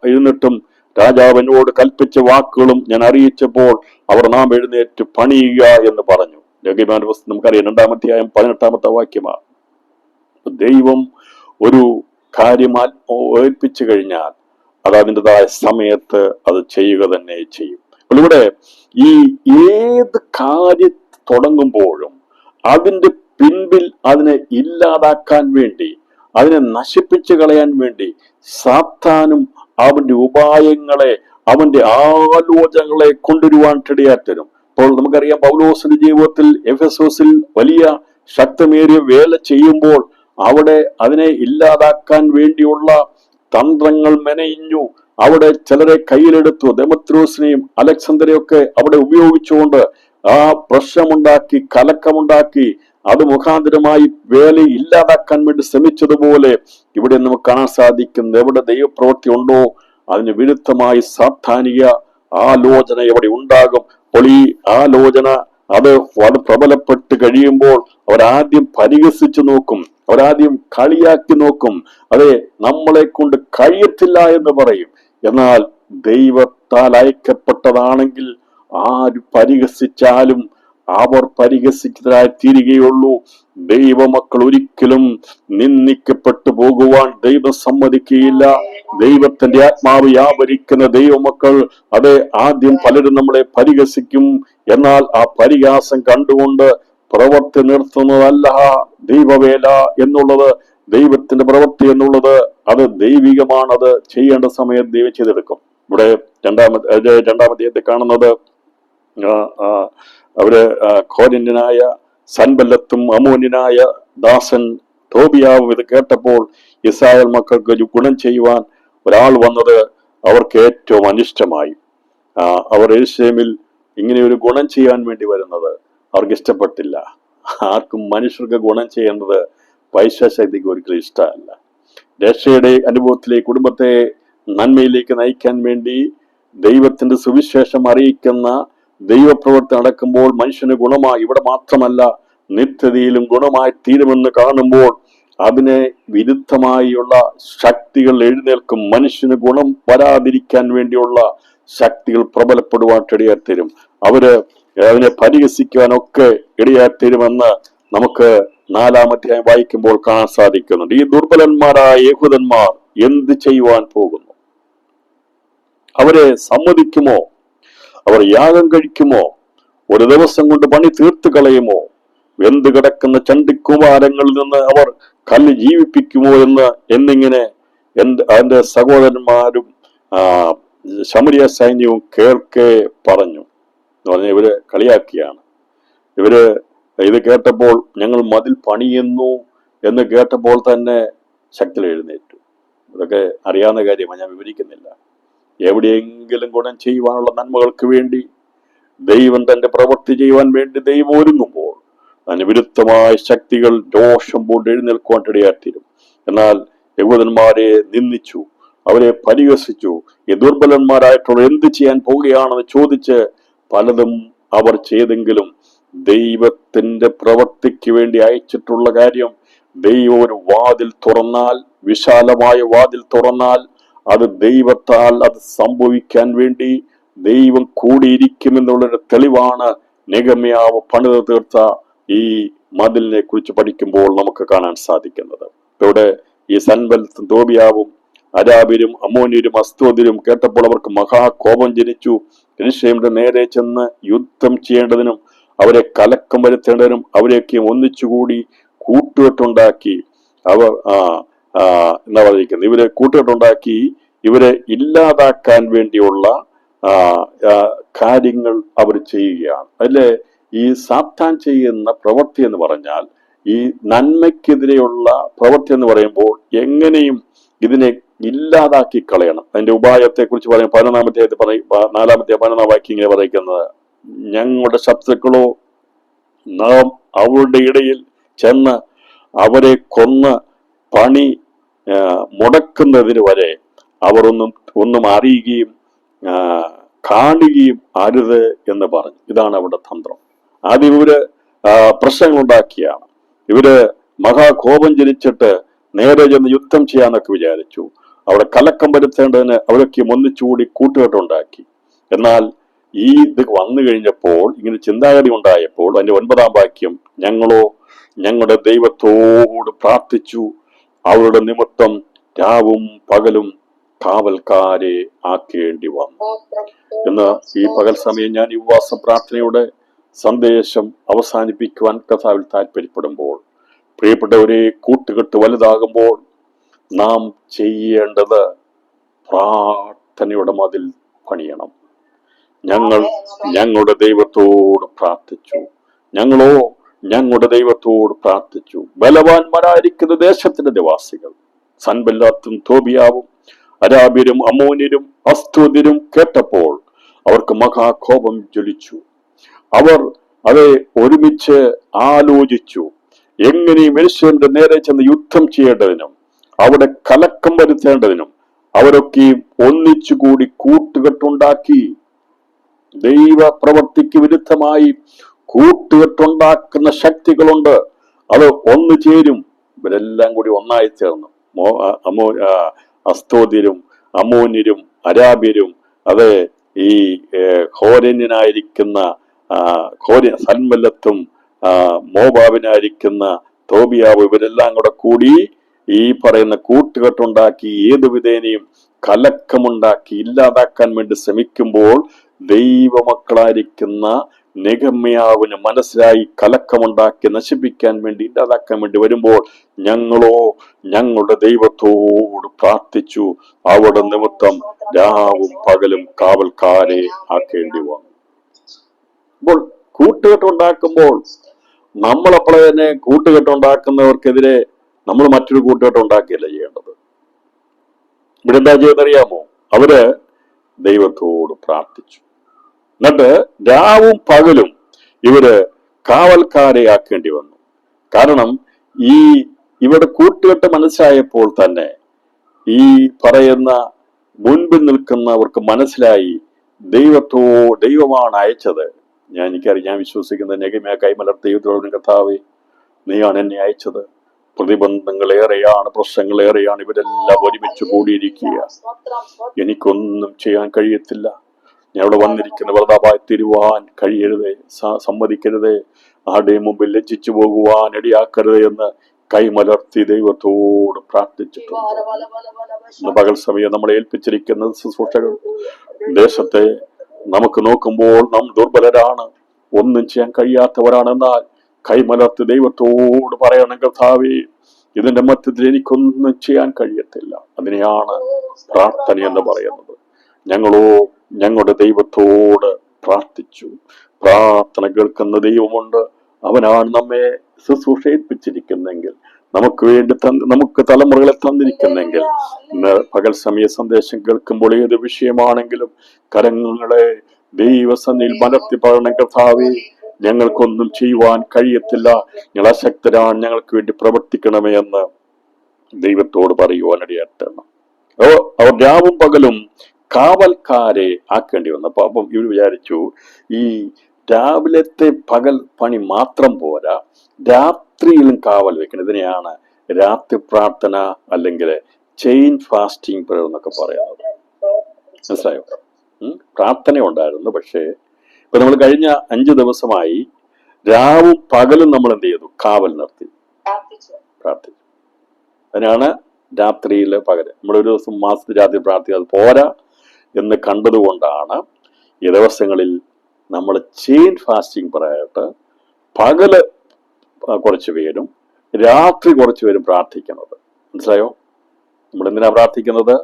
[SPEAKER 1] ഇരുന്നിട്ടും രാജാവിനോട് കൽപ്പിച്ച വാക്കുകളും ഞാൻ അറിയിച്ചപ്പോൾ അവർ നാം എഴുന്നേറ്റ് പണിയുക എന്ന് പറഞ്ഞു. ലേഖ്യമാന പുസ്തകം നമുക്കറിയാം 2-ാം അധ്യായം 18-ാമത്തെ വാക്യമാണ്. ദൈവം ഒരു കാര്യം ഏൽപ്പിച്ചു കഴിഞ്ഞാൽ അത് അതിൻ്റെതായ സമയത്ത് അത് ചെയ്യുക തന്നെ ചെയ്യും. അപ്പോൾ ഇവിടെ ഈ ഏത് കാര്യം തുടങ്ങുമ്പോഴും അതിന്റെ പിൻപിൽ അതിനെ ഇല്ലാതാക്കാൻ വേണ്ടി, അതിനെ നശിപ്പിച്ചു കളയാൻ വേണ്ടി സാത്താനും അവന്റെ ഉപായങ്ങളെ, അവന്റെ ആലോചനകളെ കൊണ്ടുവരുവാൻ ഇടയാത്തരും. അപ്പോൾ നമുക്കറിയാം പൗലോസിന്റെ ജീവിതത്തിൽ എഫെസോസിൽ വലിയ ശക്തമേറിയ വേല ചെയ്യുമ്പോൾ അവിടെ അതിനെ ഇല്ലാതാക്കാൻ വേണ്ടിയുള്ള തന്ത്രങ്ങൾ മെനയിഞ്ഞു. അവിടെ ചിലരെ കയ്യിലെടുത്തു. ദെമത്രോസിനെയും അലക്സാണ്ടരെയൊക്കെ അവിടെ ഉപയോഗിച്ചുകൊണ്ട് ആ പ്രശ്നമുണ്ടാക്കി, കലക്കമുണ്ടാക്കി, അത് മുഖാന്തരമായി വേല ഇല്ലാതാക്കാൻ വേണ്ടി ശ്രമിച്ചതുപോലെ ഇവിടെ നമുക്ക് കാണാൻ സാധിക്കുന്നത്. എവിടെ ദൈവപ്രവൃത്തി ഉണ്ടോ അതിന് വിരുദ്ധമായി സാത്താനിക ആലോചന എവിടെ ഉണ്ടാകും. അപ്പോൾ ഈ ആലോചന അത് പ്രബലപ്പെട്ട് കഴിയുമ്പോൾ അവരാദ്യം പരിഹസിച്ചു നോക്കും, അവരാദ്യം കളിയാക്കി നോക്കും. അതെ, നമ്മളെ കൊണ്ട് കഴിയത്തില്ല എന്ന് പറയും. എന്നാൽ ദൈവത്താൽ അയക്കപ്പെട്ടതാണെങ്കിൽ ആര് പരിഹസിച്ചാലും അവർ പരിഹസിച്ചതായി തീരുകയുള്ളൂ. ദൈവമക്കൾ ഒരിക്കലും നിന്ദിക്കപ്പെട്ടു പോകുവാൻ ദൈവം സമ്മതിക്കുകയില്ല. ദൈവത്തിന്റെ ആത്മാവ് വ്യാപരിക്കുന്ന ദൈവമക്കൾ അതെ, ആദ്യം പലരും നമ്മളെ പരിഹസിക്കും. എന്നാൽ ആ പരിഹാസം കണ്ടുകൊണ്ട് പ്രവൃത്തി നിർത്തുന്നതല്ല ദൈവവേല എന്നുള്ളത്, ദൈവത്തിന്റെ പ്രവൃത്തി എന്നുള്ളത്. അത് ദൈവികമാണത്. ചെയ്യേണ്ട സമയത്ത് ദൈവം ചെയ്തെടുക്കും. ഇവിടെ രണ്ടാമത്തെ കാണുന്നത് അവര് കോരിന്യനായ സൻബല്ലത്തും അമോന്യനായ ദാസൻ തോബിയാവും ഇത് കേട്ടപ്പോൾ ഇസ്രായേൽ മക്കൾക്ക് ഗുണം ചെയ്യുവാൻ ഒരാൾ വന്നത് അവർക്ക് ഏറ്റവും അനിഷ്ടമായി. അവർ യെരൂശലേമിൽ ഇങ്ങനെ ഒരു ഗുണം ചെയ്യാൻ വേണ്ടി വരുന്നത് അവർക്ക് ഇഷ്ടപ്പെട്ടില്ല. ആർക്കും മനുഷ്യർക്ക് ഗുണം ചെയ്യേണ്ടത് പൈശാചിക്ക് ഒരിക്കലും ഇഷ്ടമല്ല. രക്ഷയുടെ അനുഭവത്തിലേക്ക്, കുടുംബത്തെ നന്മയിലേക്ക് നയിക്കാൻ വേണ്ടി ദൈവത്തിന്റെ സുവിശേഷം അറിയിക്കുന്ന ദൈവപ്രവൃത്തി നടക്കുമ്പോൾ മനുഷ്യന് ഗുണമായി, ഇവിടെ മാത്രമല്ല നിത്യതയിലും ഗുണമായി തീരുമെന്ന് കാണുമ്പോൾ അതിനെ വിരുദ്ധമായുള്ള ശക്തികൾ എഴുന്നേൽക്കും. മനുഷ്യന് ഗുണം വരാതിരിക്കാൻ വേണ്ടിയുള്ള ശക്തികൾ പ്രബലപ്പെടുവാൻ ഇടയാത്തരും. അവര് അതിനെ പരിഹസിക്കുവാനൊക്കെ ഇടയാത്തരുമെന്ന് നമുക്ക് 4-ാം അധ്യായം വായിക്കുമ്പോൾ കാണാൻ സാധിക്കുന്നുണ്ട്. ഈ ദുർബലന്മാരായ യഹൂദന്മാർ എന്ത് ചെയ്യുവാൻ പോകുന്നു? അവരെ സമ്മതിക്കുമോ? അവർ യാഗം കഴിക്കുമോ? ഒരു ദിവസം കൊണ്ട് പണി തീർത്തു കളയുമോ? വെന്ത് കിടക്കുന്ന ചണ്ടിക്കുമാരങ്ങളിൽ നിന്ന് അവർ കല്ല് ജീവിപ്പിക്കുമോ എന്നിങ്ങനെ അതിന്റെ സഹോദരന്മാരും ശമരിയ സൈന്യവും കേൾക്കെ പറഞ്ഞു. എന്ന് പറഞ്ഞാൽ ഇവര് കളിയാക്കിയാണ്. ഇവര് ഇത് കേട്ടപ്പോൾ ഞങ്ങൾ മതിൽ പണിയുന്നു എന്ന് കേട്ടപ്പോൾ തന്നെ ശക്തി എഴുന്നേറ്റു. ഇതൊക്കെ അറിയാവുന്ന കാര്യമാണ്, ഞാൻ വിവരിക്കുന്നില്ല. എവിടെയെങ്കിലും ഗുണം ചെയ്യുവാനുള്ള നന്മകൾക്ക് വേണ്ടി ദൈവം തന്റെ പ്രവൃത്തി ചെയ്യുവാൻ വേണ്ടി ദൈവം ഒരുങ്ങുമ്പോൾ അതിന് വിരുദ്ധമായ ശക്തികൾ രോഷം കൊണ്ട് എഴുന്നേൽക്കുവാൻ ഇടയാത്തരും. എന്നാൽ യഹൂദന്മാരെ നിന്ദിച്ചു, അവരെ പരിഹസിച്ചു. ഈ ദുർബലന്മാരായിട്ടുള്ള എന്ത് ചെയ്യാൻ പോവുകയാണെന്ന് ചോദിച്ച് പലതും അവർ ചെയ്തെങ്കിലും ദൈവത്തിന്റെ പ്രവൃത്തിക്ക് വേണ്ടി അയച്ചിട്ടുള്ള കാര്യം, ദൈവം ഒരു വാതിൽ തുറന്നാൽ, വിശാലമായ വാതിൽ തുറന്നാൽ അത് ദൈവത്താൽ അത് സംഭവിക്കാൻ വേണ്ടി ദൈവം കൂടിയിരിക്കുമെന്നുള്ളൊരു തെളിവാണ് നെഹെമ്യാവ് പണിത് തീർത്ത ഈ മതിലിനെ കുറിച്ച് പഠിക്കുമ്പോൾ നമുക്ക് കാണാൻ സാധിക്കുന്നത്. ഇവിടെ ഈ സൻബല്ലത്തും തോബിയാവും അരാബിരും അമ്മോന്യരും അസ്തോദ്യരും കേട്ടപ്പോൾ അവർക്ക് മഹാകോപം ജനിച്ചു. യെരൂശലേമിന്റെ നേരെ ചെന്ന് യുദ്ധം ചെയ്യേണ്ടതിനും അവരെ കലക്കം വരുത്തേണ്ടതിനും അവരെയൊക്കെ ഒന്നിച്ചുകൂടി കൂട്ടുകെട്ടുണ്ടാക്കി അവർ എന്താ പറഞ്ഞിരിക്കുന്നത്, ഇവരെ കൂട്ടുകെട്ടുണ്ടാക്കി ഇവരെ ഇല്ലാതാക്കാൻ വേണ്ടിയുള്ള കാര്യങ്ങൾ അവർ ചെയ്യുകയാണ്. അതില് ഈ സാത്താൻ ചെയ്യുന്ന പ്രവൃത്തി എന്ന് പറഞ്ഞാൽ ഈ നന്മയ്ക്കെതിരെയുള്ള പ്രവൃത്തി എന്ന് പറയുമ്പോൾ എങ്ങനെയും ഇതിനെ ഇല്ലാതാക്കി കളയണം. അതിന്റെ ഉപായത്തെ കുറിച്ച് പറയും 4-ാം വാക്യം ഇങ്ങനെ പറയുന്നത്, ഞങ്ങളുടെ ശത്രുക്കളോ നാം അവരുടെ ഇടയിൽ ചെന്ന് അവരെ കൊന്ന് പണി മുടക്കുന്നതിന് വരെ അവർ ഒന്നും അറിയുകയും കാണുകയും അരുത് എന്ന് പറഞ്ഞു. ഇതാണ് അവിടെ തന്ത്രം. ആദ്യം ഇവര് പ്രശ്നങ്ങൾ ഉണ്ടാക്കിയാണ്. ഇവര് മഹാകോപം ജനിച്ചിട്ട് നേരെ ചെന്ന് യുദ്ധം ചെയ്യാന്നൊക്കെ വിചാരിച്ചു. അവിടെ കലക്കം വരുത്തേണ്ടതിന് അവരൊക്കെ ഒന്നിച്ചുകൂടി കൂട്ടുകെട്ടുണ്ടാക്കി. എന്നാൽ ഈ ഇത് വന്നു കഴിഞ്ഞപ്പോൾ, ഇങ്ങനെ ചിന്താഗതി ഉണ്ടായപ്പോൾ, അതിന്റെ 9-ാം വാക്യം, ഞങ്ങളോ ഞങ്ങളുടെ ദൈവത്തോട് പ്രാർത്ഥിച്ചു, അവരുടെ നിമിത്തം രാവും പകലും കാവൽക്കാരെ ആക്കേണ്ടി വന്നു എന്ന്. ഈ പകൽ സമയം ഞാൻ ഈ ഉപവാസ പ്രാർത്ഥനയുടെ സന്ദേശം അവസാനിപ്പിക്കുവാൻ കർത്താവിൽ താല്പര്യപ്പെടുമ്പോൾ, പ്രിയപ്പെട്ടവരെ, കൂട്ടുകെട്ട് വലുതാകുമ്പോൾ നാം ചെയ്യേണ്ടത് പ്രാർത്ഥനയുടെ മതിൽ പണിയണം. ഞങ്ങൾ ഞങ്ങളുടെ ദൈവത്തോട് പ്രാർത്ഥിച്ചു, ഞങ്ങളോ ഞങ്ങളുടെ ദൈവത്തോട് പ്രാർത്ഥിച്ചു. ബലവാന്മാരായിരിക്കുന്ന ദേശത്തിന്റെ നിവാസികൾ സൻബല്ലാത്തും തോബിയാവും അരാബ്യരും അമ്മോന്യരും അസ്തോദ്യരും കേട്ടപ്പോൾ അവർക്ക് മഹാകോപം ജ്വലിച്ചു. അവർ അത് ഒരുമിച്ച് ആലോചിച്ചു, എങ്ങനെ യെരൂശലേമിന്റെ നേരെ ചെന്ന് യുദ്ധം ചെയ്യേണ്ടതിനും അവിടെ കലക്കം വരുത്തേണ്ടതിനും അവരൊക്കെയും ഒന്നിച്ചുകൂടി കൂട്ടുകെട്ടുണ്ടാക്കി. ദൈവ പ്രവൃത്തിക്ക് വിരുദ്ധമായി കൂട്ടുകെട്ടുണ്ടാക്കുന്ന ശക്തികളുണ്ട്. അത് ഒന്നു ചേരും. ഇവരെല്ലാം കൂടി ഒന്നായി ചേർന്നു. അസ്തോദ്യരും അമ്മോന്യരും അരാബ്യരും, അത് ഈ ഹോരന്യനായിരിക്കുന്ന സൻബല്ലത്തും മോബാബിനായിരിക്കുന്ന തോബിയാവ്, ഇവരെല്ലാം കൂടി ഈ പറയുന്ന കൂട്ടുകെട്ടുണ്ടാക്കി ഏതു വിധേനയും കലക്കമുണ്ടാക്കി ഇല്ലാതാക്കാൻ വേണ്ടി ശ്രമിക്കുമ്പോൾ, ദൈവമക്കളായിരിക്കുന്ന നെഗമ്യാവിന് മനസ്സിലായി കലക്കമുണ്ടാക്കി നശിപ്പിക്കാൻ വേണ്ടി, ഇല്ലാതാക്കാൻ വേണ്ടി വരുമ്പോൾ, ഞങ്ങളോ ഞങ്ങളുടെ ദൈവത്തോട് പ്രാർത്ഥിച്ചു, അവിടെ നിമിത്തം രാവും പകലും കാവൽക്കാരെ ആക്കേണ്ടി വന്നു. അപ്പോൾ കൂട്ടുകെട്ടുണ്ടാക്കുമ്പോൾ നമ്മളപ്പോൾ തന്നെ കൂട്ടുകെട്ടുണ്ടാക്കുന്നവർക്കെതിരെ നമ്മൾ മറ്റൊരു കൂട്ടുകെട്ടുണ്ടാക്കിയല്ല ചെയ്യേണ്ടത്. ഇവിടെ എന്താ ചെയ്തറിയാമോ? അവര് ദൈവത്തോട് പ്രാർത്ഥിച്ചു. എന്നിട്ട് രാവും പകലും ഇവര് കാവൽക്കാരെ ആക്കേണ്ടി വന്നു. കാരണം ഈ ഇവിടെ കൂട്ടുകെട്ട് മനസ്സിലായപ്പോൾ തന്നെ ഈ പറയുന്ന മുൻപിൽ നിൽക്കുന്നവർക്ക് മനസ്സിലായി, ദൈവമാണ് അയച്ചത്. ഞാൻ വിശ്വസിക്കുന്ന നെഗമ്യാ കൈമലർത്തി ദൈവത്തോട്, കർത്താവേ, നീയാണ് എന്നെ അയച്ചത്. പ്രതിബന്ധങ്ങളേറെയാണ്, പ്രശ്നങ്ങളേറെയാണ്, ഇവരെല്ലാം ഒരുമിച്ച് കൂടിയിരിക്കുക. എനിക്കൊന്നും ചെയ്യാൻ കഴിയത്തില്ല. ഞാൻ അവിടെ വന്നിരിക്കുന്ന വെറുതായി തിരുവാൻ കഴിയരുതേ, സമ്മതിക്കരുതേ, ആരുടെയും മുമ്പിൽ ലജ്ജിച്ചു പോകുവാൻ ഇടയാക്കരുത് എന്ന് കൈമലർത്തി ദൈവത്തോട് പ്രാർത്ഥിച്ചിട്ടുണ്ട്. പകൽ സമയം നമ്മളെ ഏൽപ്പിച്ചിരിക്കുന്ന ശുശ്രൂഷകൾ ദേശത്തെ നമുക്ക് നോക്കുമ്പോൾ നാം ദുർബലരാണ്, ഒന്നും ചെയ്യാൻ കഴിയാത്തവരാണെന്നാൽ കൈമലർത്തി ദൈവത്തോട് പറയണം, കർത്താവേ, ഇതിന്റെ മധ്യത്തിൽ എനിക്കൊന്നും ചെയ്യാൻ കഴിയത്തില്ല. അതിനെയാണ് പ്രാർത്ഥന എന്ന് പറയുന്നത്. ഞങ്ങളോ ഞങ്ങളുടെ ദൈവത്തോട് പ്രാർത്ഥിച്ചു. പ്രാർത്ഥന കേൾക്കുന്ന ദൈവമുണ്ട്. അവനാണ് നമ്മെ ശുശ്രൂഷ ഏൽപ്പിച്ചിരിക്കുന്നെങ്കിൽ, നമുക്ക് വേണ്ടി നമുക്ക് തലമുറകളെ തന്നിരിക്കുന്നെങ്കിൽ, ഇന്ന് പകൽ സമയ സന്ദേശം കേൾക്കുമ്പോൾ ഏത് വിഷയമാണെങ്കിലും കരങ്ങളെ ദൈവസന്നിധിയിൽ മലർത്തി പറയണം, കർത്താവേ, ഞങ്ങൾക്കൊന്നും ചെയ്യുവാൻ കഴിയത്തില്ല, ഞങ്ങൾ അശക്തരാണ്, ഞങ്ങൾക്ക് വേണ്ടി പ്രവർത്തിക്കണമേ എന്ന് ദൈവത്തോട് പറയുവാനിടയാറ്റണം. അവർ രാവും പകലും കാവൽക്കാരെ ആക്കേണ്ടി വന്നു. അപ്പം ഇവർ വിചാരിച്ചു, ഈ രാവിലത്തെ പകൽ പണി മാത്രം പോരാ, രാത്രിയിലും കാവൽ വെക്കണം. ഇതിനെയാണ് രാത്രി പ്രാർത്ഥന അല്ലെങ്കിൽ ചെയിൻ ഫാസ്റ്റിംഗ് പ്രയർ എന്നൊക്കെ പറയുന്നത്. മനസ്സിലായോ? പ്രാർത്ഥന ഉണ്ടായിരുന്നു, പക്ഷേ ഇപ്പൊ നമ്മൾ കഴിഞ്ഞ 5 ദിവസമായി രാവും പകലും നമ്മൾ എന്ത് ചെയ്തു? കാവൽ നിർത്തി പ്രാർത്ഥിച്ചു. അതിനാണ് രാത്രിയില് പകല്. നമ്മളൊരു ദിവസം മാസത്തിൽ രാത്രി പ്രാർത്ഥിക്കുക, അത് പോരാ എന്ന് കണ്ടതുകൊണ്ടാണ് ഈ ദിവസങ്ങളിൽ നമ്മൾ ചെയിൻ ഫാസ്റ്റിംഗ് പറയായിട്ട് പകല് കുറച്ച് പേരും രാത്രി കുറച്ച് പേരും പ്രാർത്ഥിക്കുന്നത്. മനസ്സിലായോ? നമ്മൾ എന്തിനാ പ്രാർത്ഥിക്കുന്നത്?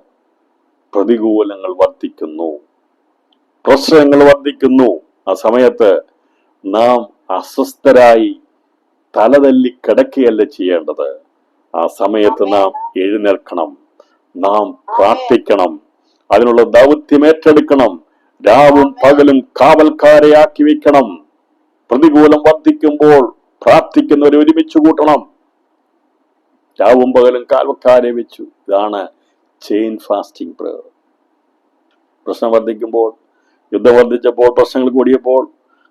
[SPEAKER 1] പ്രതികൂലങ്ങൾ വർദ്ധിക്കുന്നു, പ്രശ്നങ്ങൾ വർദ്ധിക്കുന്നു. ആ സമയത്ത് നാം അസ്വസ്ഥരായി തലതല്ലി കിടക്കുകയല്ല ചെയ്യേണ്ടത്. ആ സമയത്ത് നാം എഴുന്നേൽക്കണം, നാം പ്രാർത്ഥിക്കണം, അതിനുള്ള ദൗത്യം ഏറ്റെടുക്കണം, രാവും പകലും കാവൽക്കാരെ ആക്കി വെക്കണം. പ്രതികൂലം വർദ്ധിക്കുമ്പോൾ പ്രാർത്ഥിക്കുന്നവരെ ഒരുമിച്ച് കൂട്ടണം. രാവും പകലും കാവൽക്കാരെ വെച്ചു. ഇതാണ് ചെയിൻ ഫാസ്റ്റിംഗ് പ്രയർ. പ്രശ്നം വർദ്ധിക്കുമ്പോൾ, യുദ്ധം വർദ്ധിച്ചപ്പോൾ, പ്രശ്നങ്ങൾ കൂടിയപ്പോൾ,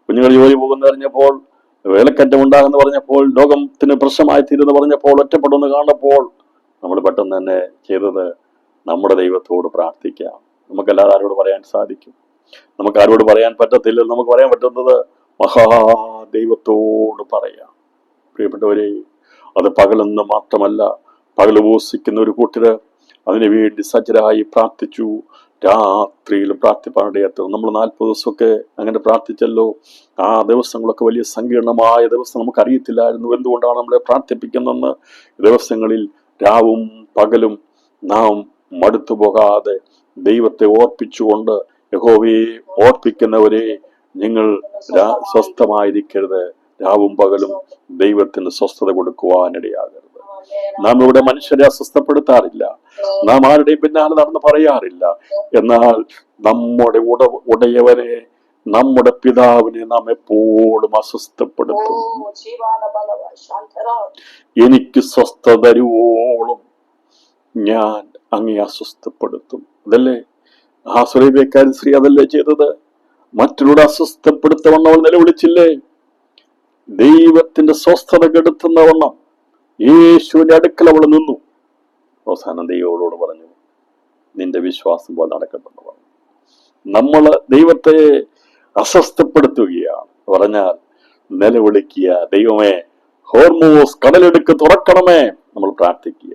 [SPEAKER 1] കുഞ്ഞുങ്ങൾ ജോലി പോകുന്ന പറഞ്ഞപ്പോൾ, വേലക്കറ്റം ഉണ്ടാകുന്ന പറഞ്ഞപ്പോൾ, ലോകത്തിന് പ്രശ്നമായി തീരുന്ന പറഞ്ഞപ്പോൾ, ഒറ്റപ്പെടുമെന്ന് കാണുമ്പോൾ, നമ്മൾ പെട്ടെന്ന് തന്നെ ചെയ്തത് നമ്മുടെ ദൈവത്തോട് പ്രാർത്ഥിക്കാം. നമുക്കല്ലാതെ ആരോട് പറയാൻ സാധിക്കും? നമുക്ക് ആരോട് പറയാൻ പറ്റത്തില്ല. നമുക്ക് പറയാൻ പറ്റുന്നത് മഹാദൈവത്തോട് പറയാം. പ്രിയപ്പെട്ടവരെ, അത് പകലെന്ന് മാത്രമല്ല, പകൽ ഉപവസിക്കുന്ന ഒരു കൂട്ടര് അതിനു വേണ്ടി സജ്ജരായി പ്രാർത്ഥിച്ചു. രാത്രിയിലും പ്രാർത്ഥിപ്പാനിടയാത്ത നമ്മൾ 40 ദിവസമൊക്കെ അങ്ങനെ പ്രാർത്ഥിച്ചല്ലോ. ആ ദിവസങ്ങളൊക്കെ വലിയ സങ്കീർണമായ ദിവസം. നമുക്കറിയത്തില്ലായിരുന്നു എന്തുകൊണ്ടാണ് നമ്മളെ പ്രാർത്ഥിപ്പിക്കുന്നതെന്ന്. ദിവസങ്ങളിൽ രാവും പകലും നാം മടുത്തു പോകാതെ ദൈവത്തെ ഓർപ്പിച്ചുകൊണ്ട്, യഹോവയെ ഓർപ്പിക്കുന്നവരെ നിങ്ങൾ സ്വസ്ഥമായിരിക്കരുത്, രാവും പകലും ദൈവത്തിന് സ്വസ്ഥത കൊടുക്കുവാനിടയാകരുത്. നാം ഇവിടെ മനുഷ്യരെ അസ്വസ്ഥപ്പെടുത്താറില്ല, നാം ആരുടെയും പിന്നാലെ നടന്ന് പറയാറില്ല. എന്നാൽ നമ്മുടെ ഉടയവനെ, നമ്മുടെ പിതാവിനെ നാം എപ്പോഴും അസ്വസ്ഥപ്പെടുത്തും. എനിക്ക് സ്വസ്ഥത തരുവോളം ഞാൻ അങ്ങേ അസ്വസ്ഥപ്പെടുത്തും. അതല്ലേ ആ സുലൈബേക്കാരി സ്ത്രീ അതല്ലേ ചെയ്തത്? മറ്റുള്ളവരെ അസ്വസ്ഥപ്പെടുത്തവണ്ണം അവൾ നിലവിളിച്ചില്ലേ? ദൈവത്തിന്റെ സ്വസ്ഥത കെടുത്തുന്നവണ്ണം യേശുവിന്റെ അടുക്കൽ അവൾ നിന്നു. അവസാനം ദൈവത്തോട് പറഞ്ഞു, നിന്റെ വിശ്വാസം പോലെ നടക്കട്ടെന്ന് പറഞ്ഞു. നമ്മള് ദൈവത്തെ അസ്വസ്ഥപ്പെടുത്തുകയാണ് പറഞ്ഞാൽ നിലവിളിക്കുക, ദൈവമേ ഹോർമോസ് കടലെടുക്ക് തുറക്കണമേ. നമ്മൾ പ്രാർത്ഥിക്കുക,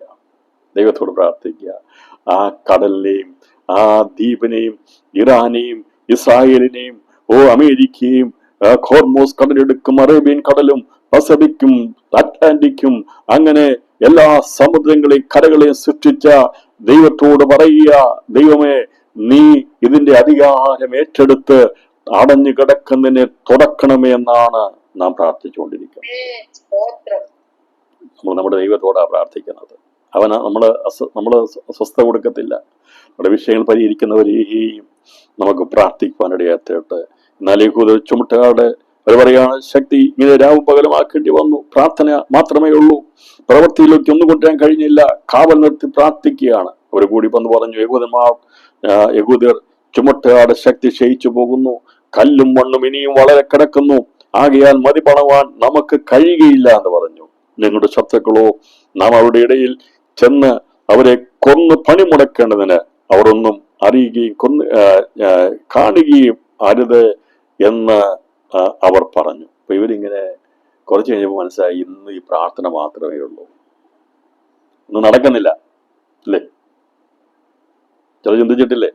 [SPEAKER 1] ദൈവത്തോട് പ്രാർത്ഥിക്കുക. ആ കടലിനെയും ആ ദ്വീപിനെയും ഇറാനെയും ഇസ്രായേലിനെയും അമേരിക്കയും ഹോർമോസ് കടലെടുക്കും, അറേബ്യൻ കടലും പസഫിക്കും അറ്റ്ലാന്റിക്കും, അങ്ങനെ എല്ലാ സമുദ്രങ്ങളെയും കരകളെയും സൃഷ്ടിച്ച ദൈവത്തോട് പറയുക, ദൈവമേ നീ ഇതിന്റെ അധികാരം ഏറ്റെടുത്ത് അടഞ്ഞു കിടക്കുന്നതിനെ തുറക്കണമേ എന്നാണ് നാം പ്രാർത്ഥിച്ചുകൊണ്ടിരിക്കുന്നത്. നമ്മൾ നമ്മുടെ ദൈവത്തോടാണ് പ്രാർത്ഥിക്കുന്നത്. അവന് നമ്മള് സ്വസ്ഥത കൊടുക്കത്തില്ല. നമ്മുടെ വിഷയങ്ങൾ പരിഹരിക്കുന്നവരെയും നമുക്ക് പ്രാർത്ഥിക്കുവാനിടയാത്തിട്ട്. എന്നാൽ യഹൂദ ചുമട്ടുകാരുടെ അവർ പറയാണ്, ശക്തി ഇങ്ങനെ രാവും പകലുമാക്കേണ്ടി വന്നു. പ്രാർത്ഥന മാത്രമേ ഉള്ളൂ, പ്രവൃത്തിയിലേക്ക് ഒന്നും കൊണ്ടുവരാൻ കഴിഞ്ഞില്ല. കാവൽ നിർത്തി പ്രാർത്ഥിക്കുകയാണ്. അവർ കൂടി വന്ന് പറഞ്ഞു, യഹൂദർ ചുമട്ടുകാരുടെ ശക്തി ക്ഷയിച്ചു പോകുന്നു, കല്ലും മണ്ണും ഇനിയും വളരെ കിടക്കുന്നു, ആകയാൽ മതി പണവാൻ നമുക്ക് കഴിയുകയില്ല എന്ന് പറഞ്ഞു. ഞങ്ങളുടെ ശത്രുക്കളോ നാം അവരുടെ ഇടയിൽ ചെന്ന് അവരെ കൊന്ന് പണിമുടക്കേണ്ടതിന് അവർ ഒന്നും അറിയുകയും കാണുകയും അരുത് എന്ന് അവർ പറഞ്ഞു. അപ്പൊ ഇവരിങ്ങനെ കുറച്ച് കഴിഞ്ഞപ്പോൾ മനസ്സിലായി, ഇന്ന് ഈ പ്രാർത്ഥന മാത്രമേ ഉള്ളൂ, ഒന്നും നടക്കുന്നില്ല അല്ലേ? ചില ചിന്തിച്ചിട്ടില്ലേ,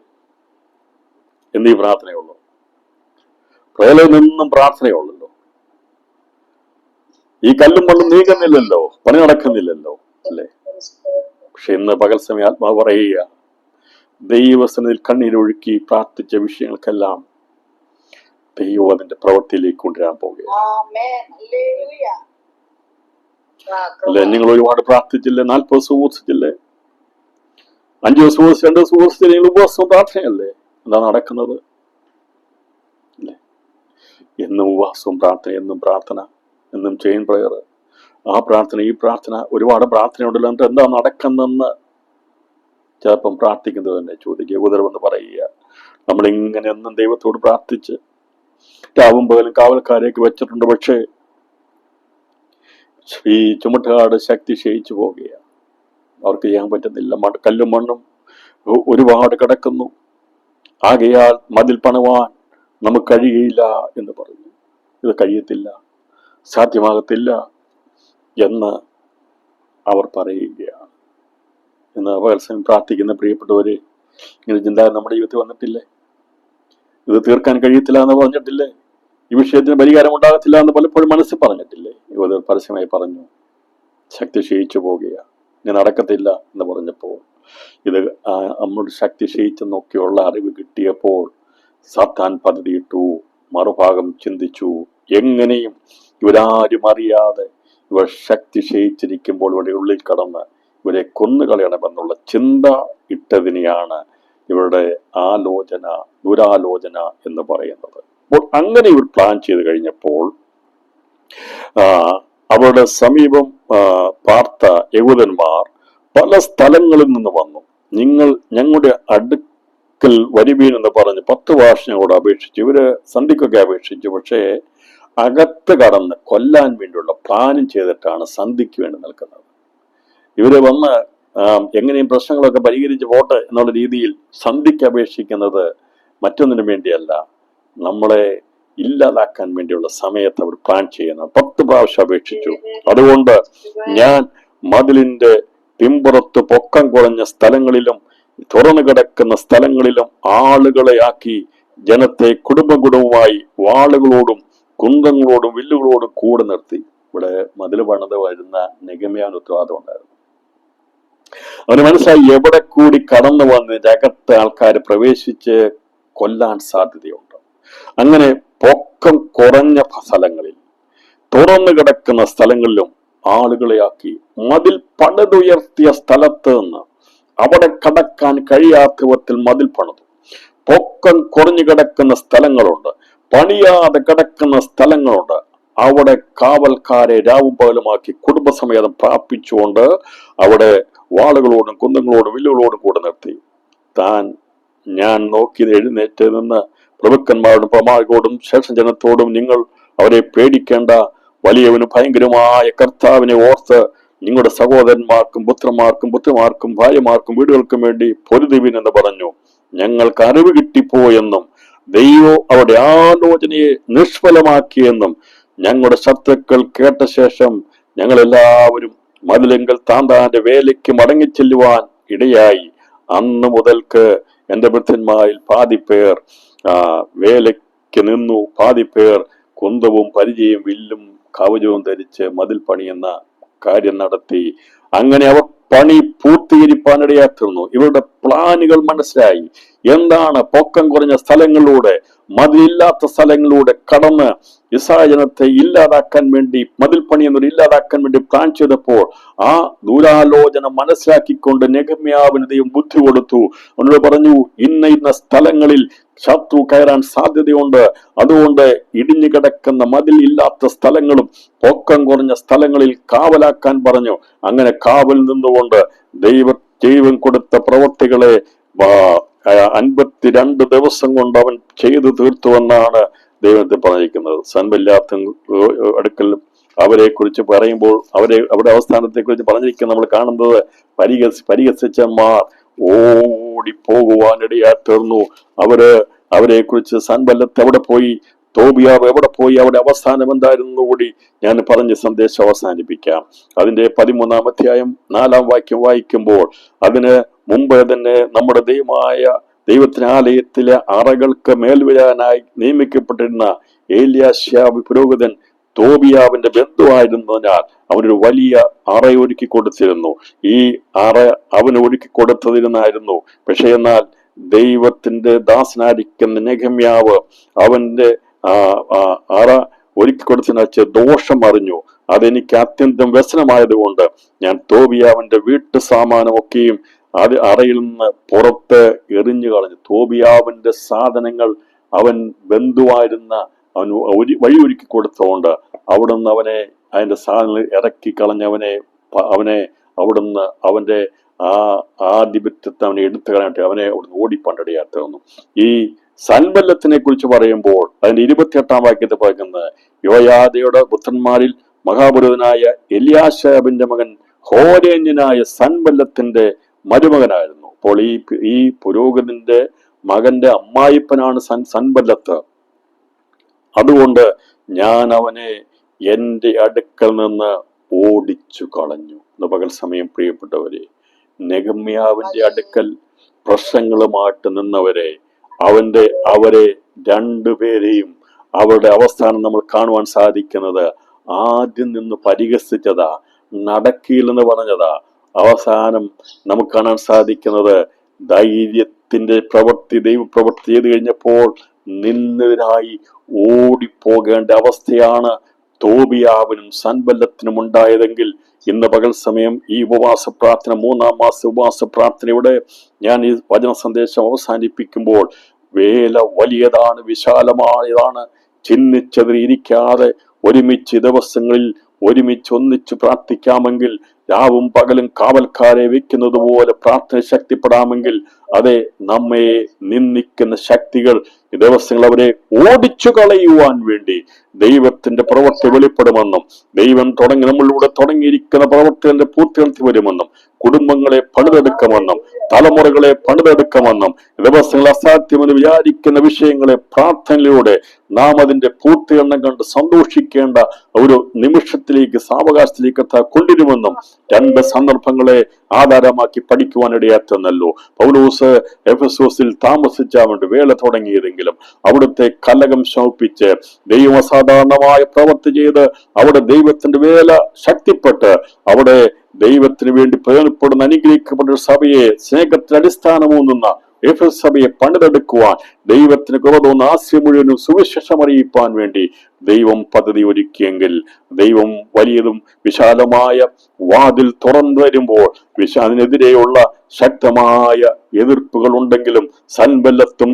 [SPEAKER 1] എന്നീ പ്രാർത്ഥനയുള്ളൂ, പ്രളയം നിന്നും പ്രാർത്ഥനയുള്ളല്ലോ, ഈ കല്ലും മണ്ണും നീങ്ങുന്നില്ലല്ലോ, പണി നടക്കുന്നില്ലല്ലോ അല്ലേ? പക്ഷെ ഇന്ന് പകൽ സമയം ആത്മാവ് പറയുക, ദൈവസന്നിധിയിൽ കണ്ണീരൊഴുക്കി പ്രാർത്ഥിച്ച വിഷയങ്ങൾക്കെല്ലാം ദൈവം അതിന്റെ പ്രവൃത്തിയിലേക്ക് കൊണ്ടുവരാൻ പോവുകയാണ് അല്ലെ? നിങ്ങൾ ഒരുപാട് പ്രാർത്ഥിച്ചില്ലേ? 40 ദിവസം ഉപവസിച്ചില്ലേ? 5 ദിവസം ഉപവസിച്ച് 2 ദിവസം ഉപവസിച്ചില്ലേ? നിങ്ങൾ ഉപവാസവും പ്രാർത്ഥനയല്ലേ? എന്താ നടക്കുന്നത് അല്ലേ? എന്നും ഉപവാസവും പ്രാർത്ഥന, എന്നും പ്രാർത്ഥന, എന്നും ചെയിൻ പ്രയർ, ആ പ്രാർത്ഥന ഈ പ്രാർത്ഥന, ഒരുപാട് പ്രാർത്ഥനയുണ്ടല്ലോ, എന്നിട്ട് എന്താ നടക്കുന്നെന്ന് ചിലപ്പം പ്രാർത്ഥിക്കുന്നത് തന്നെ ചോദിക്കുക. ഉദരവെന്ന് പറയുക, നമ്മളിങ്ങനെ എന്നും ദൈവത്തോട് പ്രാർത്ഥിച്ച് രാവും പകലും കാവൽക്കാരെയൊക്കെ വെച്ചിട്ടുണ്ട്. പക്ഷേ ഈ ചുമട്ടുകാട് ശക്തി ക്ഷയിച്ചു പോവുകയാണ്, അവർക്ക് ചെയ്യാൻ പറ്റുന്നില്ല. കല്ലും മണ്ണും ഒരുപാട് കിടക്കുന്നു, ആകയാൽ മതിൽ പണിവാൻ നമുക്ക് കഴിയുകയില്ല എന്ന് പറഞ്ഞു. ഇത് കഴിയത്തില്ല, സാധ്യമാകത്തില്ല എന്ന് അവർ പറയുകയാണ്. എന്ന് പകൽസമയം പ്രാർത്ഥിക്കുന്ന പ്രിയപ്പെട്ടവരെ, ഇങ്ങനെ ചിന്ത നമ്മുടെ ജീവിതത്തിൽ വന്നിട്ടില്ലേ? ഇത് തീർക്കാൻ കഴിയത്തില്ല എന്ന് പറഞ്ഞിട്ടില്ലേ? ഈ വിഷയത്തിന് പരിഹാരം ഉണ്ടാകത്തില്ല എന്ന് പലപ്പോഴും മനസ്സിൽ പറഞ്ഞിട്ടില്ലേ? ഇത് പരസ്യമായി പറഞ്ഞു, ശക്തി ക്ഷയിച്ചു പോവുകയാണ്, ഇനി നടക്കത്തില്ല എന്ന് പറഞ്ഞപ്പോൾ, ഇത് നമ്മുടെ ശക്തി ക്ഷയിച്ചെന്നൊക്കെയുള്ള അറിവ് കിട്ടിയപ്പോൾ സാത്താൻ പദ്ധതിയിട്ടു. മറുഭാഗം ചിന്തിച്ചു, എങ്ങനെയും ഇവരാരും അറിയാതെ ഇവർ ശക്തി ക്ഷയിച്ചിരിക്കുമ്പോൾ ഇവിടെ ഉള്ളിൽ കടന്ന് ഇവരെ കൊന്നുകളയണമെന്നുള്ള ചിന്ത ഇട്ടതിനെയാണ് ഇവരുടെ ദുരാലോചന എന്ന് പറയുന്നത്. അപ്പോൾ അങ്ങനെ ഇവർ പ്ലാൻ ചെയ്ത് കഴിഞ്ഞപ്പോൾ അവരുടെ സമീപം പാർത്ത യഹൂദന്മാർ പല സ്ഥലങ്ങളിൽ നിന്ന് വന്നു. നിങ്ങൾ ഞങ്ങളുടെ അടുക്കൽ വരുവീൻ എന്ന് പറഞ്ഞ് 10 പ്രാവശ്യം ഞങ്ങളോട് അപേക്ഷിച്ചു. ഇവര് സന്ധിക്കൊക്കെ അപേക്ഷിച്ചു, പക്ഷേ അകത്ത് കടന്ന് കൊല്ലാൻ വേണ്ടിയുള്ള പ്ലാനും ചെയ്തിട്ടാണ് സന്ധിക്ക് വേണ്ടി നിൽക്കുന്നത്. ഇവര് വന്ന് എങ്ങനെയും പ്രശ്നങ്ങളൊക്കെ പരിഹരിച്ച് പോട്ടെ എന്നുള്ള രീതിയിൽ സന്ധിക്ക് അപേക്ഷിക്കുന്നത് മറ്റൊന്നിനു വേണ്ടിയല്ല, നമ്മളെ ഇല്ലാതാക്കാൻ വേണ്ടിയുള്ള സമയത്ത് അവർ പ്ലാൻ ചെയ്യുന്നത്. 10 പ്രാവശ്യം അപേക്ഷിച്ചു. അതുകൊണ്ട് ഞാൻ മതിലിന്റെ പിമ്പുറത്ത് പൊക്കം കുറഞ്ഞ സ്ഥലങ്ങളിലും തുറന്നു കിടക്കുന്ന സ്ഥലങ്ങളിലും ആളുകളെ ആക്കി ജനത്തെ കുടുംബമായി വാളുകളോടും കുന്തങ്ങളോടും വില്ലുകളോടും കൂടെ നിർത്തി. ഇവിടെ മതിൽ പണിത് വരുന്ന നെഗമ്യാൻ ഉത്തരവാദിത്വം ഉണ്ടായിരുന്നു. അവന് മനസ്സിലായി എവിടെ കൂടി കടന്നു വന്ന് അകത്ത് ആൾക്കാർ പ്രവേശിച്ച് കൊല്ലാൻ സാധ്യതയുണ്ട്. അങ്ങനെ പൊക്കം കുറഞ്ഞ സ്ഥലങ്ങളിൽ തുറന്നു കിടക്കുന്ന സ്ഥലങ്ങളിലും ആളുകളെയാക്കി മതിൽ പണിതുയർത്തിയ സ്ഥലത്ത് നിന്ന് അവിടെ കടക്കാൻ കഴിയാത്ത വിധത്തിൽ മതിൽ പണിതു. പൊക്കം കുറഞ്ഞു കിടക്കുന്ന സ്ഥലങ്ങളുണ്ട്, പണിയാതെ കിടക്കുന്ന സ്ഥലങ്ങളുണ്ട്. അവിടെ കാവൽക്കാരെ രാവും പകലുമാക്കി കുടുംബസമേതം പ്രാപിച്ചുകൊണ്ട് അവിടെ വാളുകളോടും കുന്തങ്ങളോടും വില്ലുകളോടും കൂടെ നിർത്തി. ഞാൻ നോക്കിയത് എഴുന്നേറ്റ് നിന്ന് പ്രഭുക്കന്മാരോടും പ്രമാണികളോടും ശേഷം ജനത്തോടും, നിങ്ങൾ അവരെ പേടിക്കേണ്ട, വലിയവനും ഭയങ്കരമായ കർത്താവിനെ ഓർത്ത് നിങ്ങളുടെ സഹോദരന്മാർക്കും പുത്രന്മാർക്കും പുത്രിമാർക്കും ഭാര്യമാർക്കും വീടുകൾക്കും വേണ്ടി പൊരുതുവിൻ എന്ന് പറഞ്ഞു. ഞങ്ങൾക്ക് അറിവ് കിട്ടിപ്പോയെന്നും ദൈവം അവരുടെ ആലോചനയെ നിഷ്ഫലമാക്കിയെന്നും ഞങ്ങളുടെ ശത്രുക്കൾ കേട്ട ശേഷം ഞങ്ങൾ എല്ലാവരും മതിലെങ്കിൽ താന്താന്റെ വേലയ്ക്ക് മടങ്ങിച്ചെല്ലുവാൻ ഇടയായി. അന്ന് മുതൽക്ക് എന്റെ ഭൃത്യന്മാരിൽ പാതിപ്പേർ വേലയ്ക്ക് നിന്നു, പാതിപ്പേർ കുന്തവും പരിചയും വില്ലും കവചവും ധരിച്ച് മതിൽ പണിയെന്ന കാര്യം നടത്തി. അങ്ങനെ അവർ പണി പൂർത്തീകരിപ്പാനിടയായിരുന്നു. ഇവരുടെ പ്ലാനുകൾ മനസ്സിലായി. എന്താണ് പൊക്കം കുറഞ്ഞ സ്ഥലങ്ങളിലൂടെ, മതിലില്ലാത്ത സ്ഥലങ്ങളിലൂടെ കടന്ന് ഇസ്രായേൽ ജനത്തെ ഇല്ലാതാക്കാൻ വേണ്ടി, മതിൽ പണി എന്നൊരു ഇല്ലാതാക്കാൻ വേണ്ടി പ്ലാൻ ചെയ്തപ്പോൾ ആ ദൂരാലോചന മനസ്സിലാക്കിക്കൊണ്ട് നെഗമ്യാവിന് ദൈവം ബുദ്ധി കൊടുത്തു. അവനോട് പറഞ്ഞു, ഇന്ന സ്ഥലങ്ങളിൽ ശത്രു കയറാൻ സാധ്യതയുണ്ട്, അതുകൊണ്ട് ഇടിഞ്ഞു കിടക്കുന്ന മതിൽ ഇല്ലാത്ത സ്ഥലങ്ങളും പൊക്കം കുറഞ്ഞ സ്ഥലങ്ങളിൽ കാവലാക്കാൻ പറഞ്ഞു. അങ്ങനെ കാവൽ നിന്നുകൊണ്ട് ദൈവം കൊടുത്ത പ്രവൃത്തികളെ 52 ദിവസം കൊണ്ട് അവൻ ചെയ്തു തീർത്തുവെന്നാണ് ദൈവത്തെ പറഞ്ഞിരിക്കുന്നത്. സൻബല്ലാത്ത അടുക്കൽ അവരെ കുറിച്ച് പറയുമ്പോൾ അവരുടെ അവസ്ഥാനത്തെ കുറിച്ച് പറഞ്ഞിരിക്കുന്ന നമ്മൾ കാണുന്നത്, പരിഹസിച്ചന്മാർ ഓടിപ്പോകുവാനിടയാ തീർന്നു. അവരെ കുറിച്ച് സൻബല്ലത്ത് എവിടെ പോയി, തോബിയാവ് എവിടെ പോയി, അവിടെ അവസാനം എന്തായിരുന്നു കൂടി ഞാൻ പറഞ്ഞ് സന്ദേശം അവസാനിപ്പിക്കാം. അതിന്റെ 13-ാം അധ്യായം 4-ാം വാക്യം വായിക്കുമ്പോൾ, അതിന് മുമ്പ് തന്നെ നമ്മുടെ ദൈവത്തിന് ആലയത്തിലെ അറകൾക്ക് മേൽവരാനായി നിയമിക്കപ്പെട്ടിരുന്ന ഏലിയാശാബ് പുരോഹിതൻ തോബിയാവിന്റെ ബന്ധുവായിരുന്നതിനാൽ അവനൊരു വലിയ അറ ഒരുക്കി കൊടുത്തിരുന്നു. ഈ അറ അവന് ഒരുക്കി കൊടുത്തതിരുന്നായിരുന്നു. പക്ഷേ എന്നാൽ ദൈവത്തിന്റെ ദാസനായിരിക്കുന്ന നെഗമ്യാവ് അവന്റെ അറ ഒരുക്കി കൊടുത്തതിന് വെച്ച് ദോഷം അറിഞ്ഞു. അതെനിക്ക് അത്യന്തം വ്യസനമായതുകൊണ്ട് ഞാൻ തോബിയാവിന്റെ വീട്ടു സാമാനമൊക്കെയും അത് അറയിൽ നിന്ന് പുറത്ത് എറിഞ്ഞു കളഞ്ഞു. തോബിയാവിന്റെ സാധനങ്ങൾ അവൻ ബന്ധുവായിരുന്ന അവൻ വഴി ഒരുക്കി കൊടുത്തുകൊണ്ട് അവിടുന്ന് അവനെ അതിന്റെ സാധനങ്ങൾ ഇറക്കി കളഞ്ഞവനെ അവിടുന്ന് അവന്റെ ആധിപത്യത്തെ അവനെ എടുത്തു കളഞ്ഞിട്ട് അവനെ അവിടുന്ന് ഓടിപ്പണ്ടിടയായിരുന്നു. ഈ സൻബല്ലത്തിനെ കുറിച്ച് പറയുമ്പോൾ അതിന്റെ 28-ാം വാക്യത്തിൽ പറയുന്നത്, യോയാദയുടെ പുത്രന്മാരിൽ മഹാപുരോഹിതനായ എലിയാശാബിന്റെ മകൻ ഹോരേന്യനായ സൻബല്ലത്തിന്റെ മരുമകനായിരുന്നു. അപ്പോൾ ഈ പുരോഹിതന്റെ മകന്റെ അമ്മായിപ്പനാണ് സൻബല്ലത്ത്. അതുകൊണ്ട് ഞാൻ അവനെ എന്റെ അടുക്കൽ നിന്ന് ഓടിച്ചു കളഞ്ഞു. പകൽ സമയം പ്രിയപ്പെട്ടവരെ, നെഗമ്യാവിന്റെ അടുക്കൽ പ്രശ്നങ്ങളുമായിട്ട് നിന്നവരെ അവരെ രണ്ടുപേരെയും അവരുടെ അവസ്ഥാനം നമ്മൾ കാണുവാൻ സാധിക്കുന്നത്, ആദ്യം നിന്ന് പരിഹസിച്ചതാ, നടക്കില്ലെന്ന് പറഞ്ഞതാ. അവസാനം നമുക്ക് കാണാൻ സാധിക്കുന്നത് ധൈര്യത്തിന്റെ ദൈവപ്രവൃത്തി ചെയ്ത് കഴിഞ്ഞപ്പോൾ നിന്നതിനായി ഓടിപ്പോകേണ്ട അവസ്ഥയാണ് തോബിയാവിനും സൻബല്ലത്തിനും ഉണ്ടായതെങ്കിൽ, ഇന്ന് പകൽ സമയം ഈ ഉപവാസ പ്രാർത്ഥന, 3-ാം മാസ ഉപവാസ പ്രാർത്ഥനയുടെ ഞാൻ ഈ വചന സന്ദേശം അവസാനിപ്പിക്കുമ്പോൾ, വേല വലിയതാണ്, വിശാലമായതാണ്. ചിന്നിച്ചതിരിക്കാതെ ഒരുമിച്ച് ദിവസങ്ങളിൽ ഒന്നിച്ച് പ്രാർത്ഥിക്കാമെങ്കിൽ രാവും പകലും കാവൽക്കാരെ വെക്കുന്നത് പോലെ പ്രാർത്ഥന ശക്തിപ്പെടാമെങ്കിൽ അതെ, നമ്മെ നിന്ദിക്കുന്ന ശക്തികൾ ഈ ദിവസങ്ങൾ അവരെ ഓടിച്ചു കളയുവാൻ വേണ്ടി ദൈവത്തിന്റെ പ്രവൃത്തി വെളിപ്പെടുമെന്നും ദൈവം നമ്മളിലൂടെ തുടങ്ങിയിരിക്കുന്ന പ്രവൃത്തികളുടെ പൂർത്തിയെടുത്ത് വരുമെന്നും കുടുംബങ്ങളെ പണിതെടുക്കുമെന്നും തലമുറകളെ പണിതെടുക്കുമെന്നും ദിവസങ്ങൾ അസാധ്യമെന്ന് വിചാരിക്കുന്ന വിഷയങ്ങളെ പ്രാർത്ഥനയിലൂടെ നാം അതിന്റെ പൂർത്തീകരണം കണ്ട് സന്തോഷിക്കേണ്ട ഒരു നിമിഷത്തിലേക്ക് സാവകാശത്തിലേക്ക് കൊണ്ടുവരുമെന്നും രണ്ട് സന്ദർഭങ്ങളെ ആധാരമാക്കി പഠിക്കുവാനിടയാറ്റുന്നല്ലോ. പൗലോസ് എഫെസോസിൽ താമസിച്ചാൻ വേണ്ടി വേല തുടങ്ങിയതെങ്കിലും അവിടുത്തെ കലകം ശമിപ്പിച്ച് ദൈവം അസാധാരണമായ പ്രവൃത്തി ചെയ്ത് അവിടെ ദൈവത്തിന്റെ വേല ശക്തിപ്പെട്ട് അവിടെ ദൈവത്തിന് വേണ്ടി പ്രയോജനപ്പെടുന്ന അനുഗ്രഹിക്കപ്പെട്ട ഒരു സഭയെ സ്നേഹത്തിന് അടിസ്ഥാനമൂന്നുന്ന എഫെസ് സഭയെ പണിതെടുക്കുവാൻ ദൈവത്തിന് കൃപ തോന്നുന്ന ആസ്യ മുഴുവനും സുവിശേഷം അറിയിപ്പാൻ വേണ്ടി ദൈവം പദ്ധതി ഒരുക്കിയെങ്കിൽ ദൈവം വലിയതും വിശാലമായ വാതിൽ തുറന്നു വരുമ്പോൾ അതിനെതിരെയുള്ള ശക്തമായ എതിർപ്പുകൾ ഉണ്ടെങ്കിലും സൻബല്ലത്തും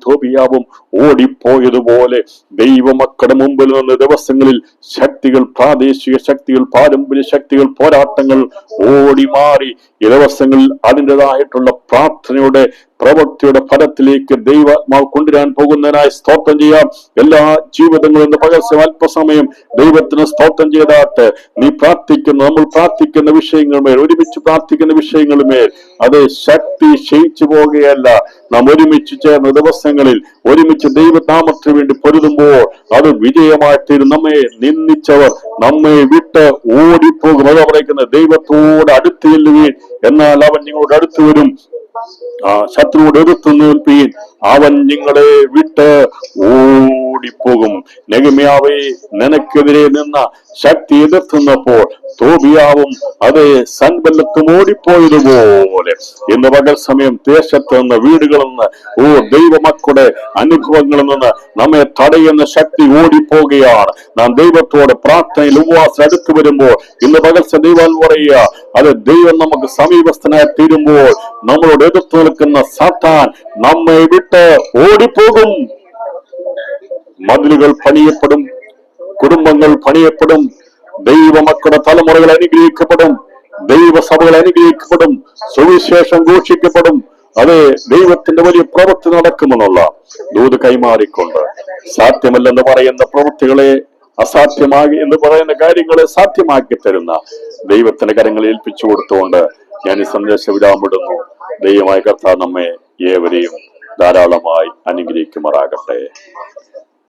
[SPEAKER 1] തോബിയാവും ഓടിപ്പോയതുപോലെ ദൈവമക്കളുടെ മുമ്പിൽ നിന്ന് ദിവസങ്ങളിൽ ശക്തികൾ, പ്രാദേശിക ശക്തികൾ, പാരമ്പര്യ ശക്തികൾ, പോരാട്ടങ്ങൾ ഓടി മാറി ഈ ദിവസങ്ങളിൽ അതിൻ്റെതായിട്ടുള്ള പ്രാർത്ഥനയുടെ പ്രവൃത്തിയുടെ ഫലത്തിലേക്ക് ദൈവാത്മാവ് കൊണ്ടുവരാൻ പോകുന്നതിനായി സ്തോത്രം ചെയ്യാം. എല്ലാ ജീവിതങ്ങളും പകർച്ച അല്പസമയം ദൈവത്തിന് സ്തോത്രം ചെയ്താട്ട് നീ നമ്മൾ പ്രാർത്ഥിക്കുന്ന വിഷയങ്ങളുമേൽ, ഒരുമിച്ച് പ്രാർത്ഥിക്കുന്ന വിഷയങ്ങളുമേൽ അത് ശക്തി ക്ഷയിച്ചു പോകുകയല്ല. നാം ഒരുമിച്ച് ചേർന്ന ദിവസങ്ങളിൽ ഒരുമിച്ച് ദൈവനാമത്തിന് വേണ്ടി പൊരുതുമ്പോൾ അത് വിജയമായിത്തീരും. നമ്മെ നിന്ദിച്ചവർ നമ്മെ വിട്ട് ഓടിപ്പോകും. അതാ പറയുന്നത്, ദൈവത്തോട് അടുത്ത് ചെല്ലുകയും എന്നാൽ അവൻ നിങ്ങളോട് അടുത്ത് വരും. ശത്രുவோട് എതിർത്ത് നിൽപ്പീൻ, അവൻ നിങ്ങളെ വിട്ട് ഓടിപ്പോകും. നെഹെമ്യാവേ, നിനക്കെതിരെ നിന്ന ശക്തി എതിർത്തുന്നപ്പോൾ തോബിയാവും അതേ സൻബല്ലത്തും ഓടിപ്പോയതുപോലെ ഇന്ന് പകൽ സമയം ദേശത്ത് നിന്ന്, വീടുകളിൽ നിന്ന്, ദൈവമക്കളുടെ അനുഭവങ്ങളിൽ നിന്ന് നമ്മെ തടയുന്ന ശക്തി ഓടിപ്പോകുകയാണ്. നാം ദൈവത്തോട് പ്രാർത്ഥനയിൽ ഉപവാസം അടുത്ത് വരുമ്പോൾ ഇന്ന് പകൽ ദൈവം പറയുക, അത് ദൈവം നമുക്ക് സമീപസ്ഥനായി തീരുമ്പോൾ നമ്മളോട് എതിർത്ത് നിൽക്കുന്ന സാത്താൻ നമ്മെ വിട്ട് ഓടിപ്പോകും. മതിലുകൾ പണിയപ്പെടും, കുടുംബങ്ങൾ പണിയപ്പെടും, ദൈവമക്കളുടെ തലമുറകൾ അനുഗ്രഹിക്കപ്പെടും, ദൈവസഭകൾ അനുഗ്രഹിക്കപ്പെടും, സുവിശേഷം ഘോഷിക്കപ്പെടും. അത് ദൈവത്തിന്റെ വലിയ പ്രവൃത്തി നടക്കുമെന്നുള്ള ദൂത് കൈമാറിക്കൊണ്ട് സാധ്യമല്ലെന്ന് പറയുന്ന പ്രവൃത്തികളെ അസാധ്യമാക്കി എന്ന് പറയുന്ന കാര്യങ്ങളെ സാധ്യമാക്കി തരുന്ന ദൈവത്തിന്റെ കരങ്ങളിൽ ഏൽപ്പിച്ചു കൊടുത്തുകൊണ്ട് ഞാൻ ഈ സന്ദേശം വിടാമിടുന്നു. ദൈവമായ കർത്താവ് നമ്മെ ഏവരെയും ധാരാളമായി അനുഗ്രഹിക്കുമാറാകട്ടെ.